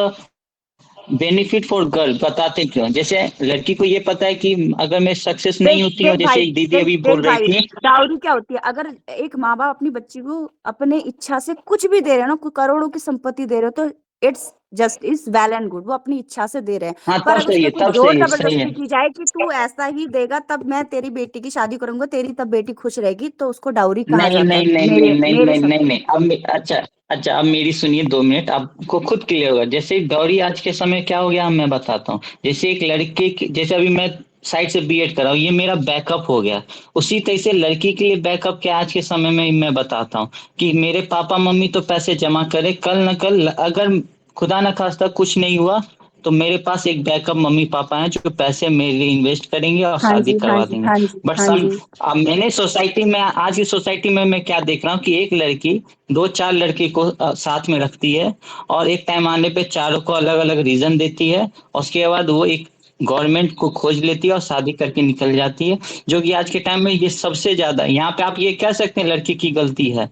Speaker 9: benefit for girl बताते क्यों? जैसे लड़की को ये पता है कि अगर मैं सक्सेस नहीं
Speaker 8: देख
Speaker 9: होती हूँ,
Speaker 8: देख
Speaker 9: जैसे
Speaker 8: भाई
Speaker 9: एक दीदी
Speaker 8: देख
Speaker 9: अभी
Speaker 8: देख
Speaker 9: बोल रही
Speaker 8: भाई,
Speaker 9: थी,
Speaker 8: डाउरी क्या होती है? अगर एक माँ बाप अपनी बच्ची को अपने इच्छा से कुछ भी दे रहे हैं ना, कोई करोड़ों की संपत्ति दे रहे हो, तो it's just is well and good, वो अपनी इच्छा से दे रहे हैं।
Speaker 9: हाँ
Speaker 8: पर
Speaker 9: तब
Speaker 8: अगर
Speaker 9: सही
Speaker 8: उसमें
Speaker 9: है,
Speaker 8: कुछ
Speaker 9: तब
Speaker 8: जोर
Speaker 9: सही है, सही है।
Speaker 8: जबरदस्ती की जाए कि तू ऐसा ही देगा तब मैं तेरी बेटी की शादी करूंगा, तेरी तब बेटी खुश रहेगी, तो उसको डाउरी कहा
Speaker 9: नहीं
Speaker 8: जाता
Speaker 9: नहीं
Speaker 8: है,
Speaker 9: नहीं
Speaker 8: मेरे
Speaker 9: नहीं नहीं
Speaker 8: मेरे
Speaker 9: नहीं
Speaker 8: शब्द
Speaker 9: नहीं
Speaker 8: में।
Speaker 9: नहीं अब अच्छा अच्छा, अब मेरी सुनिए 2 मिनट, आपको खुद क्लियर होगा। जैसे डॉरी आज के समय क्या हो गया मैं बताता हूँ। जैसे एक लड़के की, जैसे अभी मैं साइड से बीएड कर रहा हूँ, ये मेरा बैकअप हो गया। उसी तरह से लड़की के लिए बैकअप क्या आज के समय में मैं बताता हूँ कि मेरे पापा मम्मी तो पैसे जमा करे, कल न कल अगर खुदा न खास्ता कुछ नहीं हुआ तो मेरे पास एक बैकअप मम्मी पापा हैं जो पैसे मेरे लिए इन्वेस्ट करेंगे और
Speaker 8: हाँ
Speaker 9: शादी
Speaker 8: जी, हाँ
Speaker 9: करवा
Speaker 8: जी,
Speaker 9: देंगे।
Speaker 8: हाँ जी,
Speaker 9: बट
Speaker 8: हाँ
Speaker 9: सम
Speaker 8: जी।
Speaker 9: अब मैंने सोसाइटी में, आज की सोसाइटी में मैं क्या देख रहा हूँ कि एक लड़की 2-4 लड़के को साथ में रखती है और एक टाइम आने पे चारों को अलग अलग रीजन देती है, और उसके बाद वो एक गवर्नमेंट को खोज लेती है और शादी करके निकल जाती है, जो कि आज के टाइम में ये सबसे ज्यादा। यहाँ पे आप ये कह सकते हैं लड़की की गलती है,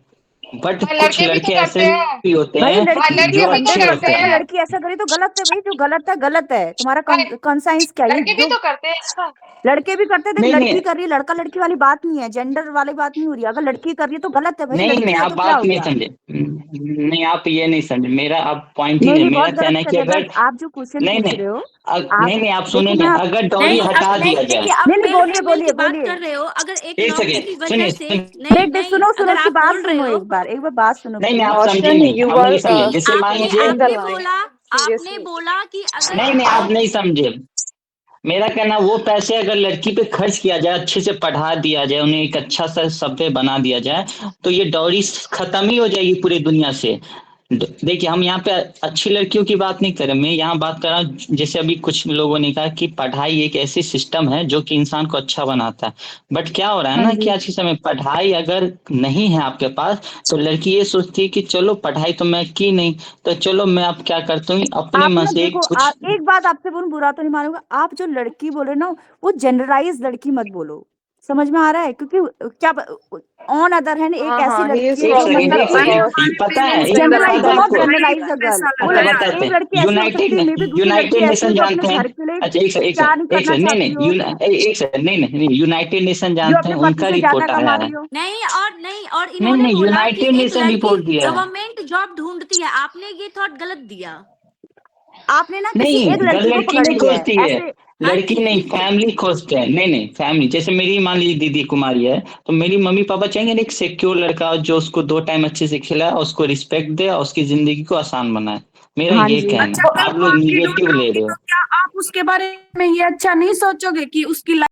Speaker 9: बट
Speaker 4: हाँ,
Speaker 9: कुछ
Speaker 4: लड़के भी तो
Speaker 9: लड़के
Speaker 4: करते
Speaker 9: ऐसे
Speaker 4: हैं
Speaker 9: भी होते
Speaker 8: भाई
Speaker 9: हैं
Speaker 8: लड़की की
Speaker 9: जो
Speaker 4: लड़के भी तो
Speaker 9: अच्छे
Speaker 8: 100%
Speaker 9: होते
Speaker 4: करते
Speaker 8: है,
Speaker 9: हैं।
Speaker 4: हैं
Speaker 8: लड़की ऐसा करे तो गलत है भाई, जो गलत है, तुम्हारा
Speaker 4: भाई,
Speaker 8: कंसाइंस क्या है? ये
Speaker 4: लड़के भी
Speaker 8: जो
Speaker 4: तो करते हैं।
Speaker 8: लड़के भी करते हैं, देख
Speaker 9: नहीं नहीं
Speaker 8: लड़की कर रही है, लड़का लड़की वाली बात नहीं है, जेंडर वाली बात नहीं हो रही है। अगर लड़की कर रही है तो गलत है भाई,
Speaker 9: नहीं नहीं
Speaker 8: लड़की है
Speaker 9: आप
Speaker 8: तो क्या
Speaker 9: बात
Speaker 8: हो
Speaker 9: नहीं
Speaker 8: गया?
Speaker 9: समझे, नहीं आप ये नहीं समझे, मेरा आप पॉइंट ही
Speaker 8: नहीं
Speaker 9: नहीं,
Speaker 8: नहीं,
Speaker 9: मेरा
Speaker 8: बहुत
Speaker 9: कहना
Speaker 8: गलत
Speaker 9: है
Speaker 8: कर
Speaker 9: कि
Speaker 8: रहे हैं।
Speaker 9: अगर
Speaker 8: अगर आप जो क्वेश्चन
Speaker 9: नहीं
Speaker 8: पूछ
Speaker 9: नहीं
Speaker 8: रहे हो,
Speaker 9: नहीं नहीं आप सुनो
Speaker 8: देखो
Speaker 9: ना,
Speaker 8: मैं
Speaker 9: अगर डॉरी
Speaker 7: नहीं अब
Speaker 9: हटा
Speaker 7: नहीं,
Speaker 9: दिया जाए।
Speaker 7: देखिए आप
Speaker 8: नहीं नहीं,
Speaker 7: मेल
Speaker 8: बोलिए
Speaker 7: फीमेल की
Speaker 8: बोलिए
Speaker 7: बात
Speaker 8: बोलिए।
Speaker 7: कर रहे हो, अगर एक
Speaker 9: एक
Speaker 7: नौकरी
Speaker 9: सेकेंड
Speaker 7: की वजह
Speaker 9: सुनिए
Speaker 7: से नहीं
Speaker 8: देख देख,
Speaker 7: नहीं,
Speaker 8: सुनो सुनो,
Speaker 7: अगर
Speaker 8: उसकी
Speaker 7: आप
Speaker 8: बात
Speaker 7: बोल रहे
Speaker 8: सुनो,
Speaker 7: हो,
Speaker 8: एक बार बात सुनो
Speaker 9: नहीं नहीं
Speaker 8: प्लीज।
Speaker 9: आप समझे नहीं,
Speaker 11: you
Speaker 9: आप
Speaker 11: were
Speaker 9: नहीं समझे। जैसे मान
Speaker 11: speaking
Speaker 9: लीजिए,
Speaker 11: in the
Speaker 7: आपने
Speaker 11: line.
Speaker 7: बोला आपने
Speaker 11: Seriously.
Speaker 7: बोला कि अगर
Speaker 9: नहीं नहीं आप नहीं समझे, मेरा कहना वो पैसे अगर लड़की पे खर्च किया जाए, अच्छे से पढ़ा दिया जाए, उन्हें एक अच्छा सा सभ्य बना दिया जाए, तो ये डॉरी खत्म ही हो जाएगी पूरी दुनिया से। देखिए हम यहाँ पे अच्छी लड़कियों की बात नहीं कर रहे, मैं यहाँ बात कर रहा हूँ जैसे अभी कुछ लोगों ने कहा कि पढ़ाई एक ऐसी सिस्टम है जो कि इंसान को अच्छा बनाता है। बट क्या हो रहा है
Speaker 8: हाँ
Speaker 9: ना कि
Speaker 8: जी,
Speaker 9: आज के समय पढ़ाई अगर नहीं है आपके पास, तो लड़की ये सोचती है कि चलो पढ़ाई तो मैं की नहीं, तो चलो मैं अब क्या करता हूँ अपने
Speaker 8: आप
Speaker 9: मन
Speaker 8: ना
Speaker 9: से
Speaker 8: देखो,
Speaker 9: कुछ।
Speaker 8: एक बात आपसे बोलूं, बुरा तो नहीं मानूंगा, आप जो लड़की बोले ना, वो जनरलाइज लड़की मत बोलो, समझ में आ रहा है? क्योंकि क्या ऑन अदर हैंड एक
Speaker 11: हाँ
Speaker 8: ऐसी
Speaker 11: हाँ, he
Speaker 8: लड़की
Speaker 11: is
Speaker 8: है
Speaker 9: एक
Speaker 8: जो
Speaker 9: सेकंड
Speaker 8: मतलब
Speaker 9: एक
Speaker 11: probably
Speaker 8: एक
Speaker 9: सेकंड ये
Speaker 12: हमारे
Speaker 9: पता है,
Speaker 12: पेरेंट्स
Speaker 9: एक
Speaker 12: ने
Speaker 9: मैं
Speaker 8: जनरलाइज,
Speaker 9: बताता
Speaker 12: बताया
Speaker 9: हूँ
Speaker 8: डोंट
Speaker 9: आपको।
Speaker 8: Generalise the girl.
Speaker 12: ऐसा
Speaker 8: वो
Speaker 9: अच्छा
Speaker 12: लगाया
Speaker 8: लड़की,
Speaker 9: बताते
Speaker 8: एक
Speaker 9: हैं,
Speaker 8: लड़की ऐसी हो सकती है, मे बी दूसरी लड़की
Speaker 9: यूनाइटेड
Speaker 8: ऐसी हो
Speaker 9: नेशन
Speaker 8: जो अपने
Speaker 9: जानते हैं।
Speaker 8: घर के लिए
Speaker 9: अच्छा एक
Speaker 8: क्या नहीं
Speaker 9: सेकंड
Speaker 8: करना
Speaker 9: नहीं
Speaker 8: चाहती हो,
Speaker 9: एक सेकंड नहीं नहीं नहीं, यूनाइटेड नेशन
Speaker 8: जो
Speaker 9: जानते
Speaker 8: अपने
Speaker 9: हैं,
Speaker 8: पति
Speaker 9: उनका
Speaker 8: से ज्यादा
Speaker 9: रिपोर्ट आया
Speaker 8: कमा
Speaker 9: है।
Speaker 8: रही हो।
Speaker 7: नहीं और
Speaker 9: नहीं
Speaker 7: इन्होंने
Speaker 9: नहीं
Speaker 7: बोला कि
Speaker 9: यूनाइटेड
Speaker 7: एक
Speaker 9: नेशन
Speaker 7: लड़की
Speaker 9: रिपोर्ट दिया है।
Speaker 7: गवर्नमेंट जॉब ढूंढती है, आपने ये थॉट गलत दिया।
Speaker 8: आपने ना किसी
Speaker 9: नहीं
Speaker 8: एक
Speaker 9: घर
Speaker 8: लड़की को
Speaker 9: लड़की
Speaker 8: पकड़
Speaker 9: नहीं
Speaker 8: लिया है
Speaker 9: खोजती है,
Speaker 8: ऐसे।
Speaker 7: हाँ
Speaker 9: लड़की
Speaker 7: जी
Speaker 9: नहीं फैमिली खोजते हैं। नहीं नहीं फैमिली, जैसे मेरी मान लीजिए दीदी कुमारी है, तो मेरी मम्मी पापा चाहेंगे ना एक सिक्योर लड़का जो उसको 2 टाइम अच्छे से खिलाए, उसको रिस्पेक्ट दे और उसकी जिंदगी को आसान बनाए। मेरा
Speaker 8: हाँ
Speaker 9: ये
Speaker 8: जी,
Speaker 9: कहना
Speaker 12: अच्छा,
Speaker 9: है,
Speaker 12: कल
Speaker 9: आप
Speaker 12: को
Speaker 9: लोग
Speaker 12: आपकी
Speaker 9: निगेटिव
Speaker 12: डॉटर
Speaker 9: ले
Speaker 12: होगी
Speaker 9: रहे हो।
Speaker 12: तो क्या आप उसके बारे में ये अच्छा नहीं सोचोगे कि उसकी